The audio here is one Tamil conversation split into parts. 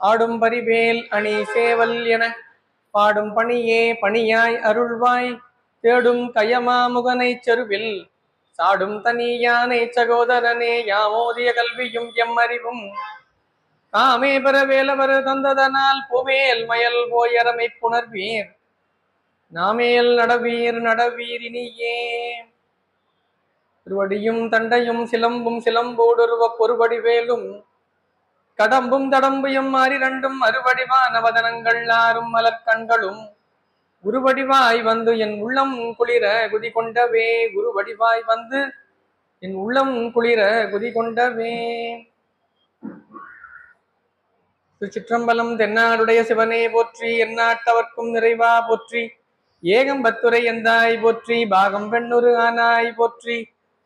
ஆடும் பரிவேல் அணி சேவல் என பாடும் பணியே பணியாய் அருள்வாய் தேடும் கயமாமுகனைச் செருவில் சாடும் தனி யானை சகோதரனே யாமோதிய கல்வியும் எம்மறிவும் தாமே பெற வேலவர் தந்ததனால் புவேல் மயல் போயரமை புணர்வீர் நாமேல் நடவீர் நடவீரினியே. திருவடியும் தண்டையும் சிலம்பும் சிலம்போடுருவ பொறுபடி வேலும் கடம்பும் தடம்புயம் மாறிரண்டும் அறுவடிவான வதனங்கள் ஆறும் மலர்கண்களும் குருவடிவாய் வந்து என் உள்ளம் குளிர குதி கொண்டவே குருவடிவாய் வந்து என் உள்ளம் குளிர குதி கொண்டவே. திருச்சிற்றம்பலம். தென்னாடுடைய சிவனே போற்றி, எந்நாட்டவர்க்கும் நிறைவா போற்றி, ஏகம்பத்துரை எந்தாய் போற்றி, பாகம் பெண்ணுரு ஆனாய் போற்றி,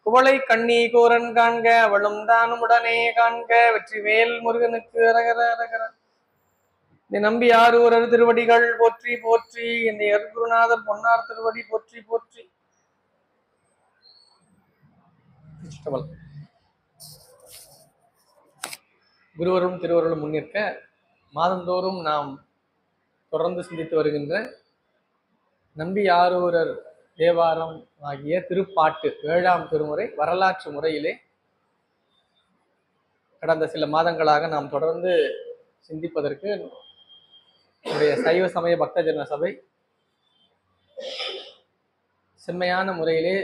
குவளை கண்ணி கூரன் காண்க அவளும் தானும் உடனே காண்க, வெற்றிவேல் முருகனுக்கு அரகர அரகர. இந்த நம்பி ஆரூரர் திருவடிகள் போற்றி போற்றி, இந்த குருநாதர் பொன்னார் திருவடி போற்றி போற்றி. குருவரும் திருவருளும் முன்னிற்க மாதந்தோறும் நாம் தொடர்ந்து சிந்தித்து வருகின்ற நம்பி ஆரூரர் தேவாரம் ஆகிய திருப்பாட்டு 7ஆம் திருமுறை வரலாற்று முறையிலே கடந்த சில மாதங்களாக நாம் தொடர்ந்து சிந்திப்பதற்கு நம்முடைய சைவ சமய பக்தஜன சபை செம்மையான முறையிலே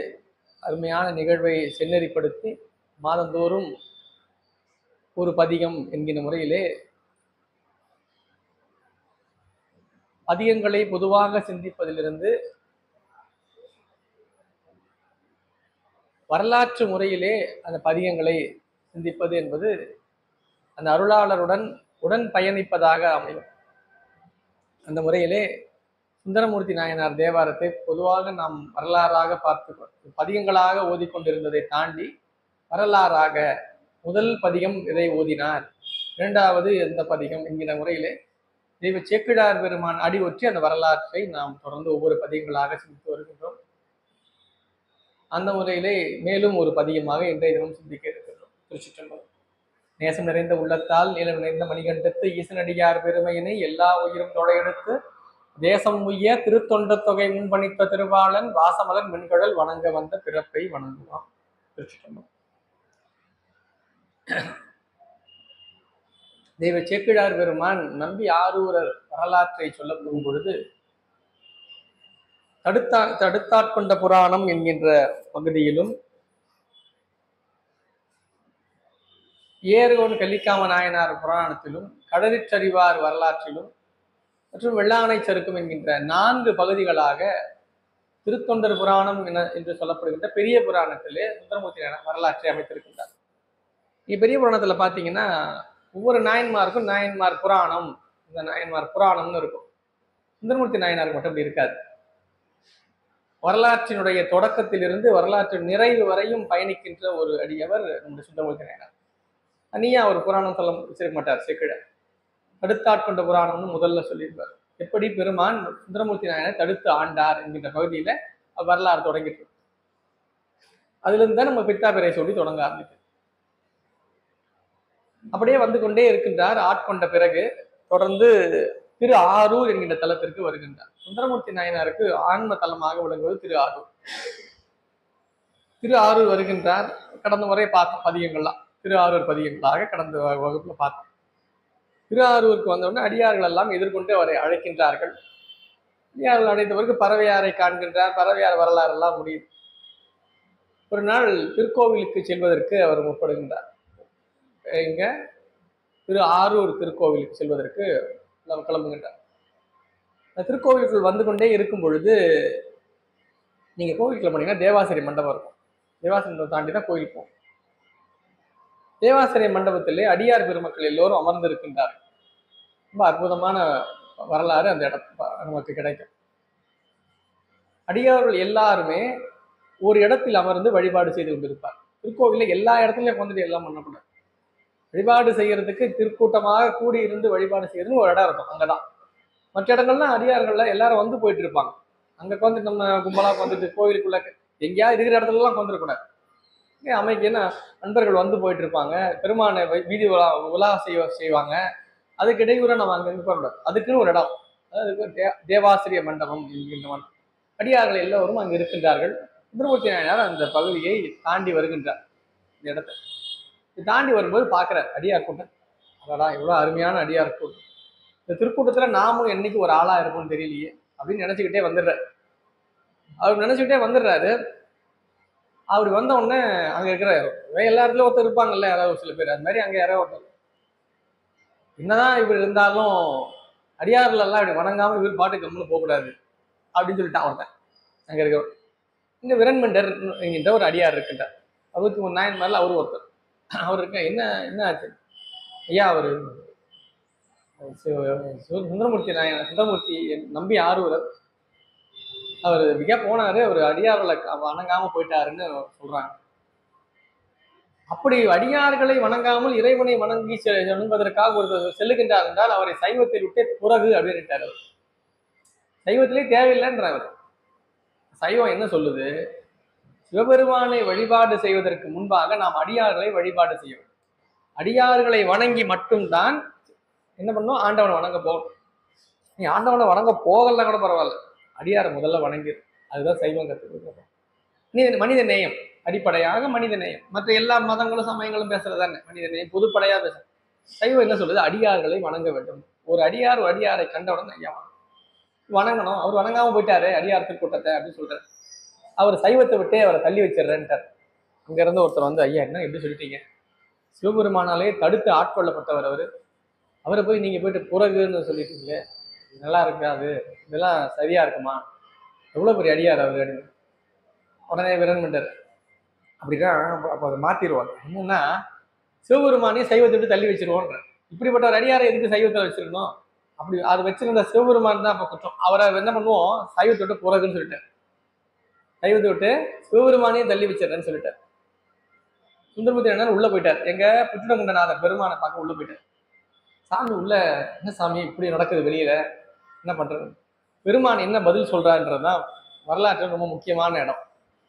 அருமையான நிகழ்வை செந்நெறிப்படுத்தி மாதந்தோறும் ஒரு பதிகம் என்கிற முறையிலே பதிகங்களை பொதுவாக சிந்திப்பதிலிருந்து வரலாற்று முறையிலே அந்த பதிகங்களை சிந்திப்பது என்பது அந்த அருளாளருடன் உடன் பயணிப்பதாக அமையும். அந்த முறையிலே சுந்தரமூர்த்தி நாயனார் தேவாரத்தை பொதுவாக நாம் வரலாறாக பார்த்து பதிகங்களாக ஓதிக்கொண்டிருந்ததை தாண்டி வரலாறாக முதல் பதிகம் இதை ஓதினார், இரண்டாவது எந்த பதிகம் என்கிற முறையிலே தெய்வ சேக்கிழார் பெருமான் அடி ஒற்றி அந்த வரலாற்றை நாம் தொடர்ந்து ஒவ்வொரு பதிகங்களாக சிந்தித்து வருகின்றோம். அந்த முறையிலே மேலும் ஒரு பதிகமாக இன்றைய தினம் சிந்திக்க இருக்கின்றோம். திருச்சிற்றம்பலம். நேசம் நிறைந்த உள்ளத்தால் நீளம் நிறைந்த மணிகண்டத்து ஈசனடியார் பெருமையினை எல்லா உயிரும் தொடையெடுத்து தேசம் உய்ய திருத்தொண்ட தொகை முன்பணித்த திருவாளன் வாசமலர் மின்கடல் வணங்க வந்த பிறப்பை வணங்குவான். திருச்சிற்றம்பலம். தெய்வ சேக்கிழார் பெருமான் நம்பி ஆரூரர் வரலாற்றை சொல்ல போகும் பொழுது தடுத்தாட்கொண்ட புராணம் என்கின்ற பகுதியிலும் ஏறுகோன் கலிக்காம நாயனார் புராணத்திலும் கடலிற்றறிவார் வரலாற்றிலும் மற்றும் வெள்ளானை சருக்கம் என்கின்ற 4 பகுதிகளாக திருத்தொண்டர் புராணம் என்று சொல்லப்படுகின்ற பெரிய புராணத்திலே சுந்தரமூர்த்தி நாயனார் வரலாற்றை அமைத்திருக்கின்றார். பெரிய புராணத்துல பாத்தீங்கன்னா ஒவ்வொரு நாயன்மாருக்கும் நாயன்மார் புராணம், இந்த நாயன்மார் புராணம்னு இருக்கும். சுந்தரமூர்த்தி நாயனாருக்கு மட்டும் அப்படி இருக்காது. வரலாற்றினுடைய தொடக்கத்திலிருந்து வரலாற்று நிறைவு வரையும் பயணிக்கின்ற ஒரு அடியவர் நம்முடைய சுந்தரமூர்த்தி நாயனார். தனியா ஒரு புராணம் சொல்ல வச்சிருக்க மாட்டார் சேக்கிழார். தடுத்தாட்கொண்ட புராணம்னு முதல்ல சொல்லியிருப்பார். எப்படி பெருமான் சுந்தரமூர்த்தி நாயனார் தடுத்து ஆண்டார் என்கின்ற பகுதியில வரலாறு தொடங்கிட்டு அதுல இருந்து தான் நம்ம பித்தாபிரை சொல்லி தொடங்க ஆரம்பிக்கும். அப்படியே வந்து கொண்டே இருக்கின்றார். ஆட்கொண்ட பிறகு தொடர்ந்து திரு ஆரூர் என்கின்ற தலத்திற்கு வருகின்றார். சுந்தரமூர்த்தி நாயனாருக்கு ஆன்ம தலமாக விளங்குவது திரு ஆரூர். திரு ஆரூர் வருகின்றார். கடந்த முறை பார்த்த பதிகங்கள்லாம் திரு ஆரூர் பதிகங்களாக கடந்த வகுப்புல பார்த்தோம். திரு ஆரூருக்கு வந்தவுடனே அடியார்கள் எல்லாம் எதிர்கொண்டு அவரை அழைக்கின்றார்கள். அடியார்கள் அழைத்தவருக்கு பறவையாரை காண்கின்றார். பறவையார் வரலாறு எல்லாம் முடியுது. ஒரு நாள் திருக்கோவிலுக்கு செல்வதற்கு அவர் முற்படுகின்றார். இங்க திரு ஆரூர் திருக்கோவிலுக்கு செல்வதற்கு கிளம்புகின்றார். திருக்கோவிலுக்குள் வந்து கொண்டே இருக்கும் பொழுது நீங்க கோவிலுக்குள்ள போனீங்கன்னா தேவாசிரிய மண்டபம் இருக்கும். தேவாசிரிய மண்டபம் தாண்டி தான் கோயில் போகும். தேவாசிரிய மண்டபத்திலே அடியார் பெருமக்கள் எல்லோரும் அமர்ந்து இருக்கின்றார். ரொம்ப அற்புதமான வரலாறு அந்த இடத்துல நமக்கு கிடைக்கும். அடியார்கள் எல்லாருமே ஒரு இடத்தில் அமர்ந்து வழிபாடு செய்து கொண்டிருப்பார். திருக்கோவில எல்லா இடத்துலயும் வந்துட்டு எல்லாம் பண்ணக்கூடாது. வழிபாடு செய்யறதுக்கு திருக்கூட்டமாக கூடி இருந்து வழிபாடு செய்யறதுன்னு ஒரு இடம் இருக்கும். அங்கதான். மற்ற இடங்கள்லாம் அடியார்கள்ல எல்லாரும் வந்து போயிட்டு இருப்பாங்க. அங்க வந்து நம்ம கும்பலா வந்துட்டு கோவிலுக்குள்ள எங்கேயாவது இருக்கிற இடத்துல எல்லாம் வந்துடக்கூடாது. அமைக்குன்னா நண்பர்கள் வந்து போயிட்டு இருப்பாங்க. பெருமானை வீதி உலா செய்வாங்க. அதுக்கு இடையூற நம்ம அங்கங்க போறோம். அதுக்குன்னு ஒரு இடம், அதாவது தேவாசிரிய மண்டபம் என்கின்ற மண்டபம். அடியார்கள் எல்லோரும் அங்கு இருக்கின்றார்கள். சுந்தரமூர்த்தி நாயனார் அந்த பகுதியை தாண்டி வருகின்றார். இந்த இடத்தை தாண்டி வரும்போது பார்க்கிறார் அடியார் கூட்டம். அடடா இவ்வளவு அருமையான அடியார் கூட்டம், இந்த திருக்கூட்டத்துல நாமும் என்னைக்கு ஒரு ஆளா இருக்கும்னு தெரியலையே அப்படின்னு நினைச்சுக்கிட்டே வந்துடுறாரு. அவர் நினைச்சுக்கிட்டே வந்துடுறாரு. அப்படி வந்த உடனே அங்க இருக்கிற எல்லா இடத்துலயும் ஒருத்தர் இருப்பாங்கல்ல, யாராவது ஒரு சில பேர், அது மாதிரி அங்க யாராவது ஒருத்தர், என்னதான் இவர் இருந்தாலும் அடியார்கள் எல்லாம் இப்படி வணங்காம இவர் பாட்டு கம்முன்னு போகக்கூடாது அப்படின்னு சொல்லிட்டான் ஒருத்தன் அங்க இருக்கிற. இங்க விரண்மண்டர் என்கின்ற ஒரு அடியார் இருக்கின்றார். 63 நாயன்மார்ல அவரு ஒருத்தர். அவர் இருக்க என்ன ஆச்சு ஐயா, அவரு சுந்தரமூர்த்தி நாயன், சுந்தரமூர்த்தி நம்பி ஆரூரர், அவர் மிக போனாரு, அவர் அடியார்களை வணங்காம போயிட்டாருன்னு சொல்றாங்க. அப்படி அடியார்களை வணங்காமல் இறைவனை வணங்கி என்பதற்காக ஒரு செல்லுகின்றார் என்றால் அவரை சைவத்தில் விட்டே புறகு அப்படின்ட்டார். அவர் சைவத்திலே தேவையில்லைன்றார். சைவம் என்ன சொல்லுது? சிவபெருமானை வழிபாடு செய்வதற்கு முன்பாக நாம் அடியார்களை வழிபாடு செய்ய வேண்டும். அடியார்களை வணங்கி மட்டும்தான் என்ன பண்ணும், ஆண்டவனை வணங்க போகணும். நீ ஆண்டவனை வணங்க போகலாம் கூட பரவாயில்ல, அடியாரை முதல்ல வணங்கிடு. அதுதான் சைவம் கற்றுக். மனித நேயம், அடிப்படையாக மனித நேயம். மற்ற எல்லா மதங்களும் சமயங்களும் பேசுறது தானே மனித நேயம், பொதுப்படையா பேச. சைவம் என்ன சொல்லுது? அடியார்களை வணங்க வேண்டும். ஒரு அடியாரை கண்டவுடன் ஐயா வணங்கணும். அவர் வணங்காம போயிட்டாரு அடியார் திருக்கூட்டத்தை அப்படின்னு சொல்றாரு. அவர் சைவத்தை விட்டே அவரை தள்ளி வச்சிடறேன்ட்டார். அங்க இருந்து ஒருத்தர் வந்து, ஐயா என்ன எப்படி சொல்லிட்டீங்க, சிவபெருமானாலே தடுத்து ஆட்கொள்ளப்பட்டவர் அவரை போய் நீங்க போயிட்டு புறகுன்னு சொல்லிட்டீங்களே, நல்லா இருக்காது, இதெல்லாம் சரியா இருக்குமா, எவ்வளவு பெரிய அடியார் அவர் அப்படின்னு. உடனே விரண்மண்டர் அப்படிதான் அப்போ அதை மாத்திடுவாங்க. என்னன்னா சிவபெருமானே சைவத்தை விட்டு தள்ளி வச்சிருவோன்ற, இப்படிப்பட்ட ஒரு அடியாரை எதுக்கு சைவத்தை வச்சிருக்கணும், அப்படி அது வச்சிருந்த சிவபெருமான் தான் அப்ப குற்றம். அவரை என்ன பண்ணுவோம், சைவத்தை விட்டு புறகுன்னு சொல்லிட்டார். சைவத்தை விட்டு சிவபெருமானே தள்ளி வச்சிடறேன்னு சொல்லிட்டார். சுந்தரமூர்த்தி நாயனார் உள்ள போயிட்டார். எங்க புற்றுடகுண்டநாதர் பெருமானை பார்க்க உள்ள போயிட்டார். சாமி உள்ள, என்ன சாமி இப்படி நடக்குது வெளியில, என்ன பண்றது? பெருமான் என்ன பதில் சொல்றாருன்றதுதான் வரலாற்று ரொம்ப முக்கியமான இடம்.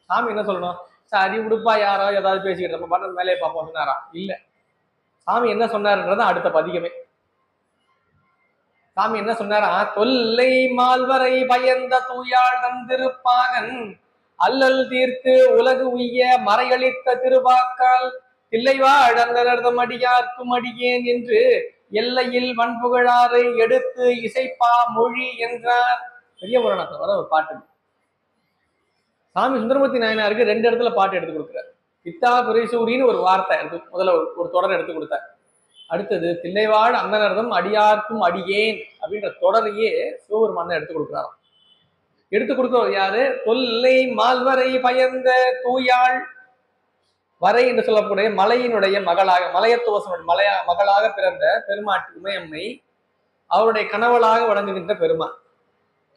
சாமி என்ன சொல்லணும், சரி உடுப்பா யாரோ ஏதாவது பேசிக்கிட்டு நம்ம பாட்டு மேலே பார்ப்போம் சொன்னாரா? இல்ல, சாமி என்ன சொன்னாருன்றதான் அடுத்த பதிகமே. சாமி என்ன சொன்னாரா? தொல்லை மால்வரை பயந்த தூயாள் தந்திருப்பாகன் அல்லல் தீர்த்து உலகு உய்ய மறையளித்த திருவாக்கால் தில்லைவாழ் அந்தனர்தம் அடியார்க்கும் அடியேன் என்று எல்லையில் வன்புகழாரை எடுத்து இசைப்பா மொழி என்றார். பெரிய புராணத்துல வர ஒரு பாட்டு. சாமி சுந்தரமூர்த்தி நாயனாருக்கு 2 இடத்துல பாட்டு எடுத்து கொடுக்குறாரு. பித்தா பிரிசூரின்னு ஒரு வார்த்தை முதல்ல ஒரு தொடர் எடுத்து கொடுத்தார். அடுத்தது தில்லைவாழ் அந்தனர்தம் அடியார்க்கும் அடியேன் அப்படின்ற தொடரையே சிவபெருமான் தான் எடுத்து கொடுக்குறாராம். எடுத்து கொடுக்கிறவர் யாரு? தொல்லை மால்வரை பயந்த தூயாள், வரை என்று சொல்லக்கூடிய மலையினுடைய மகளாக, மலையத்துவசனுடைய மகளாக பிறந்த பெருமாட்டி உமையம்மை அவருடைய கணவளாக வழங்குகின்ற பெருமான்.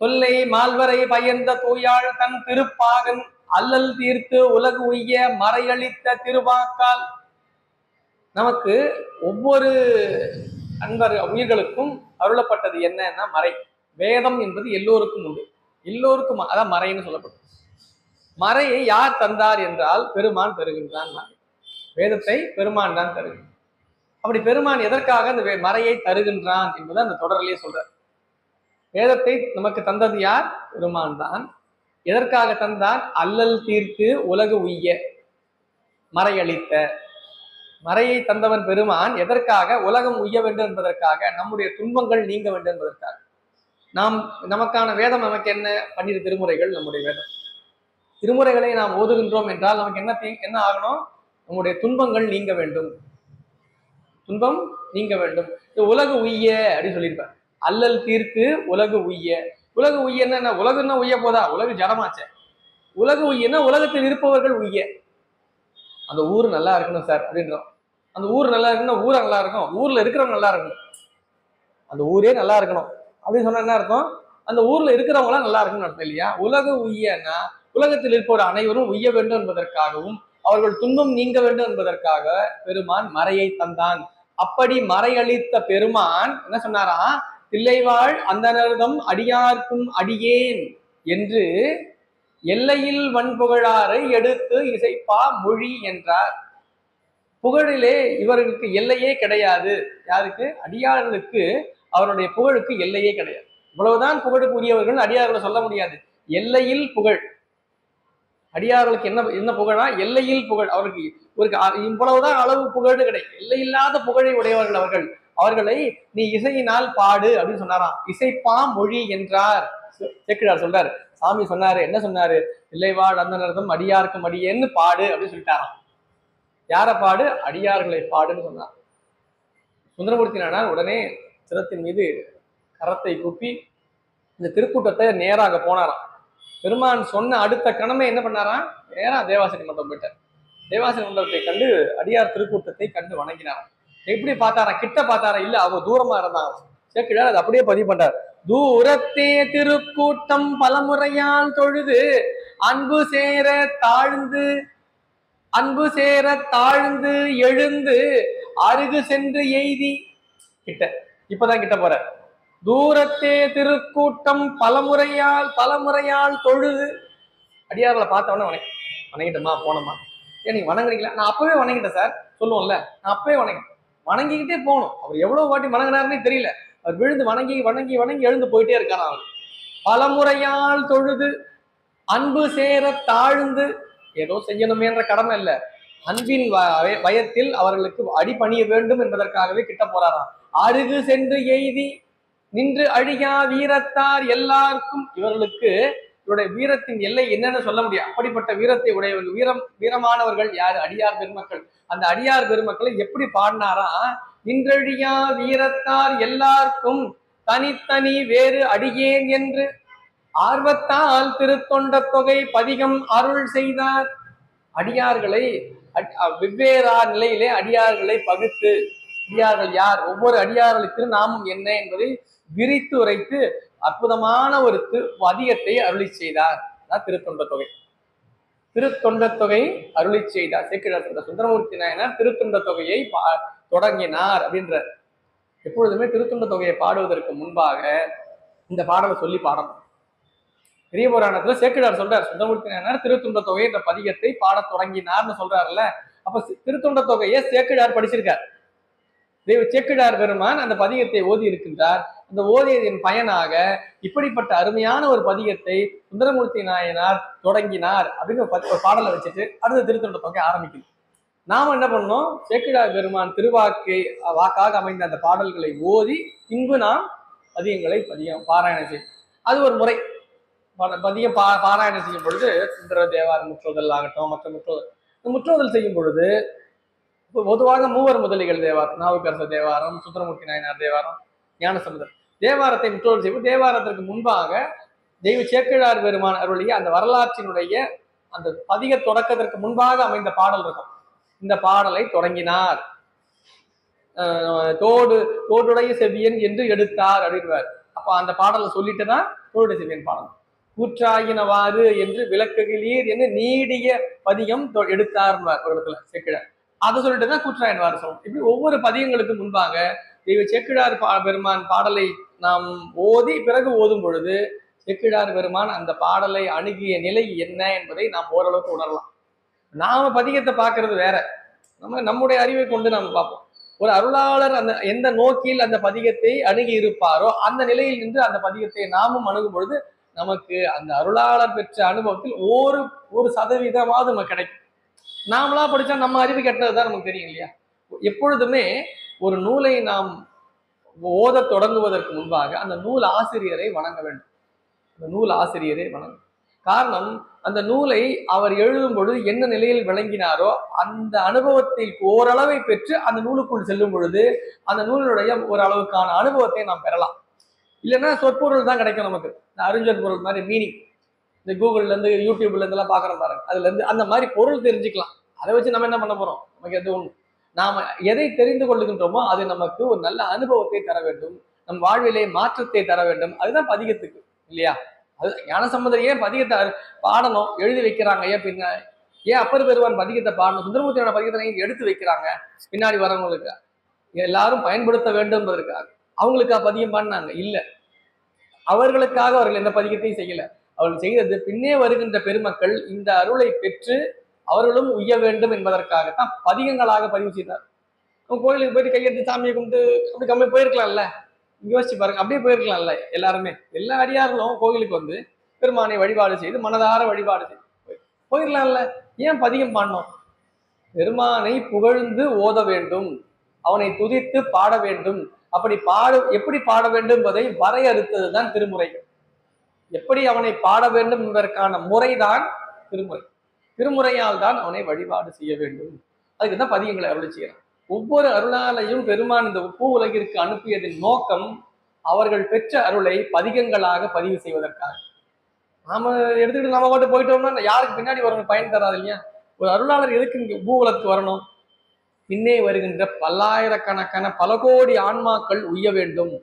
தொல்லை மால்வரை பயந்த தூயாள் தன் திருப்பாகன் அல்லல் தீர்த்து உலகு உய்ய மறையளித்த திருவாக்கால். நமக்கு ஒவ்வொரு அன்பர் உயிர்களுக்கும் அருளப்பட்டது என்னன்னா மறை. வேதம் என்பது எல்லோருக்கும் உண்டு, எல்லோருக்கும் அதான் மறைன்னு சொல்லப்படும். மறையை யார் தந்தார் என்றால் பெருமான் தருகின்றான். வேதத்தை பெருமான் தான் தருகின்றான். அப்படி பெருமான் எதற்காக அந்த மறையை தருகின்றான் என்பதை அந்த தொடரிலேயே சொல்றார். வேதத்தை நமக்கு தந்தது யார்? பெருமான் தான். எதற்காக தந்தார்? அல்லல் தீர்த்து உலகு உய்ய மறையளித்த. மறையை தந்தவன் பெருமான் எதற்காக? உலகம் உய்ய வேண்டும் என்பதற்காக, நம்முடைய துன்பங்கள் நீங்க வேண்டும் என்பதற்காக. நமக்கான வேதம் நமக்கு என்ன? 12 திருமுறைகள் நம்முடைய வேதம். திருமுறைகளை நாம் ஓதுகின்றோம் என்றால் நமக்கு என்ன ஆகணும்? நம்முடைய துன்பங்கள் நீங்க வேண்டும், துன்பம் நீங்க வேண்டும். உலகு உய்ய அப்படின்னு சொல்லியிருப்பார். அல்லல் தீர்த்து உலகு உய்ய. உலகு உய்யன்னா என்ன? உலகுன்னா உய்ய போதா? உலகு ஜடமாச்சே. உலகு உய்யன்னா உலகத்தில் இருப்பவர்கள் உய்ய. அந்த ஊர் நல்லா இருக்கணும் சார் அப்படின்றோம். அந்த ஊர் நல்லா இருக்குன்னா ஊரை நல்லா இருக்கும், ஊர்ல இருக்கிறவங்க நல்லா இருக்கணும், அந்த ஊரே நல்லா இருக்கணும் அப்படின்னு சொன்னா என்ன அர்த்தம்? அந்த ஊர்ல இருக்கிறவங்களாம் நல்லா இருக்குன்னு அர்த்தம் இல்லையா? உலகு உய்யன்னா உலகத்தில் இருப்பவர் அனைவரும் உய்ய வேண்டும் என்பதற்காகவும் அவர்கள் துன்பம் நீங்க வேண்டும் என்பதற்காக பெருமான் மறையை தந்தான். அப்படி மறையளித்த பெருமான் என்ன சொன்னாரா? தில்லைவாழ் அந்தனர்தம் அடியார்க்கும் அடியேன் என்று எல்லையில் வன்புகழாரை எடுத்து இசைப்பா மொழி என்றார். புகழிலே இவர்களுக்கு எல்லையே கிடையாது. யாருக்கு? அடியார்களுக்கு அவருடைய புகழுக்கு எல்லையே கிடையாது. இவ்வளவுதான் புகழுக்கு உரியவர்கள் அடியார்களை சொல்ல முடியாது. எல்லையில் புகழ். அடியார்களுக்கு என்ன புகழா? எல்லையில் புகழ். அவருக்கு ஒரு இவ்வளவுதான் அளவு புகழ்னு கிடையாது. எல்லையில்லாத புகழை உடையவர்கள் அவர்கள். அவர்களை நீ இசையினால் பாடு அப்படின்னு சொன்னாராம். இசைப்பா மொழி என்றார். சேக்கிழார் சொல்றாரு. சாமி சொன்னாரு, என்ன சொன்னாரு? இல்லைவாழ் அந்த நிறதும் அடியாருக்கும் அடியேன்னு பாடு அப்படின்னு சொல்லிட்டாராம். யார பாடு? அடியார்களை பாடுன்னு சொன்னார். சுந்தரமூர்த்தி நாயனார் உடனே சிரத்தின் மீது கரத்தை கூப்பி இந்த திருக்கூட்டத்தை நேராக போனாராம். பெருமான் சொன்ன அடுத்த கணமே என்ன பண்ணாராம்? நேரா தேவாசிரி மண்டபம் போயிட்டார். தேவாசிரி மண்டபத்தை கண்டு அடியார் திருக்கூட்டத்தை கண்டு வணங்கினாராம். எப்படி பார்த்தாரா? கிட்ட பார்த்தாரா? இல்ல, அவங்க தூரமா இருந்தாங்க. சேக்கிழார் அது அப்படியே பதிவு பண்றார். தூரத்தே திருக்கூட்டம் பலமுறையால் தொழுது அன்பு சேர தாழ்ந்து எழுந்து அருகு சென்று எய்தி. கிட்ட இப்பதான் கிட்ட போற. தூரத்தே திருக்கூட்டம் பலமுறையால் தொழுது. அடியார்களை பார்த்தவொடனே வணங்கிட்டோமா, போனோமா? ஏன் நீங்க வணங்குறீங்களா? நான் அப்பவே வணங்கிட்டேன் சார் சொல்லுவோம்ல. நான் அப்பவே வணங்கிக்கிட்டே போகணும். அவர் எவ்வளவு வாட்டி வணங்கினாருன்னே தெரியல. அவர் விழுந்து வணங்கி எழுந்து போயிட்டே இருக்காரு. அவர் பலமுறையால் தொழுது அன்பு சேர தாழ்ந்து, ஏதோ செய்யணுமேன்ற கடமை இல்ல, அன்பின் பயத்தில் அவர்களுக்கு அடிபணிய வேண்டும் என்பதற்காகவே கிட்ட போறாராம். அருகு சென்று எய்தி நின்று அழியா வீரத்தார் எல்லாருக்கும். இவர்களுக்கு இவருடைய வீரத்தின் எல்லை என்னன்னு சொல்ல முடியும். அப்படிப்பட்ட வீரத்தை உடையவர்கள், வீரமானவர்கள் யாரு? அடியார் பெருமக்கள். அந்த அடியார் பெருமக்களை எப்படி பாடினாரா? நின்றழியா வீரத்தார் எல்லாருக்கும் தனித்தனி வேறு அடியேன் என்று ஆர்வத்தால் திருத்தொண்ட தொகை பதிகம் அருள் செய்தார். அடியார்களை வெவ்வேறான நிலையிலே அடியார்களை பகுத்து, அடியார்கள் யார், ஒவ்வொரு அடியார்களுக்கு நாமும் என்ன என்பதை விரித்து உரைத்து அற்புதமான ஒரு பதிகத்தை அருளி செய்தார். திருத்தொண்ட தொகை. திருத்தொண்ட தொகை அருளி செய்தார். சேக்கிழார் சுந்தரமூர்த்தி நாயனார் திருத்தொண்ட தொகையை தொடங்கினார் அப்படின்ற. எப்பொழுதுமே திருத்தொண்ட தொகையை பாடுவதற்கு முன்பாக இந்த பாடலை சொல்லி பாடணும். பெரிய புராணத்துல சேக்கிழார் சொல்றார், சுந்தரமூர்த்தி நாயனார் திருத்தொண்ட தொகை என்ற பதிகத்தை பாட தொடங்கினார்னு சொல்றாருல்ல. அப்ப திருத்தொண்ட தொகையை சேக்கிழார் படிச்சிருக்கார். சேக்கிழார் பெருமான் அந்த பதிகத்தை ஓதி இருக்கின்றார். அந்த ஓதியதின் பயனாக இப்படிப்பட்ட அருமையான ஒரு பதிகத்தை சுந்தரமூர்த்தி நாயனார் தொடங்கினார் அப்படின்னு ஒரு பாடலை வச்சுட்டு அடுத்த திருத்தொண்ட தொகை ஆரம்பிக்குது. நாம என்ன பண்ணோம்? சேக்கிழார் பெருமான் வாக்காக அமைந்த அந்த பாடல்களை ஓதி பின்பு நாம் பதிகங்களை பாராயணம் செய்யும். அது ஒரு முறை. பதியம் பாராயணம் செய்யும் பொழுது சுந்தர தேவார முற்றோதல் ஆகட்டும், மற்ற முற்றோதல் செய்யும் பொழுது பொதுவாக மூவர் முதலிகள் தேவாரம், நாவுக்கரசர் தேவாரம், சுந்தரமூர்த்தி நாயனார் தேவாரம், ஞானசம்பந்தர் தேவாரத்தை முற்றோதல் செய்வோம். தேவாரத்திற்கு முன்பாக தெய்வ சேக்கிழார் பெருமான் அருளிய அந்த வரலாற்றினுடைய அந்த பதிக தொடக்கத்திற்கு முன்பாக அமைந்த பாடல் இருக்கும். இந்த பாடலை தொடங்கினார். தோடுடைய செவியன் என்று எடுத்தார் அப்படின்வார். அப்ப அந்த பாடலை சொல்லிட்டுதான் தோடுடைய செவியன் பாடல். கூற்றாயினவாறு என்று விளக்குகிறீர் என்று நீடிய பதிகம் எடுத்தார்வார் ஒரு இடத்துல சேக்கிழார். அதை சொல்லிட்டுதான் கூற்றாயினவாறு சொல்லணும். இப்படி ஒவ்வொரு பதிகங்களுக்கு முன்பாக தெய்வ சேக்கிழார் பெருமான் பாடலை நாம் ஓதி பிறகு ஓதும் பொழுது சேக்கிழார் பெருமான் அந்த பாடலை அணுகிய நிலை என்ன என்பதை நாம் ஓரளவுக்கு உணரலாம். நாம பதிகத்தை பார்க்கறது வேற. நம்முடைய அறிவை கொண்டு நாம் பார்ப்போம். ஒரு அருளாளர் அந்த எந்த நோக்கில் அந்த பதிகத்தை அணுகி இருப்பாரோ அந்த நிலையில் நின்று அந்த பதிகத்தை நாமும் அணுகும் பொழுது நமக்கு அந்த அருளாளர் பெற்ற அனுபவத்தில் ஒரு சதவீதமாவது நமக்கு கிடைக்கும். நாமளா படிச்சா நம்ம அறிவு கெட்டதுதான் நமக்கு தெரியும் இல்லையா? எப்பொழுதுமே ஒரு நூலை நாம் ஓத தொடங்குவதற்கு முன்பாக அந்த நூல் ஆசிரியரை வணங்க வேண்டும். அந்த நூல் ஆசிரியரை வணங்கும் காரணம், அந்த நூலை அவர் எழுதும் பொழுது என்ன நிலையில் விளங்கினாரோ அந்த அனுபவத்தில் ஓரளவை பெற்று அந்த நூலுக்குள் செல்லும் பொழுது அந்த நூலினுடைய ஒரு அளவுக்கான அனுபவத்தை நாம் பெறலாம். இல்லைன்னா சொற்பொருள் தான் கிடைக்கும் நமக்கு. இந்த அறிஞர் பொருள் மாதிரி மீனிங் இந்த கூகுள்ல இருந்து யூடியூப்ல இருந்து எல்லாம் பாக்குறோம் பாருங்க, அதுல இருந்து அந்த மாதிரி பொருள் தெரிஞ்சுக்கலாம். அதை வச்சு நம்ம என்ன பண்ண போறோம்? நமக்கு எது ஒண்ணு நாம எதை தெரிந்து கொள்ளுகின்றோமோ அது நமக்கு ஒரு நல்ல அனுபவத்தை தர வேண்டும், நம் வாழ்விலே மாற்றத்தை தர வேண்டும். அதுதான் பதிகத்துக்கு இல்லையா? அது ஞானசம்பந்தர் ஏன் பதிகத்தை பாடணும் எழுதி வைக்கிறாங்க? ஏன் அப்பர் பெருவான் பதிகத்தை பாடணும்? சுந்தரமூர்த்தியோட பதிகத்தை எடுத்து வைக்கிறாங்க பின்னாடி வரவங்களுக்கு எல்லாரும் பயன்படுத்த வேண்டும் என்பதற்காக. அவங்களுக்கா பதியம் பாடினாங்க? இல்ல, அவர்களுக்காக அவர்கள் எந்த பதிகத்தையும் செய்யல. அவர்கள் செய்தது பின்னே வருகின்ற பெருமக்கள் இந்த அருளை பெற்று அவர்களும் உய்ய வேண்டும் என்பதற்காகத்தான் பதிகங்களாக பதிவு செய்தார். கோயிலுக்கு போயிட்டு கையெடுத்து சாமியை கும்பிட்டு அப்படி கம்மி போயிருக்கலாம்ல, யோசிச்சு பாருங்க, அப்படியே போயிருக்கலாம்ல. எல்லாருமே எல்லா அடியார்களும் கோயிலுக்கு வந்து பெருமானை வழிபாடு செய்து மனதார வழிபாடு செய்து போயிடலாம்ல. ஏன் பதிகம் பாடணும்? பெருமானை புகழ்ந்து ஓத வேண்டும், அவனை துதித்து பாட வேண்டும். அப்படி எப்படி பாட வேண்டும் என்பதை வரையறுத்ததுதான் திருமுறை. எப்படி அவனை பாட வேண்டும் என்பதற்கான முறைதான் திருமுறை. திருமுறையால் தான் அவனை வழிபாடு செய்ய வேண்டும். அதுக்கு தான் பதிகங்களை அருளி செய்யறான். ஒவ்வொரு அருளாலையும் பெருமான் இந்த பூ உலகிற்கு அனுப்பியதின் நோக்கம் அவர்கள் பெற்ற அருளை பதிகங்களாக பதிவு செய்வதற்காக. நாம எடுத்துக்கிட்டு நம்ம மட்டும் போயிட்டோம்னா யாருக்கு பின்னாடி வரணும்? பயன் தராது இல்லையா? ஒரு அருளாளர் எதுக்கு இங்க பூ உலகத்துக்கு வரணும்? பின்னே வருகின்ற பல்லாயிரக்கணக்கான பல கோடி ஆன்மாக்கள் உய்ய வேண்டும்.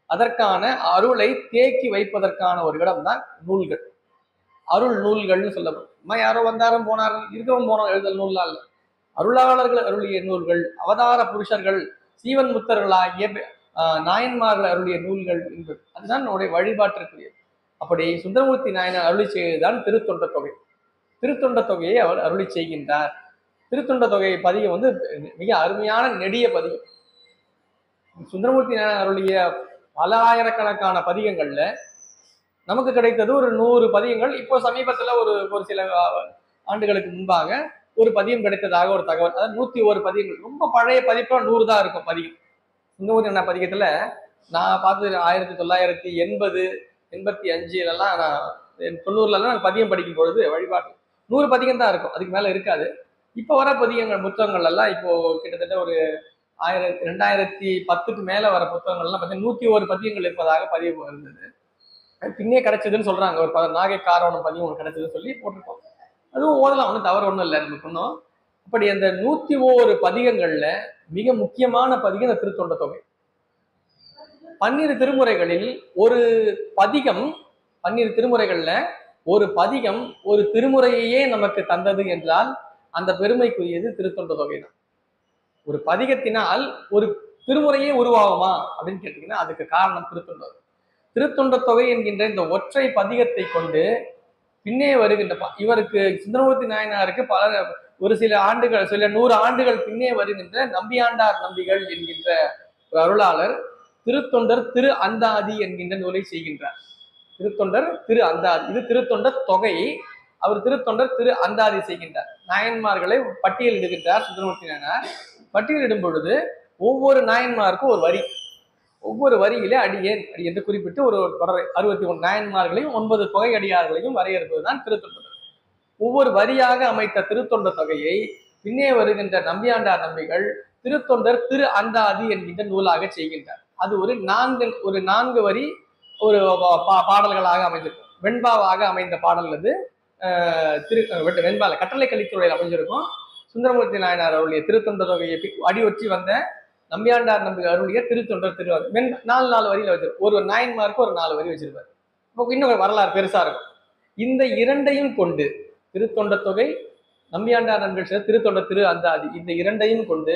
அதற்கான அருளை தேக்கி வைப்பதற்கான ஒரு இடம் தான் நூல்கள், அருள் நூல்கள்னு சொல்லப்படும். யாரோ வந்தாரும் போனாரும் இருக்கவும் போனோம் எழுதல் நூல்லாம் இல்லை. அருளாளர்கள் அருளிய நூல்கள், அவதார புருஷர்கள், சீவன் முத்தர்களாகிய நாயன்மார்கள் அருளிய நூல்கள் என்பது அதுதான் நம்முடைய வழிபாட்டிற்குரியது. அப்படி சுந்தரமூர்த்தி நாயனார் அருளி செய்வதுதான் திருத்தொண்ட தொகை. திருத்தொண்ட தொகையை அவர் அருளி செய்கின்றார். திருத்தொண்ட தொகை பதிகம் வந்து மிக அருமையான நெடிய பதிகம். சுந்தரமூர்த்தி நாயனார் அருளிய பல ஆயிரக்கணக்கான பதிகங்கள்ல நமக்கு கிடைத்தது ஒரு 100 பதிகங்கள். இப்போ சமீபத்துல ஒரு சில ஆண்டுகளுக்கு முன்பாக ஒரு பதியம் கிடைத்ததாக ஒரு தகவல். அதாவது 101 பதிகங்கள். ரொம்ப பழைய பதிப்பா 100 தான் இருக்கும் பதிகம். சுந்தரமூர்த்தி நாயனார் பதிகத்துல நான் பார்த்தது 1980 85 நான் 90 நான் பதியம் படிக்கும் பொழுது வழிபாட்டு 100 பதிகம் தான் இருக்கும், அதுக்கு மேல இருக்காது. இப்போ வர பதிகங்கள் புத்தகங்கள் எல்லாம் இப்போ கிட்டத்தட்ட ஒரு 2010க்கு மேல வர புத்தகங்கள்லாம் பார்த்தீங்கன்னா 101 பதியங்கள் இருப்பதாக பதிவு இருந்தது. பின்னே கிடைச்சதுன்னு சொல்றாங்க. ஒரு நாகை காரவணம் பதியம் ஒன்று கிடைச்சதுன்னு சொல்லி போட்டிருக்கோம். அதுவும் ஓதலாம், ஒன்றும் தவறு ஒன்றும் இல்லை நமக்கு ஒன்றும். அப்படி அந்த 101 பதிகங்கள்ல மிக முக்கியமான பதிகம் இந்த திருத்தொண்ட தொகை. 12 திருமுறைகளில் ஒரு பதிகம், 12 திருமுறைகள்ல ஒரு பதிகம் ஒரு திருமுறையே நமக்கு தந்தது என்றால் அந்த பெருமைக்குரியது திருத்தொண்ட தொகை தான். ஒரு பதிகத்தினால் ஒரு திருமுறையே உருவாகுமா அப்படின்னு கேட்டீங்கன்னா அதுக்கு காரணம் திருத்தொண்ட தொகை. திருத்தொண்ட தொகை என்கின்ற இந்த ஒற்றை பதிகத்தை கொண்டு பின்னே வருகின்ற இவருக்கு சுந்தரமூர்த்தி நாயனாருக்கு ஒரு சில ஆண்டுகள், சில 100 ஆண்டுகள் பின்னே வருகின்ற நம்பியாண்டார் நம்பிகள் என்கின்ற ஒரு அருளாளர் திருத்தொண்டர் திரு அந்தாதி என்கின்ற நூலை செய்கின்றார். திருத்தொண்டர் திரு அந்தாதி, இது திருத்தொண்ட தொகை. அவர் திருத்தொண்டர் திரு அந்தாதி செய்கின்றார். நாயன்மார்களை பட்டியலிடுகின்றார் சுந்தரமூர்த்தி நாயனார். பட்டியலிடும் பொழுது ஒவ்வொரு நாயன்மாருக்கும் ஒரு வரி, ஒவ்வொரு வரியிலே அடியேன் என்று குறிப்பிட்டு ஒரு தொடரை 61 நாயன்மார்களையும் 9 தொகை அடியார்களையும் வரையறுப்பதுதான் திருத்தொண்ட தொகை. ஒவ்வொரு வரியாக அமைத்த திருத்தொண்ட தொகையை பின்னே வருகின்ற நம்பியாண்டார் நம்பிகள் திருத்தொண்டர் திரு அந்தாதி என்கின்ற நூலாக செய்கின்றார். அது ஒரு 4 வரி ஒரு பாடல்களாக அமைந்திருக்கும். வெண்பாவாக அமைந்த பாடல் அது வெண்பால கட்டளை கலித்துறையில் அமைஞ்சிருக்கும். சுந்தரமூர்த்தி நாயனார் அவருடைய திருத்தொண்ட தொகையை அடியொற்றி வந்த நம்பியாண்டார் நம்பி அருளிய திருத்தொண்டர் 4 வரியில வச்சிருப்பார். ஒரு நாயன்மாருக்கு ஒரு 4 வரி வச்சிருப்பார். இப்போ இன்னும் வரலாறு பெருசா இருக்கும். இந்த இரண்டையும் கொண்டு திருத்தொண்ட தொகை, நம்பியாண்டார் நம்பிகள் திருத்தொண்ட திரு அந்தாதி, இந்த இரண்டையும் கொண்டு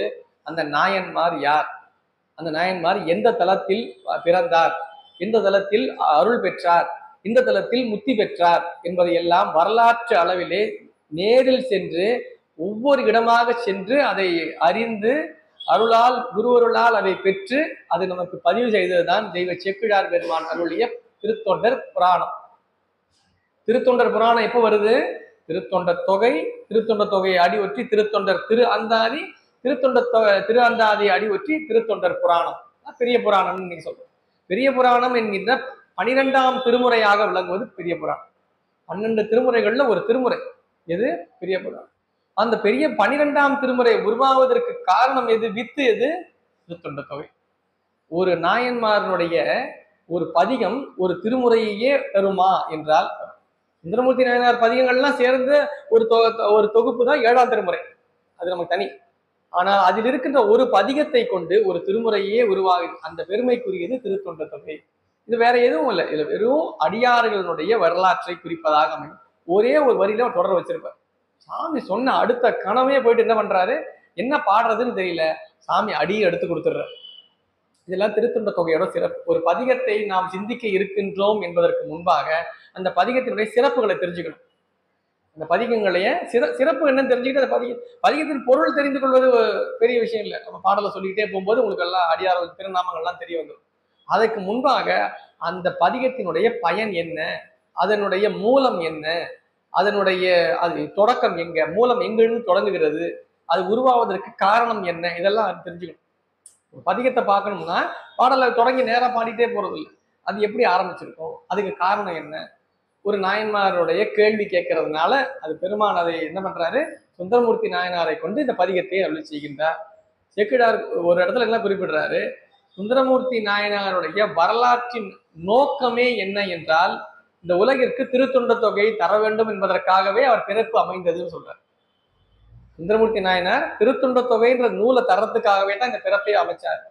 அந்த நாயன்மார் யார், அந்த நாயன்மார் எந்த தலத்தில் பிறந்தார், எந்த தலத்தில் அருள் பெற்றார், இந்த தலத்தில் முத்தி பெற்றார் என்பதை எல்லாம் வரலாற்று அளவிலே நேரில் சென்று ஒவ்வொரு இடமாக சென்று அதை அறிந்து அருளால் குருவருளால் அதை பெற்று அது நமக்கு பதிவு செய்ததுதான் தெய்வ செக்கிழார் பெருமான் அருளிய திருத்தொண்டர் புராணம். திருத்தொண்டர் புராணம் எப்போ வருது? திருத்தொண்ட தொகை, திருத்தொண்ட தொகையை அடி ஒற்றி திருத்தொண்டர் திரு அந்தாதி, திரு அந்தாதி அடி ஒற்றி திருத்தொண்டர் புராணம், பெரிய புராணம் இன்னைக்கு சொல்றோம். பெரிய புராணம் என்கின்ற 12ஆம் திருமுறையாக விளங்குவது பெரிய புராணம். 12 திருமுறைகள்ல ஒரு திருமுறை எது? பெரிய புராணம். அந்த பெரிய 12ஆம் திருமுறை உருவாவதற்கு காரணம் எது? வித்து எது? திருத்தொண்ட தொகை. ஒரு நாயன்மாரனுடைய ஒரு பதிகம் ஒரு திருமுறையே தருமா என்றால், சுந்தரமூர்த்தி நாயனார் பதிகங்கள்லாம் சேர்ந்து ஒரு தொகுப்பு தான் 7ஆம் திருமுறை, அது நமக்கு தனி. ஆனால் அதில் இருக்கின்ற ஒரு பதிகத்தை கொண்டு ஒரு திருமுறையே உருவாகி அந்த பெருமைக்குரியது திருத்தொண்ட தொகை. இது வேற எதுவும் இல்லை, இதுல வெறும் அடியார்களுடைய வரலாற்றை குறிப்பதாக அமையும். ஒரே ஒரு வரியில தொடர் வச்சிருப்பார். சாமி சொன்ன அடுத்த கணமே போயிட்டு என்ன பண்றாரு, என்ன பாடுறதுன்னு தெரியல, சாமி அடியை எடுத்து கொடுத்துடுறாரு. இதெல்லாம் திருத்தொண்ட தொகையோட சிறப்பு. ஒரு பதிகத்தை நாம் சிந்திக்க இருக்கின்றோம் என்பதற்கு முன்பாக அந்த பதிகத்தினுடைய சிறப்புகளை தெரிஞ்சுக்கணும். அந்த பதிகங்களையே சிறப்பு என்னன்னு தெரிஞ்சுக்கிட்டு அந்த பதிகத்தின் பொருள் தெரிந்து கொள்வது பெரிய விஷயம் இல்லை. நம்ம பாடலை சொல்லிக்கிட்டே போகும்போது உங்களுக்கு எல்லாம் அடியார் திருநாமங்கள்லாம் தெரிய வந்துடும். அதற்கு முன்பாக அந்த பதிகத்தினுடைய பயன் என்ன, அதனுடைய மூலம் என்ன, அதனுடைய அது தொடக்கம் எங்க, மூலம் எங்கிருந்து தொடங்குகிறது, அது உருவாவதற்கு காரணம் என்ன, இதெல்லாம் தெரிஞ்சுக்கணும். பதிகத்தை பார்க்கணும்னா பாடலை தொடங்கி நேரா பாடிட்டே போறது இல்லை. அது எப்படி ஆரம்பிச்சிருக்கோம், அதுக்கு காரணம் என்ன, ஒரு நாயன்மாருடைய கேள்வி கேட்கறதுனால அது பெருமான் அதை என்ன பண்றாரு, சுந்தரமூர்த்தி நாயனாரை கொண்டு இந்த பதிகத்தை அருளி செய்கின்றார். சேக்கிழார் ஒரு இடத்துல என்ன குறிப்பிடுறாரு, சுந்தரமூர்த்தி நாயனாருடைய வரலாற்றின் நோக்கமே என்ன என்றால் இந்த உலகிற்கு திருத்தொண்ட தொகையை தர வேண்டும் என்பதற்காகவே அவர் பிறப்பு அமைந்ததுன்னு சொல்றார். சுந்தரமூர்த்தி நாயனார் திருத்தொண்ட தொகைன்ற நூலை தரத்துக்காகவே தான் இந்த பிறப்பை அமைச்சார்.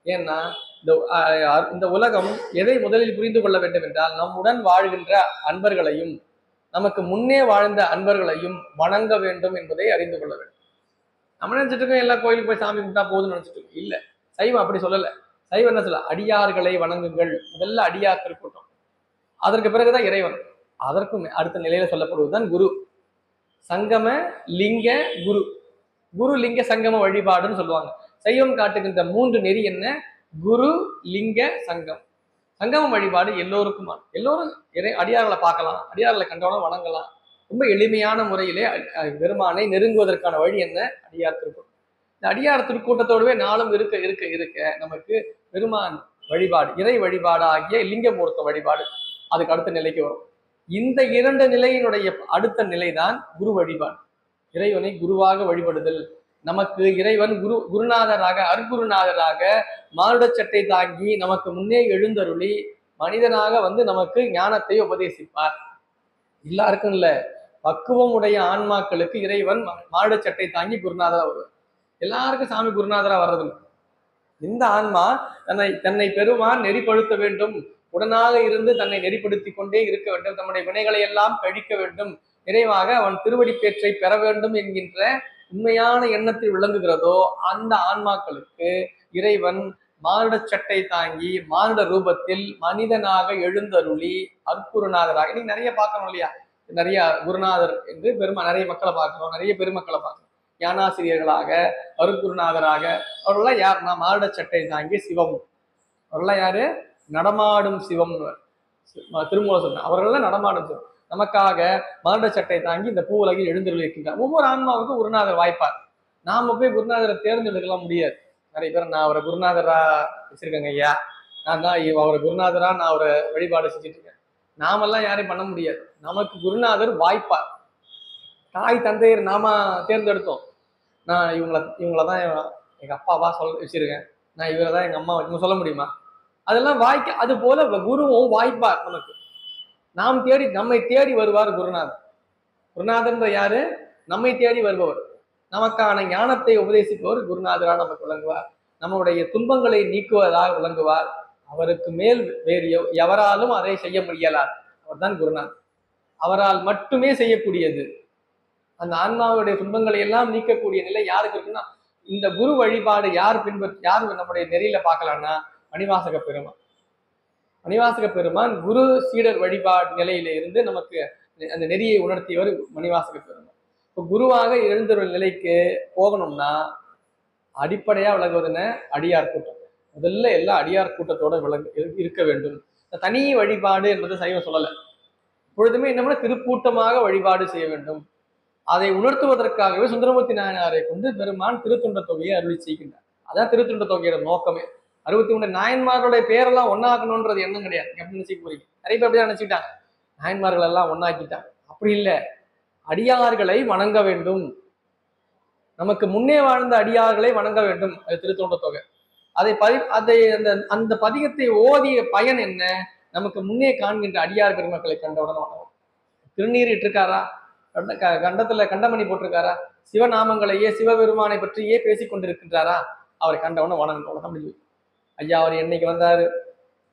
ஏன்னா இந்த உலகம் எதை முதலில் புரிந்து கொள்ள வேண்டும் என்றால் நம்முடன் வாழ்கின்ற அன்பர்களையும் நமக்கு முன்னே வாழ்ந்த அன்பர்களையும் வணங்க வேண்டும் என்பதை அறிந்து கொள்ள வேண்டும். நம்ம நினைச்சிட்டு இருக்கோம் எல்லா கோயிலுக்கு போய் சாமி கும்பிட்டா போதும்னு நினைச்சிட்டு இருக்கோம். இல்ல, சைவம் அப்படி சொல்லல. சைவம் என்ன சொல்ல, அடியார்களை வணங்குங்கள், முதல்ல அடியார் திருக்கூட்டம், அதற்கு பிறகுதான் இறைவன். அதற்கும் அடுத்த நிலையில சொல்லப்படுவதுதான் குரு. சங்கம லிங்க குரு, குரு லிங்க சங்கம வழிபாடுன்னு சொல்லுவாங்க. சைவம் காட்டுகின்ற 3 நெறி என்ன, குரு லிங்க சங்கம். சங்கம வழிபாடு எல்லோருக்குமா, எல்லோரும் அடியார்களை பார்க்கலாம், அடியார்களை கண்டவுடன் வணங்கலாம். ரொம்ப எளிமையான முறையிலே பெருமானை நெருங்குவதற்கான வழி என்ன, அடியார் திருக்கூட்டம். இந்த அடியார் திருக்கூட்டத்தோடவே நாளும் இருக்க இருக்க இருக்க நமக்கு பெருமான் வழிபாடு, இறை வழிபாடு ஆகிய லிங்கமூர்த்த வழிபாடு அதுக்கு அடுத்த நிலைக்கு வரும். இந்த 2 நிலையினுடைய அடுத்த நிலைதான் குரு வழிபாடு. இறைவனை குருவாக வழிபடுதல். நமக்கு இறைவன் குருநாதராக, அருகுருநாதராக மானுட சட்டை தாங்கி நமக்கு முன்னே எழுந்தருளி மனிதனாக வந்து நமக்கு ஞானத்தை உபதேசிப்பார். எல்லாருக்கும் இல்ல, பக்குவம் உடைய ஆன்மாக்களுக்கு இறைவன் மானுட சட்டை தாங்கி குருநாதரா வருவார். எல்லாருக்கும் சாமி குருநாதரா வர்றதில்லை. இந்த ஆன்மா தன்னை பெருமான் நெறிப்படுத்த வேண்டும், உடனாக இருந்து தன்னை நெறிப்படுத்தி கொண்டே இருக்க வேண்டும், தன்னுடைய வினைகளை எல்லாம் கழிக்க வேண்டும், நிறைவாக அவன் திருவடி பேற்றை பெற வேண்டும் என்கின்ற உண்மையான எண்ணத்தில் விளங்குகிறதோ அந்த ஆன்மாக்களுக்கு இறைவன் மானுட சட்டை தாங்கி மானுட ரூபத்தில் மனிதனாக எழுந்தருளி அற்புருநாதராக, நீங்க நிறைய பார்க்கணும் இல்லையா, நிறைய குருநாதர் என்று நிறைய மக்களை பார்க்கிறோம், நிறைய பெருமக்களை பார்க்கிறோம். ஞானாசிரியர்களாக, அருக்குருநாதராக, அவர்களெல்லாம் யாருன்னா மானுட சட்டை தாங்கி சிவம். அவர்களெல்லாம் யாரு, நடமாடும் சிவம். திருமூல சொன்ன அவர்களெல்லாம் நடமாடும் சிவம். நமக்காக மானுட சட்டை தாங்கி இந்த பூ உலகில் எழுந்தருளி இருக்கின்றார். ஒவ்வொரு ஆன்மாவுக்கும் குருநாதர் வாய்ப்பார். நாம போய் குருநாதரை தேர்ந்தெடுக்கலாம் முடியாது. நிறைய பேர் நான் அவரை குருநாதரா வச்சிருக்கேங்க ஐயா, நான் தான் அவரை குருநாதரா நான் அவரை வழிபாடு செஞ்சுட்டு இருக்கேன். நாமெல்லாம் யாரையும் பண்ண முடியாது. நமக்கு குருநாதர் வாய்ப்பார். தாய் தந்தையர் நாம தேர்ந்தெடுத்தோம். நான் இவங்களதான் எங்க அப்பாவா வச்சிருக்கேன், நான் இவரை தான் எங்க அம்மா வச்சு சொல்ல முடியுமா? அதெல்லாம் வாய்க்க. அது போல குருவும் வாய்ப்பார் நமக்கு. நம்மை தேடி வருவார் குருநாதர். குருநாதர் யாரு, நம்மை தேடி வருபவர், நமக்கான ஞானத்தை உபதேசிப்பவர் குருநாதரா நமக்கு விளங்குவார். நம்முடைய துன்பங்களை நீக்குவதாக விளங்குவார். அவருக்கு மேல் வேறு எவராலும் அதை செய்ய முடியலார். அவர் தான் குருநாதர். அவரால் மட்டுமே செய்யக்கூடியது. அந்த ஆன்மாவுடைய துன்பங்களை எல்லாம் நீக்கக்கூடிய நிலை யாருக்கு இருக்குன்னா, இந்த குரு வழிபாடு யார் நம்முடைய நெறியில பார்க்கலாம்னா மணிவாசக பெருமான். மணிவாசக பெருமான் குரு சீடர் வழிபாடு நிலையில இருந்து நமக்கு அந்த நெறியை உணர்த்தியவர் மணிவாசக பெருமான். இப்போ குருவாக எழுந்தொரு நிலைக்கு போகணும்னா அடிப்படையா விளங்குவதுன்னு அடியார் கூட்டம். முதல்ல எல்லா அடியார் கூட்டத்தோட இருக்க வேண்டும். தனி வழிபாடு என்பது சைவம் சொல்லலை. எப்பொழுதுமே என்னன்னா திருக்கூட்டமாக வழிபாடு செய்ய வேண்டும். அதை உணர்த்துவதற்காகவே சுந்தரமூர்த்தி நாயனாரை கொண்டு பெருமான் திருத்தொண்ட தொகையை அருளி செய்கின்றார். அதான் திருத்தொண்ட தொகையோட நோக்கமே. 63 நாயன்மார்களுடைய பேரெல்லாம் ஒன்னாக்கணும்ன்றது எண்ணம் கிடையாது. எப்படி நினைச்சிக்க போறீங்க? நிறைய பேர் அப்படிதான் நினைச்சுக்கிட்டாங்க, நாயன்மார்கள் எல்லாம் ஒன்னாக்கிட்டாங்க. அப்படி இல்லை, அடியார்களை வணங்க வேண்டும். நமக்கு முன்னே வாழ்ந்த அடியார்களை வணங்க வேண்டும். அது திருத்தொண்ட தொகை. அந்த பதிகத்தை ஓதிய பயன் என்ன? நமக்கு முன்னே காண்கின்ற அடியார் பெருமக்களை கண்டவுடன் வணங்கும். திருநீர் இட்டிருக்காரா, கண்டத்துல கண்டமணி போட்டிருக்காரா, சிவநாமங்களையே சிவபெருமானை பற்றியே பேசிக் கொண்டிருக்கின்றாரா, அவரை கண்டவுடன் வணங்கணும். அப்படி ஐயா அவர் என்னைக்கு வந்தாரு,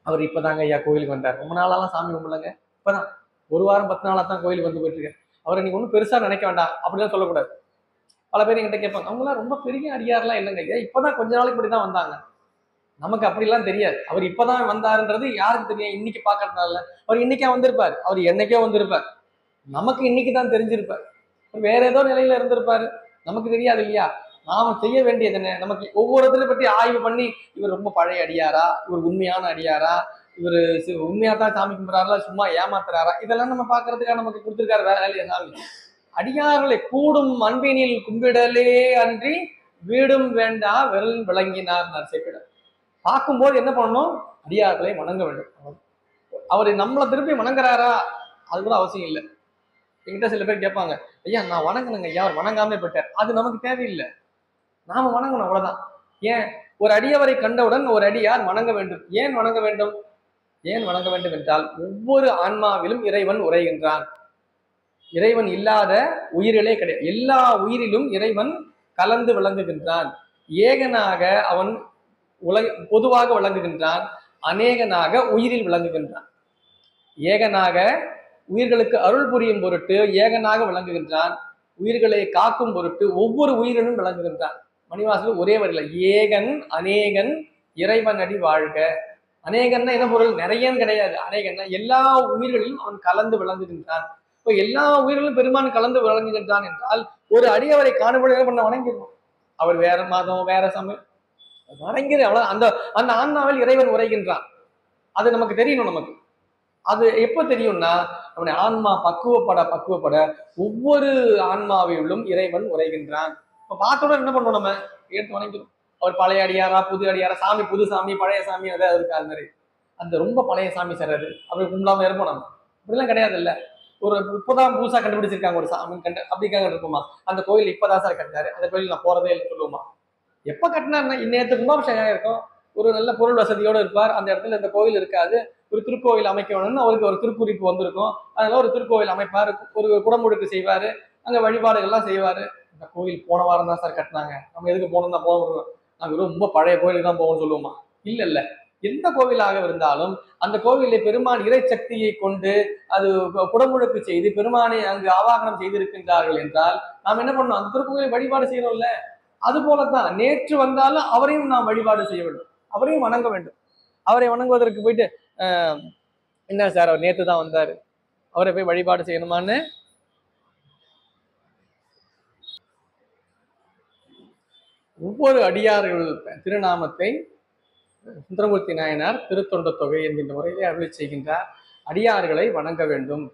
அவர் இப்பதாங்க ஐயா கோயிலுக்கு வந்தார். ரொம்ப நாளாலாம் சாமி கும்பிடலங்க, இப்பதான் 1 வாரம் 10 நாளா தான் கோயிலுக்கு வந்து போயிட்டு இருக்கேன். அவரை நீங்க ஒன்றும் பெருசா நினைக்க வேண்டாம் அப்படிலாம் சொல்லக்கூடாது. பல பேர் என்கிட்ட கேட்பாங்க, அவங்களாம் ரொம்ப பெரிய அடியார்லாம் இல்லைங்க ஐயா, இப்பதான் கொஞ்ச நாளைக்கு இப்படி தான் வந்தாங்க. நமக்கு அப்படிலாம் தெரியாது. அவர் இப்பதான் வந்தாருன்றது யாருக்கு தெரியும்? இன்னைக்கு பாக்குறதுனால அவர் இன்னைக்கே வந்திருப்பார், அவர் என்னைக்கே வந்திருப்பார். நமக்கு இன்னைக்கு தான் தெரிஞ்சிருப்பார், வேற ஏதோ நிலையில இருந்திருப்பாரு, நமக்கு தெரியாது இல்லையா? நாம செய்ய வேண்டியது என்ன? நமக்கு ஒவ்வொருத்தரை பற்றி ஆய்வு பண்ணி, இவர் ரொம்ப பழைய அடியாரா, இவர் உண்மையான அடியாரா, இவர் உண்மையா தான் சாமி கும்பிட்றாரா, சும்மா ஏமாத்துறாரா, இதெல்லாம் நம்ம பாக்குறதுக்காக நமக்கு கொடுத்துருக்காரு வேலையா சாமி. அடியார்களை கூடும் அன்பினில் கும்பிடலே அன்றி வீடும் வேண்டா விரல் விளங்கினார் நரசிப்பிடம். பார்க்கும்போது என்ன பண்ணணும்? அடியார்களை வணங்க வேண்டும். அவர் நம்மளை திருப்பி வணங்குறாரா, அது கூட அவசியம் இல்லை. என்கிட்ட சில பேர் கேட்பாங்க, ஐயா நான் வணங்கணுங்க ஐயா, அவர் வணங்காம போயிட்டார். அது நமக்கு தேவையில்லை, நாம வணங்கணும் அவ்வளவுதான். ஏன்? ஒரு அடியவரை கண்டவுடன் ஒரு அடியார் வணங்க வேண்டும். ஏன் வணங்க வேண்டும்? ஏன் வணங்க வேண்டும் என்றால், ஒவ்வொரு ஆன்மாவிலும் இறைவன் உரைகின்றான். இறைவன் இல்லாத உயிரிலே கிடையாது. எல்லா உயிரிலும் இறைவன் கலந்து விளங்குகின்றான். ஏகனாக அவன் பொதுவாக விளங்குகின்றான், அநேகனாக உயிரில் விளங்குகின்றான். ஏகனாக உயிர்களுக்கு அருள் புரியும் பொருட்டு ஏகனாக விளங்குகின்றான். உயிர்களை காக்கும் பொருட்டு ஒவ்வொரு உயிரினும் விளங்குகின்றான். மணிவாசல் ஒரே வரியில ஏகன் அநேகன் இறைவன் அடி வாழ்க. அநேகன்னா என்ன பொருள்? நிறையன்னு கிடையாது. அநேகன்னா எல்லா உயிர்களிலும் அவன் கலந்து விளங்குகின்றான். இப்போ எல்லா உயிர்களும் பெருமான் கலந்து விளங்குகின்றான் என்றால், ஒரு அடியவரை காணும்போது என்ன பண்ண? வணங்கிடணும். அவர் வேற மதம் வேற சமயம் வணங்கிடு, அவ்வளவு. அந்த அந்த ஆன்மாவில் இறைவன் உரைகின்றான். அது நமக்கு தெரியணும். நமக்கு அது எப்ப தெரியும்னா, நம்முடைய ஆன்மா பக்குவப்பட ஒவ்வொரு ஆன்மாவிலும் இறைவன் உரைகின்றான். இப்ப பார்த்தோட என்ன பண்ணுவோம்? நம்ம எடுத்து வணங்கிடும். அவர் பழைய அடியாரா புது அடியாரா, சாமி புது சாமி பழைய சாமி ஏதாவது இருக்கு அது மாதிரி. அந்த ரொம்ப பழைய சாமி சார் அது, அப்படி கும்பிடாம இருப்போம் நம்ம. அப்படிலாம் கிடையாது இல்ல. ஒரு இப்பதான் புதுசா கண்டுபிடிச்சிருக்காங்க ஒரு சாமி அப்படிக்காக இருப்போமா? அந்த கோயில் இப்பதான் சார் கட்டினாரு, அந்த கோயில் நான் போறதே இல்லை சொல்லுவோமா? எப்ப கட்டினாருன்னா இன்னேற்று கும்பாபிஷேகம் இருக்கும், ஒரு நல்ல பொருள் வசதியோடு இருப்பார். அந்த இடத்துல இந்த கோயில் இருக்காது, ஒரு திருக்கோயில் அமைக்க வேணும்னு அவருக்கு ஒரு திருக்குறிப்பு வந்திருக்கும். அதனால ஒரு திருக்கோயில் அமைப்பார், ஒரு குடமுழுக்கு செய்வாரு, அங்க வழிபாடுகள்லாம் செய்வாரு. இந்த கோயில் போன வாரம் தான் சார் கட்டினாங்க, நம்ம எதுக்கு போகணும் தான் போகணும், நாங்க ரொம்ப பழைய கோயிலுக்கு தான் போகணும்னு சொல்லுவோமா? இல்ல இல்ல. எந்த கோவிலாக இருந்தாலும் அந்த கோவிலை பெருமான் இறை சக்தியை கொண்டு அது குடமுழுக்கு செய்து பெருமானை அங்கு ஆவாகனம் செய்திருக்கின்றார்கள் என்றால் நாம் என்ன பண்ணணும்? அந்த திருக்கோயிலை வழிபாடு செய்யணும்ல. அது போலத்தான் நேற்று வந்தாலும் அவரையும் நாம் வழிபாடு செய்ய வேண்டும், அவரையும் வணங்க வேண்டும். அவரை வணங்குவதற்கு போயிட்டு என்ன சார் அவர் நேற்று தான் வந்தாரு, அவரை போய் வழிபாடு செய்யணுமான்னு ஒவ்வொரு அடியார்கள் திருநாமத்தை சுந்தரமூர்த்தி நாயனார் திருத்தொண்ட தொகை என்கின்ற முறையிலே அருளி செய்கின்றார். அடியார்களை வணங்க வேண்டும்.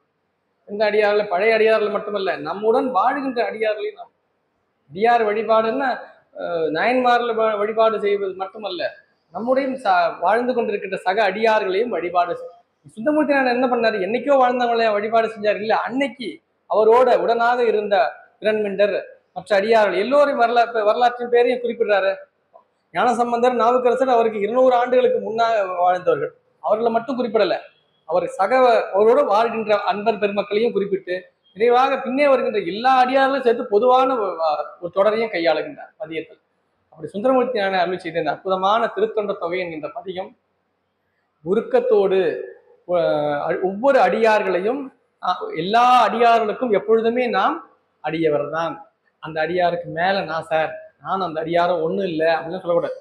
இந்த அடியார்கள் பழைய அடியார்கள் மட்டுமல்ல, நம்முடன் வாழ்கின்ற அடியார்களையும் நாம். அடியார் வழிபாடுன்னா நாயன்மார்ல வழிபாடு செய்வது மட்டுமல்ல, நம்முடைய வாழ்ந்து கொண்டிருக்கின்ற சக அடியார்களையும் வழிபாடு. சுந்தரமூர்த்தி நாயனார் என்ன பண்ணாரு? என்னைக்கோ வாழ்ந்தவங்களையா வழிபாடு செஞ்சார்? இல்ல, அன்னைக்கு அவரோட உடனாக இருந்த திறன்மிண்டர் மற்ற அடியார்கள் எல்லோரும் வரலாற்றின் பேரையும் குறிப்பிடுறாரு. ஞானசம்பந்தர் நாவுக்கரசர் அவருக்கு 200 ஆண்டுகளுக்கு முன்னாக வாழ்ந்தவர்கள். அவர்களை மட்டும் குறிப்பிடல, அவர் அவரோடு வாழ்கின்ற அன்பர் பெருமக்களையும் குறிப்பிட்டு நிறைவாக பின்னே வருகின்ற எல்லா அடியார்களும் சேர்த்து பொதுவான ஒரு தொடரையும் கையாளுகின்றார் பதியத்தில். அப்படி சுந்தரமூர்த்தி நாயனார் அருளி செய்த இந்த அற்புதமான திருத்தொண்ட தொகை என்கின்ற பதியம் உருக்கத்தோடு ஒவ்வொரு அடியார்களையும், எல்லா அடியார்களுக்கும் எப்பொழுதுமே நாம் அடியவர் தான். அந்த அடியாருக்கு மேல நான் சார், நான் அந்த அடியாரும் ஒண்ணும் இல்லை அப்படின்னு சொல்லக்கூடாது.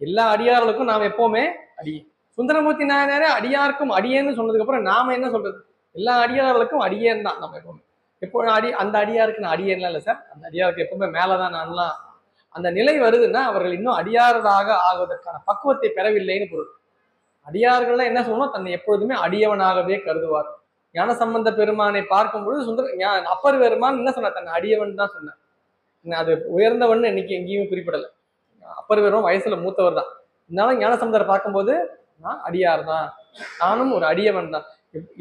எல்லா அடியார்களுக்கும் நாம் எப்பவுமே அடி. சுந்தரமூர்த்தி நாயனாரே அடியாருக்கும் அடியேன்னு சொன்னதுக்கு அப்புறம் நாம என்ன சொல்றது? எல்லா அடியார்களுக்கும் அடியேன் தான் நம்ம எப்பவுமே. எப்போ அந்த அடியாருக்கு நான் அடியேன்லாம் இல்லை சார், அந்த அடியாருக்கு எப்பவுமே மேலதான் நான்லாம். அந்த நிலை வருதுன்னா அவர்கள் இன்னும் அடியாரதாக ஆகுவதற்கான பக்குவத்தை பெறவில்லைன்னு பொருள். அடியார்கள்லாம் என்ன சொல்லணும்? தன்னை எப்பொழுதுமே அடியவனாகவே கருதுவார். ஞானசம்பந்த பெருமானை பார்க்கும் பொழுது அப்பர் பெருமான் என்ன சொன்னார்? தன்னை அடியவன் தான் சொன்னார். அது உயர்ந்தவன் இன்னைக்கு எங்கேயுமே குறிப்பிடலை. அப்பர் பெருமான் வயசுல மூத்தவர் தான். இருந்தாலும் ஞானசம்பந்தரை பார்க்கும்போது நான் அடியார் தான், நானும் ஒரு அடியவன் தான்.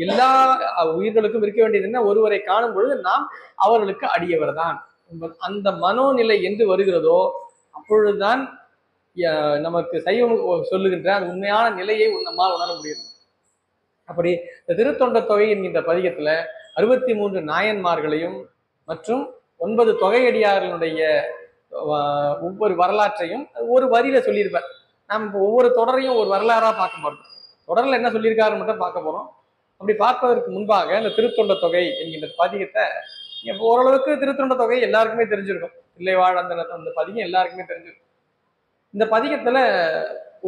எல்லா உயிர்களுக்கும் இருக்க வேண்டியது என்ன? ஒருவரை காணும் பொழுது நாம் அவர்களுக்கு அடியவர் தான். அந்த மனோநிலை என்று வருகிறதோ அப்பொழுதுதான் நமக்கு சைவம் சொல்லுகின்ற அந்த உண்மையான நிலையை நம்மால் உணர முடியும். அப்படி இந்த திருத்தொண்ட தொகை என்கின்ற பதிகத்துல 63 நாயன்மார்களையும் மற்றும் 9 தொகையடியார்களுடைய ஒவ்வொரு வரலாற்றையும் ஒரு வரியில சொல்லியிருப்பார். நாம் இப்போ ஒவ்வொரு தொடரையும் ஒரு வரலாறா பார்க்க போறோம். தொடர்ல என்ன சொல்லியிருக்காரு மட்டும் பார்க்க போறோம். அப்படி பார்ப்பதற்கு முன்பாக இந்த திருத்தொண்ட தொகை என்கின்ற பதிகத்தை ஓரளவுக்கு திருத்தொண்ட தொகை எல்லாருக்குமே தெரிஞ்சிருக்கும். இல்லைவாழ் அந்த பதிகம் எல்லாருக்குமே தெரிஞ்சிருக்கும். இந்த பதிகத்துல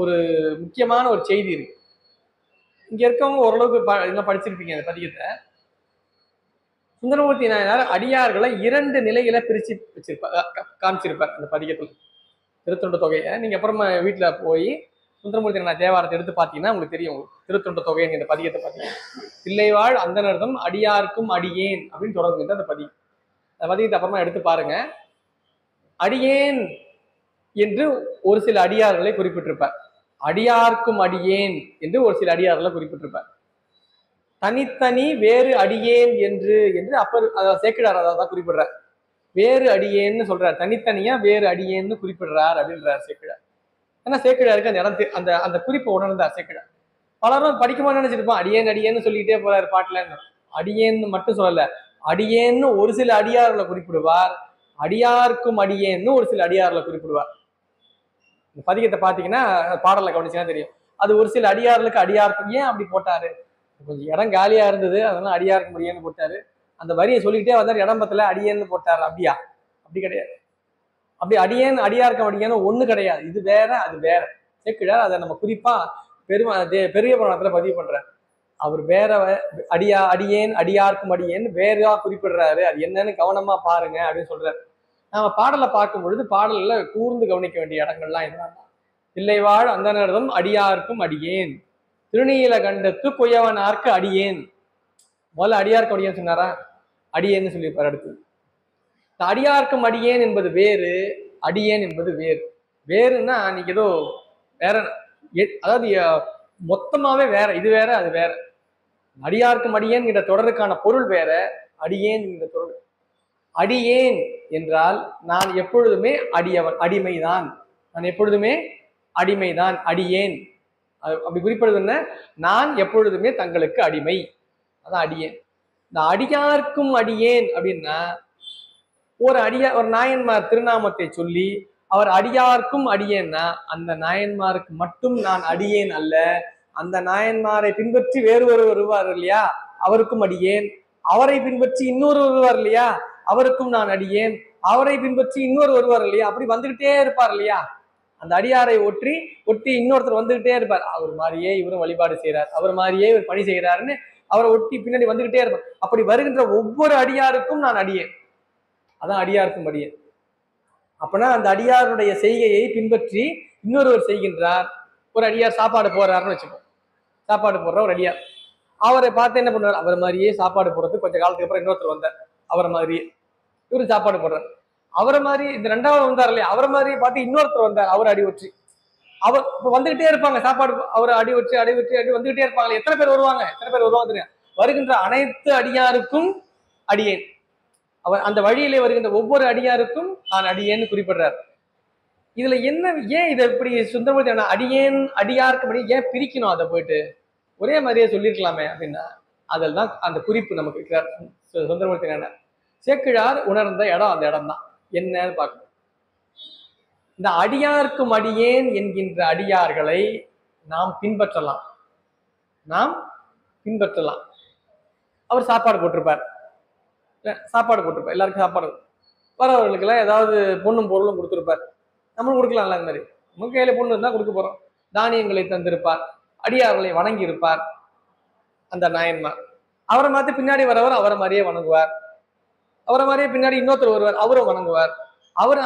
ஒரு முக்கியமான ஒரு செய்தி இருக்கு. இங்க இருக்கவங்க ஓரளவுக்கு என்ன படிச்சிருப்பீங்க இந்த பதிகத்தை. சுந்தரமூர்த்தி நாயனார் அடியார்களை 2 நிலையில பிரிச்சு வச்சிருப்பார், காமிச்சிருப்பார் அந்த பதிகத்தில். திருத்தொண்ட தொகையை நீங்க அப்புறமா வீட்டுல போய் சுந்தரமூர்த்தி நாயனார் தேவாரத்தை எடுத்து பார்த்தீங்கன்னா உங்களுக்கு தெரியும். திருத்தொண்ட தொகை இந்த பதிகத்தை பார்த்தீங்கன்னா தில்லைவாழ் அந்தனர்தம் அடியார்க்கும் அடியேன் அப்படின்னு தொடங்குகின்ற அந்த பதிகம். அந்த பதிகத்தை அப்புறமா எடுத்து பாருங்க. அடியேன் என்று ஒரு சில அடியார்களை குறிப்பிட்டிருப்பார். அடியார்க்கும் அடியேன் என்று ஒரு சில அடியார்களை குறிப்பிட்டிருப்பார். தனித்தனி வேறு அடியேன் என்று அப்பர் சேக்கிழார் அதான் குறிப்பிடுறார். வேறு அடியேன்னு சொல்றார், தனித்தனியா வேறு அடியேன்னு குறிப்பிடுறார் அப்படின்றார் சேக்கிழார். ஏன்னா சேக்கிழாருக்கு அந்த இடம் அந்த அந்த குறிப்பை உணர்ந்தார் சேக்கிழார். பலரும் படிக்குமா நினைச்சிருப்பான், அடியேன் அடியேன்னு சொல்லிக்கிட்டே போறாரு பாட்டுல. அடியேன்னு மட்டும் சொல்லல, அடியேன்னு ஒரு சில அடியார்களை குறிப்பிடுவார், அடியார்க்கும் அடியேன்னு ஒரு சில அடியார்களை குறிப்பிடுவார். இந்த பதிகத்தை பார்த்தீங்கன்னா பாடலை கவனிச்சுன்னா தெரியும். அது ஒரு சில அடியார்களுக்கு அடியார்க்கும் ஏன் அப்படி போட்டாரு, கொஞ்சம் இடம் காலியா இருந்தது அதனால அடியார்க்கும் அடியேன்னு போட்டாரு. அந்த வரியை சொல்லிக்கிட்டே வந்தார், இடம் பத்தல அடியேன்னு போட்டாரு. அப்படியா? அப்படி கிடையாது. அப்படி அடியேன் அடியார்க்கும் அடியேன்னு ஒண்ணு கிடையாது. இது வேற அது வேற. சேக்கிழார் அதை நம்ம குறிப்பா பெரிய புராணத்துல பதிவு பண்றாரு. அவர் வேற அடியேன் அடியார்க்கும் அடியேன்னு வேறா குறிப்பிடுறாரு. அது என்னன்னு கவனமா பாருங்க அப்படின்னு சொல்றாரு. நாம பாடலை பார்க்கும் பொழுது பாடல்ல கூர்ந்து கவனிக்க வேண்டிய இடங்கள்லாம் என்னன்னா, தில்லைவாழ் அந்தனர்தம் அடியார்க்கும் அடியேன், திருநீலகண்டத்து குயவனார்க்கு அடியேன். முதல்ல அடியார்க்கு அடியேன் சொன்னாரா, அடியேன்னு சொல்லியிருப்பார். அடுத்து அடியார்க்கும் அடியேன் என்பது வேறு, அடியேன் என்பது வேறு. வேறுன்னா நீங்க ஏதோ வேற, அதாவது மொத்தமாவே வேற, இது வேற அது வேற. அடியார்க்கும் அடியேன் தொடருக்கான பொருள் வேற, அடியேன் தொடர். அடியேன் என்றால் நான் எப்பொழுதுமே அடியவன், அடிமைதான். நான் எப்பொழுதுமே அடிமைதான், அடியேன். அப்படி குறிப்பிடுவது என்ன, நான் எப்பொழுதுமே தங்களுக்கு அடிமை, அதான் அடியேன். இந்த அடியார்க்கும் அடியேன் அப்படின்னா ஒரு நாயன்மார் திருநாமத்தை சொல்லி அவர் அடியார்க்கும் அடியேன்னா அந்த நாயன்மாருக்கு மட்டும் நான் அடியேன் அல்ல, அந்த நாயன்மாரை பின்பற்றி வேறு ஒருவர் வருவார் இல்லையா, அவருக்கும் அடியேன். அவரை பின்பற்றி இன்னொரு வருவார் இல்லையா, அவருக்கும் நான் அடியேன். அவரை பின்பற்றி இன்னொரு வருவார் இல்லையா, அப்படி வந்துகிட்டே இருப்பார் இல்லையா. அந்த அடியாரை ஒட்டி இன்னொருத்தர் வந்துகிட்டே இருப்பார். அவர் மாதிரியே இவரும் வழிபாடு செய்யறார், அவர் மாதிரியே இவர் பணி செய்கிறாருன்னு அவரை ஒட்டி பின்னாடி வந்துகிட்டே இருப்பார். அப்படி வருகின்ற ஒவ்வொரு அடியாருக்கும் நான் அடியேன், அதான் அடியாருக்கும் அடியேன். அப்பனா அந்த அடியாருடைய செய்கையை பின்பற்றி இன்னொருவர் செய்கின்றார். ஒரு அடியார் சாப்பாடு போடுறாருன்னு வச்சுப்போம், சாப்பாடு போடுற ஒரு அடியார், அவரை பார்த்து என்ன பண்ணுவார், அவர் மாதிரியே சாப்பாடு போடுறது. கொஞ்சம் காலத்துக்கு அப்புறம் இன்னொருத்தர் வந்தார், அவரை மாதிரியே இவரு சாப்பாடு போடுறாரு. அவரை மாதிரி இந்த 2வது வந்தார் இல்லையா, அவரை மாதிரியே பார்த்து இன்னொருத்தர் வந்தார், அவர் அடி வச்சு. அவர் வந்துகிட்டே இருப்பாங்க சாப்பாடு, அவர் அடி வச்சு அடி வந்துகிட்டே இருப்பாங்க. எத்தனை பேர் வருவாங்க தெரியும். வருகின்ற அனைத்து அடியாருக்கும் அடியேன். அவர் அந்த வழியிலே வருகின்ற ஒவ்வொரு அடியாருக்கும் நான் அடியேன்னு குறிப்பிடுறார். இதுல என்ன, ஏன் இதை இப்படி சுந்தரமூர்த்தி அடியேன் அடியாருக்கு ஏன் பிரிக்கணும், அதை போயிட்டு ஒரே மாதிரியே சொல்லியிருக்கலாமே அப்படின்னா, அதில் தான் அந்த குறிப்பு நமக்கு இருக்கிறார் சுந்தரமூர்த்தி நாயனார். சேக்கிழார் உணர்ந்த இடம் அந்த இடம் தான் என்னன்னு பார்க்கணும். இந்த அடியார்க்கும் அடியேன் என்கின்ற அடியார்களை நாம் பின்பற்றலாம். அவர் சாப்பாடு போட்டிருப்பார், எல்லாருக்கும் சாப்பாடு, வரவர்களுக்கு எல்லாம் ஏதாவது பொண்ணும் பொருளும் கொடுத்துருப்பார். நம்மளும் கொடுக்கலாம்ல, அந்த மாதிரி நம்ம கையில பொண்ணு இருந்தா கொடுக்க போறோம். தானியங்களை தந்திருப்பார், அடியார்களை வணங்கி இருப்பார் அந்த நாயன்மார். அவரை மாத்தி பின்னாடி வரவர் அவரை மாதிரியே வணங்குவார், அவரை மாதிரியே பின்னாடி இன்னொருத்தர் வருவார், அவரும் வணங்குவார். அவரை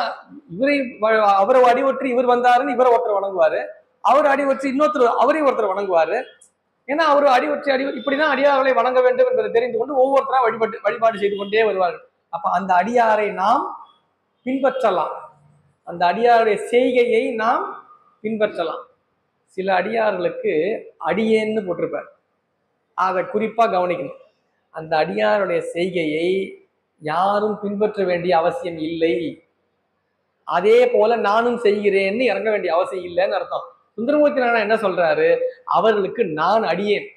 அடிவற்றி இவர் வந்தாருன்னு இவரை ஒருத்தர் வணங்குவாரு, அவர் அடிவற்றி இன்னொருத்தர் அவரையும் ஒருத்தர் வணங்குவாரு. ஏன்னா அவரு அடிவற்றி இப்படிதான் அடியார்களை வணங்க வேண்டும் என்பதை தெரிந்து கொண்டு ஒவ்வொருத்தரா வழிபாடு செய்து கொண்டே வருவார்கள். அப்ப அந்த அடியாரை நாம் பின்பற்றலாம், அந்த அடியாருடைய செய்கையை நாம் பின்பற்றலாம். சில அடியார்களுக்கு அடியேன்னு போட்டிருப்பார், அதை குறிப்பா கவனிக்கணும். அந்த அடியாருடைய செய்கையை யாரும் பின்பற்ற வேண்டிய அவசியம் இல்லை, அதே போல நானும் செய்கிறேன்னு இறங்க வேண்டிய அவசியம் இல்லைன்னு அர்த்தம். சுந்தரமூர்த்தி நாயனார் என்ன சொல்றாரு, அவர்களுக்கு நான் அடியேன்,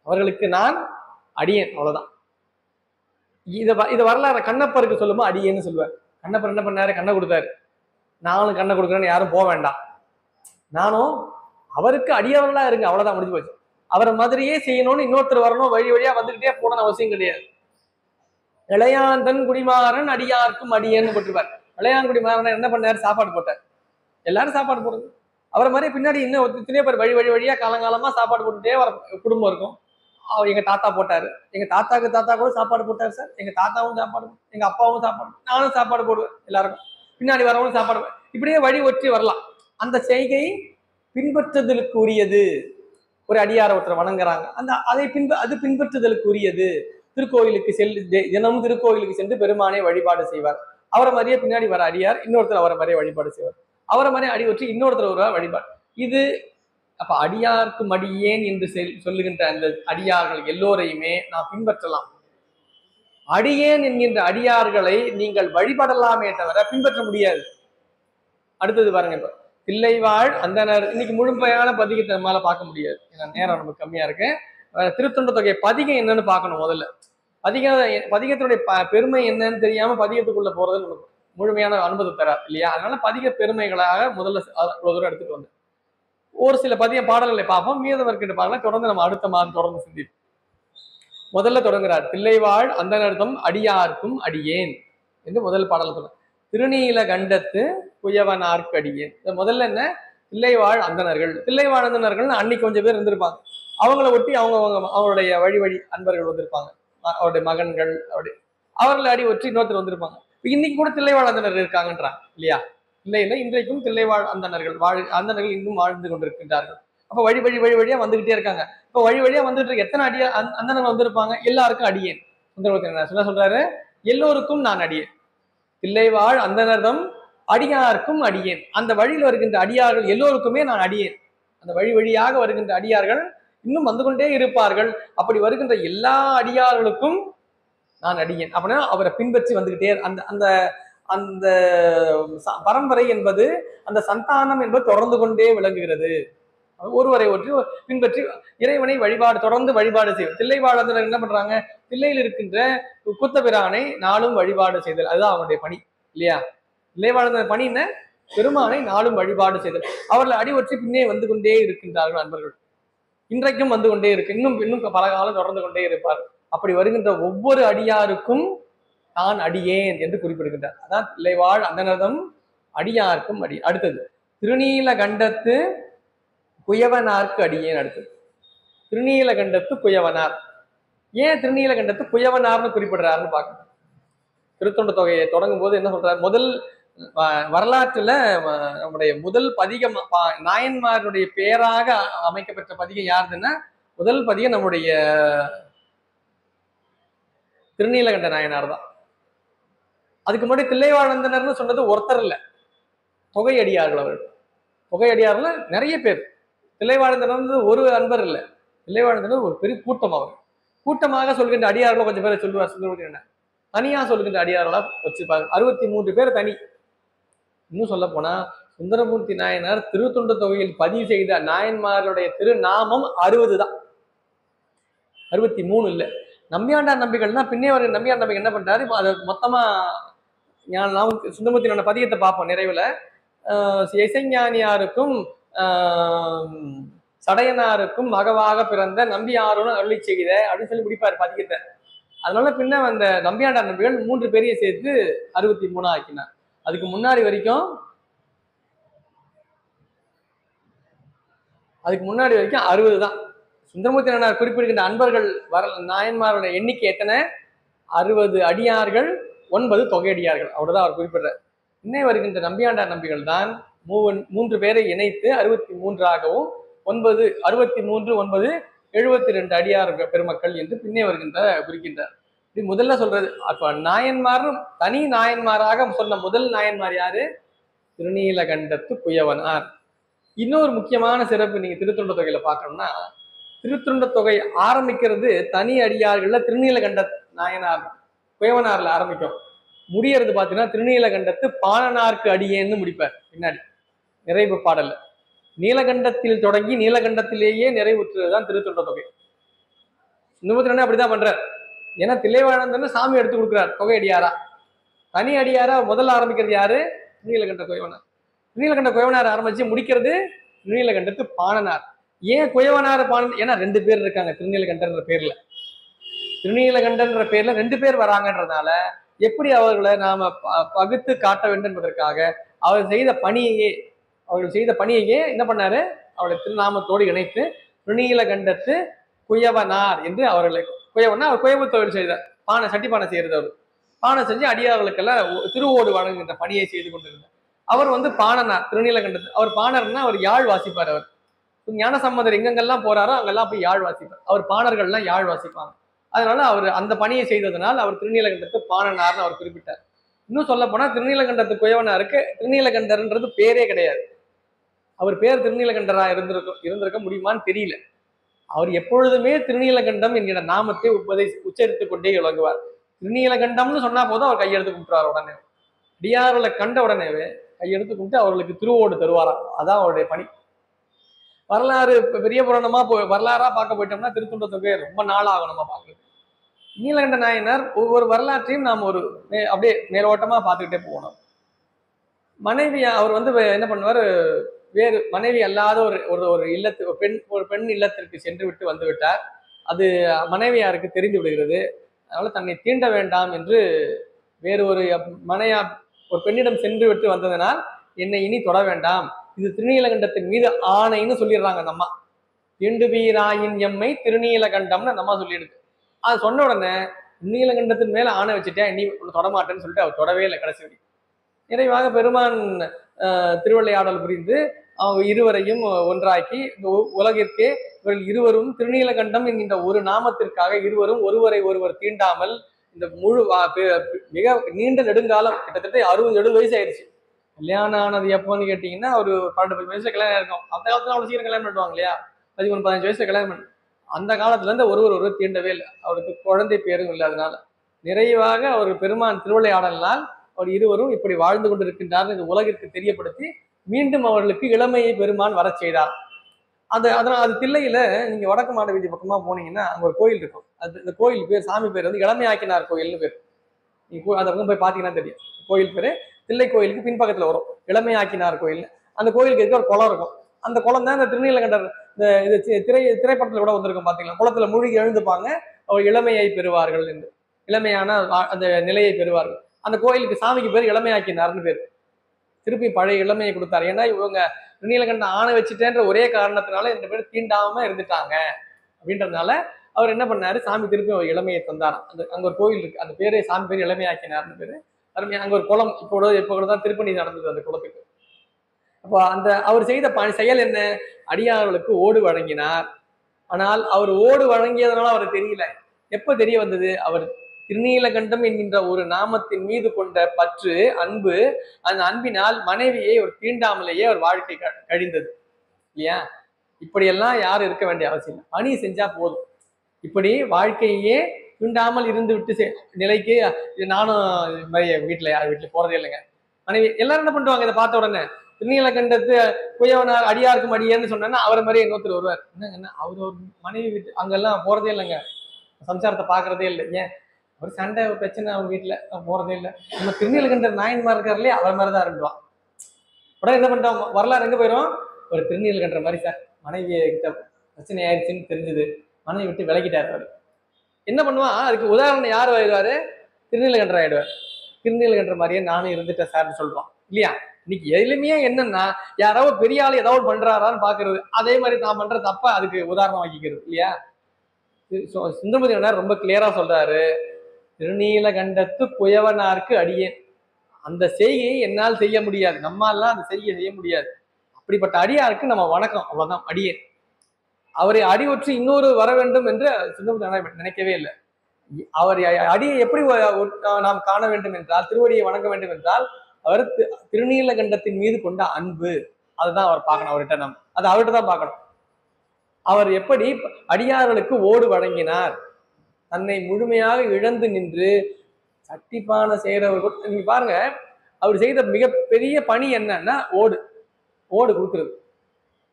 அவ்வளவுதான். இத வரலாறு கண்ணப்பருக்கு சொல்லுமோ அடியேன்னு சொல்லுவார். கண்ணப்பர் என்ன பண்ணாரு, கண்ணை கொடுத்தாரு. நானும் கண்ணை கொடுக்குறேன்னு யாரும் போக வேண்டாம், நானும் அவருக்கு அடியவர்களா இருங்க, அவ்வளவுதான், முடிஞ்சு போச்சு. அவரை மாதிரியே செய்யணும்னு இன்னொருத்தர் வரணும், வழி வழியா வந்துகிட்டே போகணும்னு அவசியம் கிடையாது. இளையாந்தன் குடிமாறன் அடியாருக்கும் அடியேன்னு போட்டிருப்பார். இளையான் குடிமாறன் என்ன பண்ணாரு, சாப்பாடு போட்டார். எல்லாரும் சாப்பாடு போடுறது, அவரை மாதிரி பின்னாடி இன்னும் எத்தனையோ பேர் வழி வழியா காலங்காலமா சாப்பாடு போட்டுட்டே வர குடும்பம் இருக்கும். எங்க தாத்தா போட்டாரு, எங்க தாத்தாக்கு தாத்தா கூட சாப்பாடு போட்டாரு சார், எங்க தாத்தாவும் சாப்பாடு, எங்க அப்பாவும் சாப்பாடு, நானும் சாப்பாடு போடுவேன் எல்லாருக்கும், பின்னாடி வரவங்களும் சாப்பாடு, இப்படியே வழி ஒற்றி வரலாம். அந்த செய்கை பின்பற்றுதலுக்கு உரியது. ஒரு அடியார ஒருத்தர் வணங்குறாங்க, அந்த அது பின்பற்றுதலுக்கு உரியது. திருக்கோயிலுக்கு தினமும் திருக்கோயிலுக்கு சென்று பெருமானை வழிபாடு செய்வார். அவரை மாதிரியே பின்னாடி வர அடியார் இன்னொருத்தர் அவரை மாதிரியே வழிபாடு செய்வார். அவரை மாதிரியே அடி ஒற்றி இன்னொருத்தர் ஒரு வழிபாடு. இது அப்ப அடியார்க்கு மடியேன் என்று சொல்லுகின்ற அந்த அடியார்கள் எல்லோரையுமே நான் பின்பற்றலாம். அடியேன் என்கின்ற அடியார்களை நீங்கள் வழிபடலாமே தவிர பின்பற்ற முடியாது. அடுத்தது பாருங்க, இப்ப தில்லைவாழ் அந்தனர் இன்னைக்கு முழுமையான பதிகத்தை நம்மளால பார்க்க முடியாது, ஏன்னா நேரம் நமக்கு கம்மியா இருக்கு. திருத்தொண்ட தொகை பதிகம் என்னன்னு பார்க்கணும். முதல்ல பதிகத்தினுடைய பெருமை என்னன்னு தெரியாம பதிகத்துக்குள்ள போறது நமக்கு முழுமையான அனுபவம் தராது இல்லையா? அதனால பதிக பெருமைகளாக முதல்ல இவ்வளவு தூரம் எடுத்துட்டு வந்து ஒரு சில பதிய பாடல்களை பார்ப்போம், மீதவர்கிட்ட பார்க்கலாம். தொடர்ந்து நம்ம அடுத்த மாதம் தொடர்ந்து சிந்திப்போம். முதல்ல தொடங்குறார், தில்லைவாழ் அந்தனர்தம் அடியார்க்கும் அடியேன் என்று முதல் பாடல் சொல்ற. திருநீல கண்டத்து குயவனார்க்கு அடியேன். முதல்ல என்ன, தில்லைவாழ் அந்தனர்கள். தில்லைவாழ் அந்தனர்கள் அன்னைக்கு கொஞ்சம் பேர் இருந்திருப்பாங்க, அவங்கள ஒட்டி அவங்களுடைய வழி அன்பர்கள் வந்திருப்பாங்க, அவருடைய மகன்கள், அவர்களை அடி ஒற்றி இன்னொருத்தர் வந்திருப்பாங்க. இன்னைக்கு கூட தில்லைவாழ் அந்தனர் இருக்காங்கன்றாங்க இல்லையா? இல்லையில இன்றைக்கும் தில்லைவாழ் அந்தனர்கள் இன்னும் வாழ்ந்து கொண்டிருக்கின்றார்கள். அப்ப வழியா வந்துகிட்டே இருக்காங்க. இப்ப வழியா வந்துட்டு இருக்க எத்தனை அந்தனர்கள் வந்திருப்பாங்க? எல்லாருக்கும் அடியேன். சுந்தரமூர்த்தி சொல்றாரு, எல்லோருக்கும் நான் அடியேன். தில்லைவாழ் அந்தனர்தம் அடியாருக்கும் அடியேன். அந்த வழியில் வருகின்ற அடியார்கள் எல்லோருக்குமே நான் அடியேன். அந்த வழியாக வருகின்ற அடியார்கள் இன்னும் வந்து கொண்டே இருப்பார்கள். அப்படி வருகின்ற எல்லா அடியார்களுக்கும் நான் அடியேன். அப்படின்னா அவரை பின்பற்றி வந்துகிட்டே அந்த அந்த அந்த பரம்பரை என்பது, அந்த சந்தானம் என்பது தொடர்ந்து கொண்டே விளங்குகிறது. ஒருவரை ஒற்றி பின்பற்றி இறைவனை தொடர்ந்து வழிபாடு செய்வது. தில்லைவாழந்தனர் என்ன பண்றாங்க? தில்லையில் இருக்கின்ற கூத்தபிரானை நாளும் வழிபாடு செய்தல், அதுதான் அவங்களுடைய பணி இல்லையா? தில்லைவாழந்தனர் பணி என்ன? பெருமானை நாளும் வழிபாடு செய்தல். அவர்கள் அடி ஒற்றி பின்னே வந்து கொண்டே இருக்கின்றார்கள் அன்பர்கள். இன்றைக்கும் வந்து கொண்டே இருக்கு, இன்னும் பல காலம் தொடர்ந்து கொண்டே இருப்பார். அப்படி வருகின்ற ஒவ்வொரு அடியாருக்கும் நான் அடியேன் என்று குறிப்பிடுகின்றார். அதான் தில்லைவாழ் அந்தனர்தம் அடியாருக்கும் அடி. அடுத்தது திருநீல கண்டத்து குயவனார்க்கு அடியேன். அடுத்தது திருநீல கண்டத்து குயவனார். ஏன் திருநீல கண்டத்து குயவனார்னு குறிப்பிடுறாருன்னு பார்க்கணும். திருத்தொண்ட தொகையை தொடங்கும் போது என்ன சொல்றாரு? முதல் வரலாற்றுல நம்முடைய முதல் பதிகம் நாயன்மாருடைய பெயராக அமைக்கப்பட்ட பதிகம் யாருதுன்னா, முதல் பதிகம் நம்முடைய திருநீலகண்ட நாயனார் தான். அதுக்கு முன்னாடி தில்லைவாழந்தனர்னு சொன்னது ஒருத்தர் இல்ல, தொகை அடியார்கள். அவர்கள் தொகை அடியார்கள் நிறைய பேர். தில்லைவாழந்தனர் ஒரு அன்பர் இல்லை, தில்லைவாழந்தனர் ஒரு பெரிய கூட்டம். அவர் கூட்டமாக சொல்கின்ற அடியார்கள் கொஞ்சம் பேரை சொல்லுவார் சுந்தரமூர்த்தி என்ன, தனியா சொல்கின்ற அடியார்களா வச்சிருப்பாங்க. 63 பேர் தனி. இன்னும் சொல்ல போனா சுந்தரமூர்த்தி நாயனார் திருத்தொண்ட தொகையில் பதிவு செய்த நாயன்மாருடைய திருநாமம் 60 தான், 63 இல்லை. நம்பியாண்டார் நம்பிகள்னா பின்னே வர நம்பியார் நம்பிக்கை என்ன பண்றாரு? அதை மொத்தமா சுந்தரமூர்த்தி பதியத்தை பார்ப்போம் நிறைவுல. இசைஞானியாருக்கும் சடையனாருக்கும் மகவாக பிறந்த நம்பியாரோன்னு அருளி செய்த அப்படின்னு சொல்லி முடிப்பார் பதியத்தை. அதனால பின்ன அந்த நம்பியாண்டார் நம்பிகள் 3 பேரையை சேர்த்து 63 ஆக்கினார். அதுக்கு முன்னாடி வரைக்கும் 60 தான். சுந்தரமூர்த்தி நாயனார் குறிப்பிடுகின்ற அன்பர்கள் நாயன்மாரோட எண்ணிக்கை எத்தனை? 60 அடியார்கள், 9 தொகையடியார்கள். அவ்வளவுதான் அவர் குறிப்பிடுறார். இன்னே வருகின்ற நம்பியாண்டார் நம்பிகள் தான் 3 பேரை இணைத்து 63ஆகவும் 63 9 72 அடியார் பெருமக்கள் என்று பின்னே வருகின்ற குறிக்கின்றார். இது முதல்ல சொல்றது. அப்ப நாயன்மாரும் தனி நாயன்மாராக சொன்ன முதல் நாயன்மார் யாரு? திருநீலகண்டத்து குயவனார். இன்னொரு முக்கியமான சிறப்பு நீங்க திருத்தொண்ட தொகையில பார்க்கணும்னா, திருத்தொண்ட தொகை ஆரம்பிக்கிறது தனி அடியார்கள்ல திருநீலகண்ட நாயனார் குயவனார்ல ஆரம்பிக்கும். முடியறது பாத்தீங்கன்னா திருநீலகண்டத்து பாணனார்க்கு அடியேன்னு முடிப்பார் பின்னாடி நிறைவு பாடல்ல. நீலகண்டத்தில் தொடங்கி நீலகண்டத்திலேயே நிறைவுற்றுதான் திருத்தொண்ட தொகை. இன்னும் அப்படிதான் பண்றார். ஏன்னா தில்லைவாழந்தன்னு சாமி எடுத்து கொடுக்குறார் தொகை அடியாரா. தனி அடியாரா முதல்ல ஆரம்பிக்கிறது யாரு? திருநீலகண்ட குயவனார். திருநீலகண்ட குயவனார் ஆரம்பிச்சு முடிக்கிறது திருநீலகண்டத்து பாணனார். ஏன் குயவனார் பாணன்? ஏன்னா 2 பேர் இருக்காங்க திருநீலகண்டன்ற பேர்ல. திருநீலகண்டன்ற பேர்ல 2 பேர் வராங்கன்றதுனால எப்படி அவர்களை நாம பகுத்து காட்ட வேண்டும் என்பதற்காக அவர்கள் செய்த பணியையே என்ன பண்ணாரு? அவருடைய திருநாமத்தோடு இணைத்து திருநீலகண்டத்து குயவனார் என்று அவர்களை, குயவனா அவர் குயவு தொழில் செய்தார், பானை சட்டி பானை செய்யறது. அவர் பானை செஞ்சு அடியார்களுக்கெல்லாம் திருவோடு வழங்குகின்ற பணியை செய்து கொண்டிருந்தார். அவர் பாணனார், திருநீலகண்டத்து அவர் பாணர்னா அவர் யாழ் வாசிப்பார். அவர் ஞானசம்பந்தர் எங்கெங்கெல்லாம் போறாரோ அங்கெல்லாம் போய் யாழ் வாசிப்பார். அவர் பாணர்கள்லாம் யாழ் வாசிப்பாங்க. அதனால அவர் அந்த பணியை செய்ததனால் அவர் திருநீலகண்டத்து பாணனார்னு அவர் குறிப்பிட்டார். இன்னும் சொல்ல போனா திருநீலகண்டத்து குயவனாருக்கு திருநீலகண்டர்ன்றது பேரே கிடையாது. அவர் பேர் திருநீலகண்டரா இருந்திருக்க முடியுமான்னு தெரியல. அவர் எப்பொழுதுமே திருநீலகண்டம் என்கிற நாமத்தை உச்சரித்துக் கொண்டே விளங்குவார். திருநீலகண்டம்னு சொன்னா போதும் அவர் கையெடுத்து கும்பிட்டுவார். உடனே அடியார்களை கண்ட உடனேவே கையெடுத்து கும்பிட்டு அவர்களுக்கு திருவோடு தருவாராம். அதான் அவருடைய பணி. வரலாறு பெரிய புராணமா வரலாறா பார்க்க போயிட்டோம்னா திருத்தொண்ட தொகை ரொம்ப நாள் ஆகும் நம்ம பார்க்கறது. நீலகண்ட நாயனார் ஒவ்வொரு வரலாற்றையும் நாம் அப்படியே மேலோட்டமா பார்த்துக்கிட்டே போகணும். மனைவி அவர் என்ன பண்ணுவார், வேறு மனைவி அல்லாத ஒரு இல்லத்து ஒரு பெண் இல்லத்திற்கு சென்று விட்டு வந்து விட்டார். அது மனைவியாருக்கு தெரிந்து விடுகிறது. அதனால தன்னை தீண்ட வேண்டாம் என்று வேறு ஒரு ஒரு பெண்ணிடம் சென்று விட்டு வந்ததனால் என்னை இனி தொட வேண்டாம், இது திருநீலகண்டத்தின் மீது ஆணைன்னு சொல்லிடுறாங்க அந்த அம்மா. தீண்டு வீராயின் எம்மை திருநீலகண்டம்னு அந்த அம்மா சொல்லிடுது. அது சொன்ன உடனே திருநீலகண்டத்தின் மேல ஆணை வச்சுட்டேன், இனி தொடமாட்டேன்னு சொல்லிட்டு அவர் தொடவே இல்லை கடைசி வரைக்கும். நிறைவாக பெருமான் திருவிளையாடல் புரிந்து அவங்க இருவரையும் ஒன்றாக்கி இந்த உலகிற்கே இவர்கள் இருவரும் திருநீலகண்டம் என்கின்ற ஒரு நாமத்திற்காக இருவரும் ஒருவரை ஒருவர் தீண்டாமல் இந்த முழு மிக நீண்ட நெடுங்காலம், கிட்டத்தட்ட 60-70 வயசு ஆயிடுச்சு. கல்யாணம் ஆனது எப்போன்னு கேட்டீங்கன்னா ஒரு 12-15 வயசுல கல்யாணம் இருக்கும். அந்த காலத்துல அவ்வளவு சீக்கிரம் கல்யாணம் பண்ணுவாங்க இல்லையா? 13-15 வயசுல கல்யாணம் பண்ணு. அந்த காலத்துல இருந்து ஒருவர் தீண்டவே இல்லை. அவருக்கு குழந்தை பேரும் இல்லை. அதனால நிறைவாக அவர் பெருமான் திருவிளையாடலினால் அவர் இருவரும் இப்படி வாழ்ந்து கொண்டிருக்கின்றார் இந்த உலகிற்கு தெரியப்படுத்தி மீண்டும் அவர்களுக்கு இளமையை பெருமான் வர செய்தார். அதனால அது தில்லையில நீங்க வடக்கு மாட வீதி பக்கமா போனீங்கன்னா அங்க ஒரு கோயில் இருக்கும். இந்த கோயில் பேர், சாமி பேர் இளமையாக்கினார் கோயில்னு பேர். நீங்க அதை போய் பாத்தீங்கன்னா தெரியும். கோயில் பேரு தில்லை கோயிலுக்கு பின்பக்கத்துல வரும், இளமையாக்கினார் கோயில். அந்த கோயிலுக்கு இருக்க ஒரு குளம் இருக்கும். அந்த குளம் தான் இந்த திருநீலகண்டர் இது திரைப்படத்துல கூட வந்திருக்கும் பாத்தீங்களா? குளத்துல மூழ்கி எழுந்துப்பாங்க, அவர் இளமையை பெறுவார்கள் என்று, இளமையான அந்த நிலையை பெறுவார்கள். அந்த கோயிலுக்கு சாமிக்கு பேர் இளமையாக்கினார்னு பேர். திருப்பி பழைய இளமையை கொடுத்தாரு. ஏன்னா இவங்க திருநீலகண்டம் ஆணை வச்சுட்டேன்ற ஒரே காரணத்தினால 2 பேர் தீண்டாம இருந்துட்டாங்க அப்படின்றதுனால அவர் என்ன பண்ணாரு, சாமி திருப்பி ஒரு இளமையை தந்தாராம். அங்க ஒரு கோயில் இருக்கு, அந்த பேரு சாமி பேர் இளமையாக்கினார்னு பேரு. அங்க ஒரு குளம் இப்போ கூட தான் திருப்பணி நடந்தது அந்த குளத்துக்கு. அப்போ அவர் செய்த செயல் என்ன? அடியார்களுக்கு ஓடு வழங்கினார். ஆனால் அவர் ஓடு வழங்கியதனால அவர் தெரியல. எப்ப தெரிய வந்தது? அவர் திருநீலகண்டம் என்கின்ற ஒரு நாமத்தின் மீது கொண்ட பற்று, அன்பு, அந்த அன்பினால் மனைவியை ஒரு தீண்டாமலேயே அவர் வாழ்க்கை கழிந்தது இல்லையா? இப்படியெல்லாம் யாரும் இருக்க வேண்டிய அவசியம் இல்லை. பணி செஞ்சா போதும். இப்படி வாழ்க்கையே தீண்டாமல் இருந்து விட்டு நிலைக்கு நானும் வீட்டுல யார் வீட்டுல போறதே இல்லைங்க. மனைவி எல்லாரும் என்ன பண்ணுவாங்க, இதை பார்த்த உடனே திருநீலகண்டத்து குயவனார் அடியாருக்கும் அடியேன்னு சொன்னா அவரை மாதிரியே இன்னொருத்தர் வருவார். என்னங்கன்னா அவர் ஒரு மனைவி வீட்டு அங்கெல்லாம் போறதே இல்லைங்க, சம்சாரத்தை பாக்குறதே இல்லை. ஏன்? ஒரு சண்டை ஒரு பிரச்சனை அவங்க வீட்டுல போறதே இல்லை. நம்ம திருநீலகண்டர் நாயன்மார் இருக்காருலையே அவர் மாதிரிதான் இருந்துவான். உடனே என்ன பண்ணிட்டோம், வரலாறு எங்க போயிடும், ஒரு திருநீலகண்டர் மாதிரி சார் மனைவியை கிட்ட பிரச்சனை ஆயிடுச்சுன்னு தெரிஞ்சது, மனைவி விட்டு விலகிட்டார். அவர் என்ன பண்ணுவான், அதுக்கு உதாரணம் யார் ஆயிடுவாரு, திருநீலகண்டர் ஆயிடுவார். திருநீலகண்டர் மாதிரியே நானும் இருந்துட்டேன் சார்னு சொல்றான் இல்லையா? இன்னைக்கு எளிமையா என்னன்னா, யாராவது பெரிய ஆள் ஏதாவது பண்றாரான்னு பாக்குறது, அதே மாதிரி தான் பண்ற தப்ப அதுக்கு உதாரணம் ஆக்கிக்கிறது இல்லையா? சுந்தரமூர்த்தி ரொம்ப கிளியரா சொல்றாரு, திருநீலகண்டத்து குயவனாருக்கு அடியேன். அந்த செய்கையை என்னால் செய்ய முடியாது, நம்மாலாம் அந்த செய்கையை செய்ய முடியாது. அப்படிப்பட்ட அடியாருக்கு நம்ம வணக்கம், அவ்வளவுதான் அடியேன். அவரை அடிவொற்றி இன்னொரு வர வேண்டும் என்று சுந்தரமூர்த்தி நினைக்கவே இல்லை. அவர் அடியை எப்படி நாம் காண வேண்டும் என்றால், திருவடியை வணங்க வேண்டும் என்றால், அவர் திருநீலகண்டத்தின் மீது கொண்ட அன்பு, அதுதான் அவர் பார்க்கணும். அவர்கிட்ட அதை அவர்கிட்ட தான் பார்க்கணும். அவர் எப்படி அடியார்களுக்கு ஓடு வழங்கினார், தன்னை முழுமையாக இழந்து நின்று சட்டிப்பான செய்கிறவர். நீங்க பாருங்க, அவர் செய்த மிகப்பெரிய பணி என்னன்னா ஓடு கொடுக்கிறது.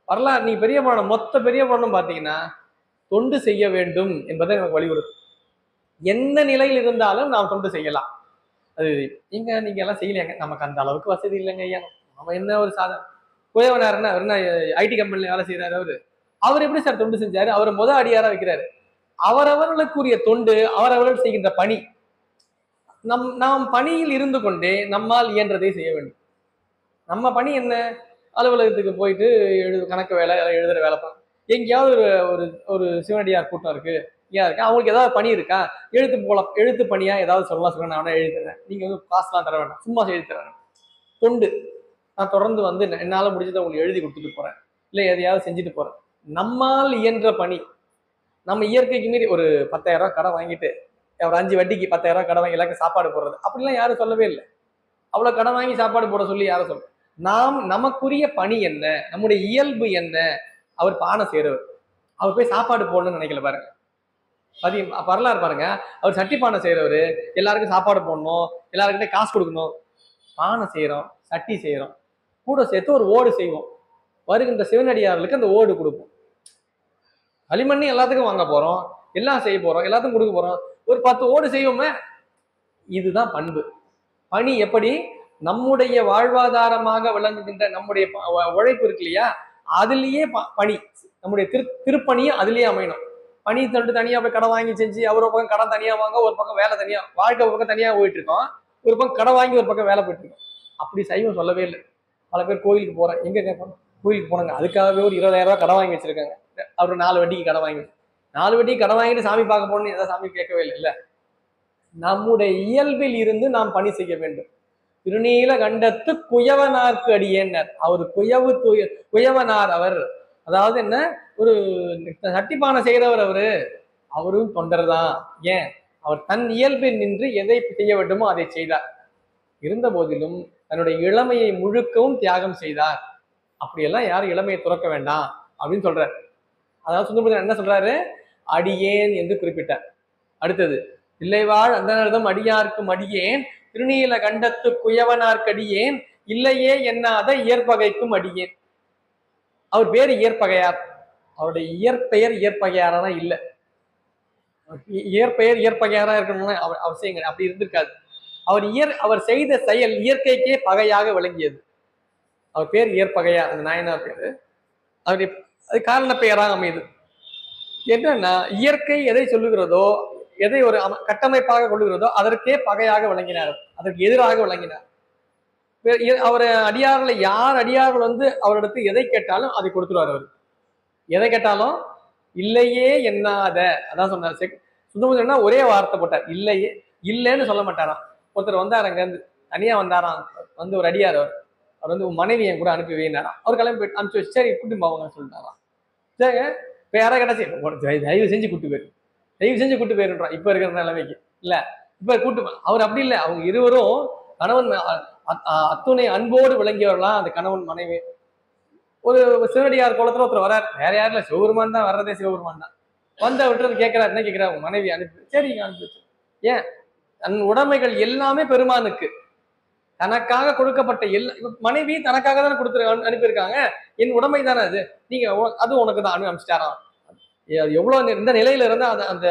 வரலாறு நீ பெரிய புராணம், மொத்த பெரிய புராணம் பார்த்தீங்கன்னா தொண்டு செய்ய வேண்டும் என்பதை நமக்கு வலியுறுத்தும். எந்த நிலையில் இருந்தாலும் நாம் தொண்டு செய்யலாம். அது நீங்க எல்லாம் செய்யலையாங்க, நமக்கு அந்த அளவுக்கு வசதி இல்லைங்க ஐயா, நம்ம என்ன ஒரு சாதனை. குயவனாருன்னா அவர் என்ன ஐடி கம்பெனில வேலை செய்யறாரு, அவர் எப்படி சார் தொண்டு செஞ்சாரு? அவரை அடியாரா வைக்கிறாரு. அவரவர்களுக்குரிய தொண்டு, அவரவர்கள் செய்கின்ற பணி. நாம் பணியில் இருந்து கொண்டே நம்மால் இயன்றதை செய்ய வேண்டும். நம்ம பணி என்ன? அலுவலகத்துக்கு போயிட்டு கணக்கு வேலை எழுதுற வேலை பார்க்க. எங்கேயாவது ஒரு ஒரு ஒரு சிவனடியார் கூட்டம் இருக்கு, அவங்களுக்கு ஏதாவது பணி இருக்கா, எழுத்து போலாம், எழுத்து பணியா ஏதாவது சொல்லலாம் சொல்ல, நான் வேணா எழுதி தரேன், நீங்க வந்து காசுலாம் தர வேண்டாம், சும்மா எழுதி தரேன், தொண்டு, நான் தொடர்ந்து வந்து என்னால முடிஞ்சதை உங்களுக்கு எழுதி கொடுத்துட்டு போறேன், இல்லை எதையாவது செஞ்சுட்டு போறேன். நம்மால் இயன்ற பணி. நம்ம இயற்கைக்கு மீறி ஒரு 10,000 ரூபாய் கடை வாங்கிட்டு ஒரு 5 வட்டிக்கு 10,000 ரூபாய் கடை வாங்கி எல்லாருக்கும் சாப்பாடு போடுறது அப்படிலாம் யாரும் சொல்லவே இல்லை. அவ்வளவு கடை வாங்கி சாப்பாடு போட சொல்லி யாரும் சொல்ல. நாம் நமக்குரிய பணி என்ன, நம்முடைய இயல்பு என்ன? அவர் பானை செய்யறவர், அவர் போய் சாப்பாடு போடணும்னு நினைக்கல பாருங்க. வரலாறு பாருங்க. அவர் சட்டி பானை செய்யறவரு, எல்லாருக்கும் சாப்பாடு போடணும், எல்லாருக்கிட்டே காசு கொடுக்கணும். பானை செய்யறோம், சட்டி செய்யறோம், கூட சேர்த்து ஒரு ஓடு செய்வோம், வருகின்ற சிவனடியார்களுக்கு அந்த ஓடு கொடுப்போம். களிமண்ணி எல்லாத்துக்கும் வாங்க போறோம், எல்லாம் செய்ய போறோம், எல்லாத்துக்கும் கொடுக்க போறோம், ஒரு 10 ஓடு செய்வோமே. இதுதான் பண்பு. பணி எப்படி நம்முடைய வாழ்வாதாரமாக விளங்குகின்ற நம்முடைய உழைப்பு இருக்கு இல்லையா, அதுலயே பணி, நம்முடைய திருப்பணியும் அதுலயே அமையணும். பணி சொல்லிட்டு தனியா போய் கடை வாங்கி செஞ்சு, அவர் ஒரு பக்கம் கடை தனியா வாங்க, ஒரு பக்கம் வேலை தனியா, வாழ்க்கை ஒரு பக்கம் தனியா போயிட்டு இருக்கோம், ஒரு பக்கம் கடை வாங்கி ஒரு பக்கம் வேலை போயிட்டு இருக்கோம். அப்படி சைவம் சொல்லவே இல்லை. பல பேர் கோயிலுக்கு போறேன், எங்க கேட்பாங்க, கோயிலுக்கு போனாங்க, அதுக்காகவே ஒரு 20,000 ரூபாய் கடை வாங்கி வச்சிருக்காங்க. அவர் 4 வட்டிக்கு கடை வாங்கி, 4 வட்டிக்கு கடை வாங்கிட்டு சாமி பார்க்க போகணும்னு எதாவது சாமி கேட்கவே இல்லை. இல்ல, நம்முடைய இயல்பில் இருந்து நாம் பணி செய்ய வேண்டும். திருநீல கண்டத்து குயவனார்க்கு அடியேன்னர். அவர் குயவனார் அவர், அதாவது என்ன, ஒரு சட்டிப்பானை செய்கிறவர் அவரும் தொண்டர் தான். ஏன், அவர் தன் இயல்பில் நின்று எதை செய்ய வேண்டுமோ அதை செய்தார். இருந்த போதிலும் தன்னுடைய இளமையை முழுக்கவும் தியாகம் செய்தார். அப்படியெல்லாம் யாரும் இளமையை துறக்க வேண்டாம் அப்படின்னு சொல்றார். அதாவது சுந்தரமூர்த்தி என்ன சொல்றாரு, அடியேன் என்று குறிப்பிட்டார். அடுத்தது, இல்லைவாழ் அந்தனர்தம் அடியார்க்கும் அடியேன், திருநீல கண்டத்து குயவனார்க்கடியேன், இல்லையே எண்ணாத இயற்பகைக்கும் அடியேன். அவர் பேரு இயற்பகையார், அவருடைய இயற்பெயர் இயற்பகையாரானா இல்ல, இயற்பெயர் இயற்பகையாரா இருக்கணும்னு அவசியம் அப்படி இருந்திருக்காது. அவர் செய்த செயல் இயற்கைக்கே பகையாக விளங்கியது. அவர் பேர் இயற்பகையார், அந்த நாயனார் பேரு. அவர் அது காரண பெயராக அமையுது. என்னன்னா, இயற்கை எதை சொல்லுகிறதோ, எதை ஒரு கட்டமைப்பாக கொள்ளுகிறதோ அதற்கே பகையாக விளங்கினார், அதற்கு எதிராக விளங்கினார். அவர் அடியார்களை, யார் அடியார்கள் வந்து அவரிடத்து எதை கேட்டாலும் அதை கொடுத்துருவார். அவர் எதை கேட்டாலும் இல்லையே எண்ணாத, அதான் சொன்னார். சுந்தரமூர்த்தி ஒரே வார்த்தை போட்டார், இல்லையே, இல்லைன்னு சொல்ல மாட்டாராம். ஒருத்தர் வந்தார், அங்க இருந்து தனியா வந்தாராம், வந்து ஒரு அடியார், அவர் வந்து மனைவி என் கூட அனுப்பி வைனாராம். அவர் கிளம்பி போயிட்டு அனுப்பிச்சு வச்சு, சரி கூட்டி போவாங்கன்னு சொல்லிட்டாராம். சரிங்க, இப்ப யாரா கேட்டா சரி தயவு செஞ்சு கூட்டு போயிரு, தயவு செஞ்சு கூட்டு போயிருன்றான் இப்ப இருக்கிற நிலைமைக்கு. இல்ல, இப்ப கூட்டு அவர் அப்படி இல்லை. அவங்க இருவரும் கணவன் அத்துணை அன்போடு விளங்கியவர்களாம், அந்த கணவன் மனைவி. ஒரு சிவனடியார் குளத்துல ஒருத்தர் வர்றார், வேற யாரும் இல்ல, சிவபெருமான் தான் வர்றதே, சிவபெருமான் தான் வந்த விட்டு கேட்கிறார், என்ன கேட்கிறார், உங்க மனைவி அனுப்பி, சரி அனுப்பி. ஏன், தன் உடைமைகள் எல்லாமே பெருமானுக்கு தனக்காக கொடுக்கப்பட்ட மனைவி தனக்காக தானே கொடுத்து அனுப்பியிருக்காங்க, என் உடைமை தானே அது, நீங்க அது உனக்கு தான் அனுப்பிச்சிட்டாராம். எவ்வளவு இந்த நிலையில இருந்தா அந்த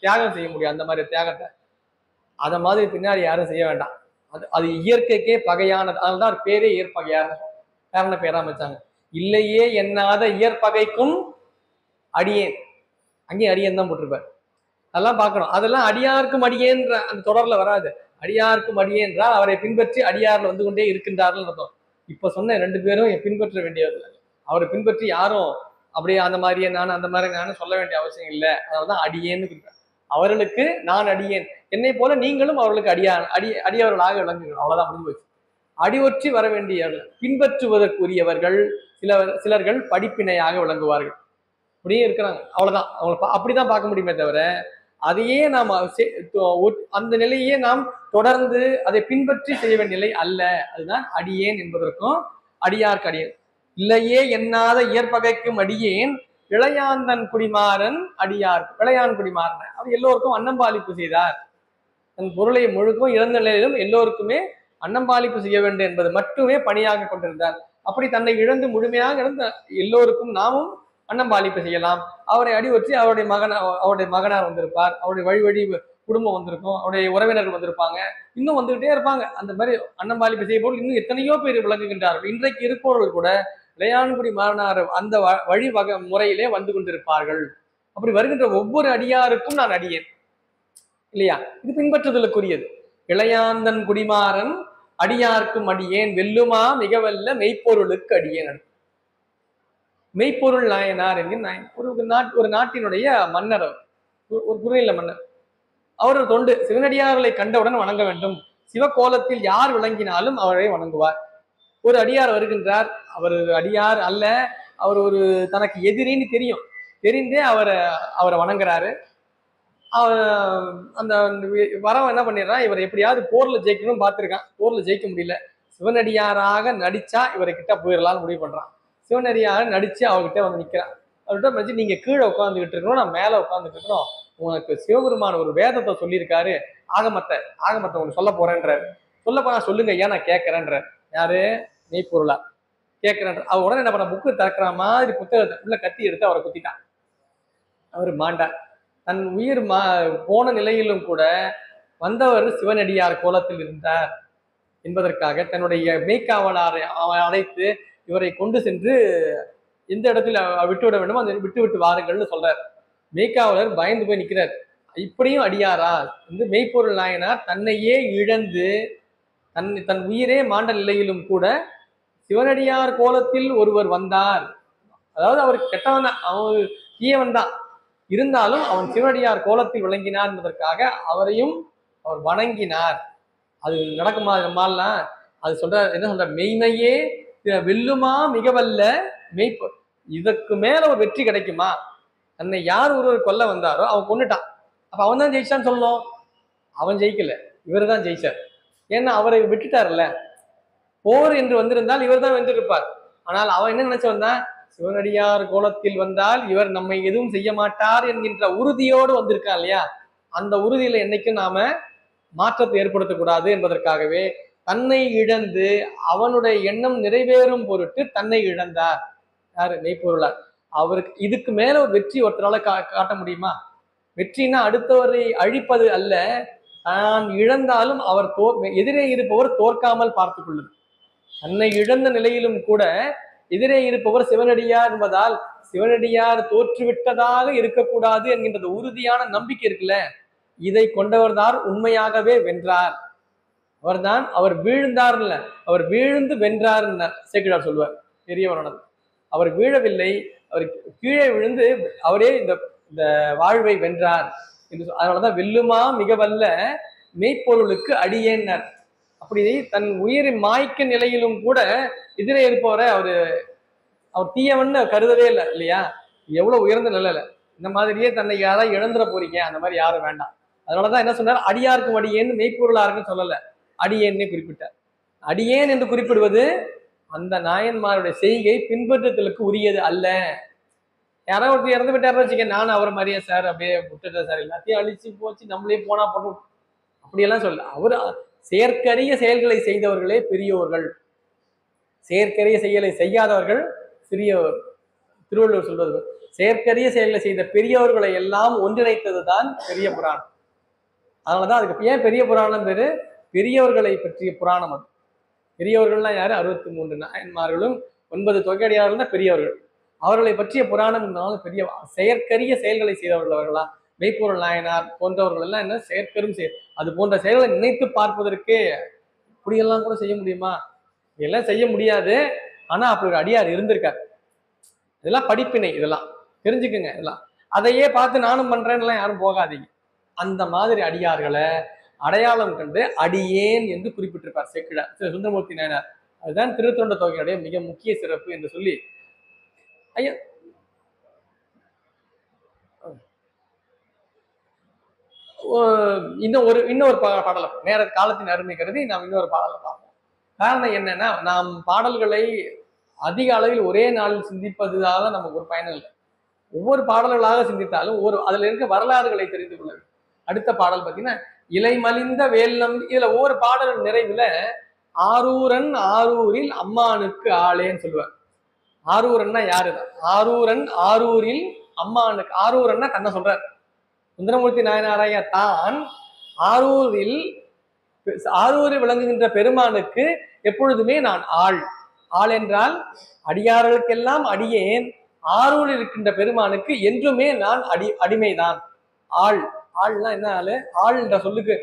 தியாகம் செய்ய முடியும், அந்த மாதிரி தியாகத்தை. அத மாதிரி பின்னாடி யாரும் செய்ய வேண்டாம். அது இயற்கைக்கே பகையானது. அதனால்தான் பேரே இயற்பகையான காரண பேரா அமைச்சாங்க. இல்லையே எண்ணாத இயற்பகைக்கும் அடியேன், அங்கேயும் அடியேன் தான் போட்டிருப்பார். அதெல்லாம் பார்க்கணும். அதெல்லாம் அடியாருக்கும் அடியேன்ற அந்த தொடர்ல வராது. அடியாருக்கும் அடியேன்றால் அவரை பின்பற்றி அடியார்ல வந்து கொண்டே இருக்கின்றார்கள் அர்த்தம். இப்ப சொன்ன 2 பேரும் பின்பற்ற வேண்டியது, அவரை பின்பற்றி யாரும் அப்படியே அந்த மாதிரியே நான் அந்த மாதிரி நானும் சொல்ல வேண்டிய அவசியம் இல்லை. அதனாலதான் அடியேன்னு குறிப்பேன். அவர்களுக்கு நான் அடியேன், என்னை போல நீங்களும் அவர்களுக்கு அடியவர்களாக விளங்குகிறோம். அவ்வளவுதான், முடிஞ்சு போச்சு. அடிவொற்றி வர வேண்டியவர்கள், பின்பற்றுவதற்குரியவர்கள் சிலர்கள் படிப்பினையாக விளங்குவார்கள், அப்படியே இருக்கிறாங்க. அவ்வளவுதான், அவங்களை அப்படிதான் பார்க்க முடியுமே தவிர, அதையே நாம் அந்த நிலையே நாம் தொடர்ந்து அதை பின்பற்றி செய்ய வேண்டிய நிலை அல்ல. அதுதான் அடியேன் என்பதற்கும் அடியார்க்கு அடியேன். இல்லையே எண்ணாத இயற்பகைக்கும் அடியேன், இளையாந்தன் குடிமாறன் அடியார். இளையான் குடிமாறன் அவர் எல்லோருக்கும் அன்னம்பாலிப்பு செய்தார். தன் பொருளை முழுக்கும் இழந்த நிலையிலும் எல்லோருக்குமே அன்னம்பாலிப்பு செய்ய வேண்டும் என்பது மட்டுமே பணியாக கொண்டிருந்தார். அப்படி தன்னை இழந்து முழுமையாக இழந்த எல்லோருக்கும் நாமும் அன்னம்பாலிப்பு செய்யலாம். அவரை அடிவற்றி அவருடைய மகனார் வந்திருப்பார், அவருடைய வழி குடும்பம் வந்திருக்கும், அவருடைய உறவினர்கள் வந்திருப்பாங்க, இன்னும் வந்துகிட்டே இருப்பாங்க. அந்த மாதிரி அன்னம்பாலிப்பு செய்ய போல் இன்னும் எத்தனையோ பேர் விளங்குகின்றார்கள். இன்றைக்கு இருப்பவர்கள் கூட இளையான்குடி மாறனார் அந்த வழி முறையிலே வந்து கொண்டிருப்பார்கள். அப்படி வருகின்ற ஒவ்வொரு அடியாருக்கும் நான் அடியேன் இல்லையா, இது பின்பற்றுதலுக்குரியது. இளையாந்தன் குடிமாறன் அடியார்க்கும் அடியேன், வெல்லுமா மிக வல்ல மெய்ப்பொருளுக்கு அடியேன். மெய்ப்பொருள் நாயனார் என்கிற ஒரு நாட்டினுடைய மன்னர், ஒரு குறுநில மன்னர். அவர் ஒரு தொண்டு. சிவனடியார்களை கண்டவுடன் வணங்க வேண்டும். சிவகோலத்தில் யார் விளங்கினாலும் அவரை வணங்குவார். ஒரு அடியார் வருகின்றார். அவர் அடியார் அல்ல, அவர் ஒரு தனக்கு எதிரின்னு தெரியும். தெரிந்தே அவரை வணங்குறாரு. அவர் அந்த வரவன் என்ன பண்ணிடுறான், இவர் எப்படியாவது போர்ல ஜெயிக்கணும்னு பார்த்திருக்கான். போர்ல ஜெயிக்க முடியல. சிவனடியாராக நடிச்சா இவரை கிட்ட போயிடலாம்னு முடிவு பண்றான். சிவனடியார நடிச்சு அவர்கிட்ட வந்து நிக்கிறான். அவர்கிட்ட மதிச்சு, நீங்க கீழே உட்காந்துக்கிட்டு இருக்கணும், நான் மேல உட்காந்துட்டு இருக்கணும். உனக்கு சிவபெருமான் ஒரு வேதத்தை சொல்லியிருக்காரு, ஆகமத்தை உனக்கு சொல்ல போறேன்றாரு. சொல்ல போனா சொல்லுங்க, ஏன் நான் கேட்கறேன்றார். யாரு? மெய்ப்பொருளா கேட்கிறேன். அவர் உடனே என்ன பண்ண, புக்கு திறக்கிற மாதிரி புத்தகத்தை உள்ள கத்தி எடுத்து அவரை குத்திட்டான். அவர் மாண்டார். தன் உயிர் போன நிலையிலும் கூட வந்தவர் சிவனடியார் கோலத்தில் இருந்தார் என்பதற்காக தன்னுடைய மெய்க்காவலாரை அழைத்து இவரை கொண்டு சென்று எந்த இடத்துல விட்டுவிட வேண்டுமோ அந்த விட்டு வாருங்கள்னு சொல்றார். மெய்க்காவலர் பயந்து போய் நிற்கிறார். இப்படியும் அடியாரா வந்து மெய்ப்பொருள் நாயனார் தன்னையே இழந்து தன் உயிரே மாண்ட நிலையிலும் கூட சிவனடியார் கோலத்தில் ஒருவர் வந்தார். அதாவது அவர் கெட்டவன் தான், அவன் தீயவன் தான், இருந்தாலும் அவன் சிவனடியார் கோலத்தில் விளங்கினார் என்பதற்காக அவரையும் அவர் வணங்கினார். அது நடக்குமா நம்மாலாம்? அது சொல்ற, என்ன சொல்ற, மெய்மையே வெல்லுமா மிக வல்ல மெய்ப்பொருள். இதற்கு மேல ஒரு வெற்றி கிடைக்குமா? தன்னை யார் ஒருவர் கொல்ல வந்தாரோ அவன் கொண்டுட்டான். அப்ப அவன் தான் ஜெயிச்சான்னு சொல்லணும். அவன் ஜெயிக்கல, இவர் தான் ஜெயிச்சார். ஏன்னா அவரை விட்டுட்டார்ல. போர் என்று வந்திருந்தால் இவர் தான் வென்றிருப்பார். ஆனால் அவன் என்ன நினைச்சு வந்தான், சிவனடியார் கோலத்தில் வந்தால் இவர் நம்மை எதுவும் செய்ய மாட்டார் என்கின்ற உறுதியோடு வந்திருக்கான் இல்லையா? அந்த உறுதியில என்னைக்கும் நாம மாற்றத்தை ஏற்படுத்தக்கூடாது என்பதற்காகவே தன்னை இழந்து அவனுடைய எண்ணம் நிறைவேறும் பொருட்டு தன்னை இழந்தார். யாரு? மெய்ப்பொருளார். அவருக்கு இதுக்கு மேல ஒரு வெற்றி ஒருத்தரால காட்ட முடியுமா? வெற்றினா அடுத்தவரை அழிப்பது அல்ல, தான் இழந்தாலும் அவர் எதிரே இருப்பவர் தோற்காமல் பார்த்துக் கொள்ளுது. தன்னை இழந்த நிலையிலும் கூட எதிரே இருப்பவர் சிவனடியார் என்பதால் சிவனடியார் தோற்றுவிட்டதாக இருக்கக்கூடாது என்கின்றது உறுதியான நம்பிக்கை இருக்குல்ல, இதை கொண்டவர் தான் உண்மையாகவே வென்றார். அவர்தான், அவர் வீழ்ந்தார் இல்ல, அவர் வீழ்ந்து வென்றார் சேக்கிழார் சொல்லுவார் பெரியவரானது. அவர் வீழவில்லை, அவர் கீழே விழுந்து அவரே இந்த வாழ்வை வென்றார் என்று. அதனாலதான் வெல்லுமா மிக வல்ல மெய்ப்பொருளுக்கு அடியேன்னர். அப்படி தன் உயிரை மாய்க்க நிலையிலும் கூட எதிரே இருப்பவரை அவர் தீயவன்னு கருதவே இல்லை இல்லையா? எவ்வளவு உயர்ந்த நிலையில. இந்த மாதிரியே தன்னை யாராவது இழந்துட போறீங்க, அந்த மாதிரி யாரும் வேண்டாம். அதனாலதான் என்ன சொன்னார், அடியாருக்கும் அடியேன்னு மெய்ப்பொருளாருன்னு சொல்லல, அடியேன்னு குறிப்பிட்டார். அடியேன் என்று குறிப்பிடுவது அந்த நாயன்மாருடைய செய்கை பின்பற்றலுக்கு உரியது அல்ல. யாராவது ஒருத்தர் இறந்து விட்டாருன்னு வச்சுக்க, நானும் அவர் மாதிரியே சார் அப்படியே விட்டுட்டேன் சார், எல்லாத்தையும் அழிச்சு போச்சு, நம்மளே போனா பண்ணும் அப்படியெல்லாம் சொல்ல. அவர் செயற்கரிய செயல்களை செய்தவர்களே பெரியோர்கள், செயற்கரிய செயலை செய்யாதவர்கள் சிறியவர். திருவள்ளுவர் சொல்வது, செயற்கரிய செயல்களை செய்த பெரியவர்களை எல்லாம் ஒன்றிணைத்ததுதான் பெரிய புராணம். அதனாலதான் அதுக்கு ஏன் பெரிய புராணம் பேரு, பெரியவர்களை பற்றிய புராணம். அது பெரியவர்கள்லாம் யாரு? 63 நாயன்மார்களும் 9 தொகையடியார்கள் தான் பெரியவர்கள். அவர்களை பற்றிய புராணம் பெரிய செயற்கரிய செயல்களை செய்தவர்கள் அவர்களா? மெய்ப்பொருள் நாயனார் போன்றவர்கள் எல்லாம் என்ன செயற்கரும் அது போன்ற செயல்களை நினைத்து பார்ப்பதற்கே இப்படியெல்லாம் கூட செய்ய முடியுமா? இதெல்லாம் செய்ய முடியாது. ஆனா அப்படி ஒரு அடியார் இருந்திருக்காரு. இதெல்லாம் படிப்பினை, இதெல்லாம் தெரிஞ்சுக்குங்க. இதெல்லாம் அதையே பார்த்து நானும் பண்றேன்னு யாரும் போகாதீங்க. அந்த மாதிரி அடியார்களை அடையாளம் கண்டு அடியேன் என்று குறிப்பிட்டிருப்பார் சேக்கிழார், சுந்தரமூர்த்தி நாயனார். அதுதான் திருத்தொண்ட தொகையுடைய மிக முக்கிய சிறப்பு என்று சொல்லி, ஐயா இன்னொரு பாடலை, நேர காலத்தின் அருமை கருதி நாம் இன்னொரு பாடலை பார்ப்போம். காரணம் என்னன்னா, நாம் பாடல்களை அதிக அளவில் ஒரே நாளில் சிந்திப்பதுதான் நமக்கு ஒரு பயணம் இல்லை. ஒவ்வொரு பாடல்களாக சிந்தித்தாலும் அதுல இருக்க வரலாறுகளை தெரிந்து கொள்ள வேண்டும். அடுத்த பாடல் பார்த்தீங்கன்னா, இலை மலிந்த வேல்லம். இதுல ஒவ்வொரு பாடல் நிறைவுல ஆரூரன் ஆரூரில் அம்மானுக்கு ஆளேன்னு சொல்லுவார். ஆரூரன்னா யாருதான்? ஆரூரன் ஆரூரில் அம்மானுக்கு. ஆரூரன்னா தன்னை சொல்றார். சுந்தரமூர்த்தி நாயனாராய தான் ஆரூரில் விளங்குகின்ற பெருமானுக்கு எப்பொழுதுமே நான் ஆள் என்றால் அடியார்களுக்கெல்லாம் அடியேன். ஆரூரில் இருக்கின்ற பெருமானுக்கு என்றுமே நான் அடிமைதான். ஆள்னா என்ன ஆளு? ஆள் என்ற சொல்லுக்கு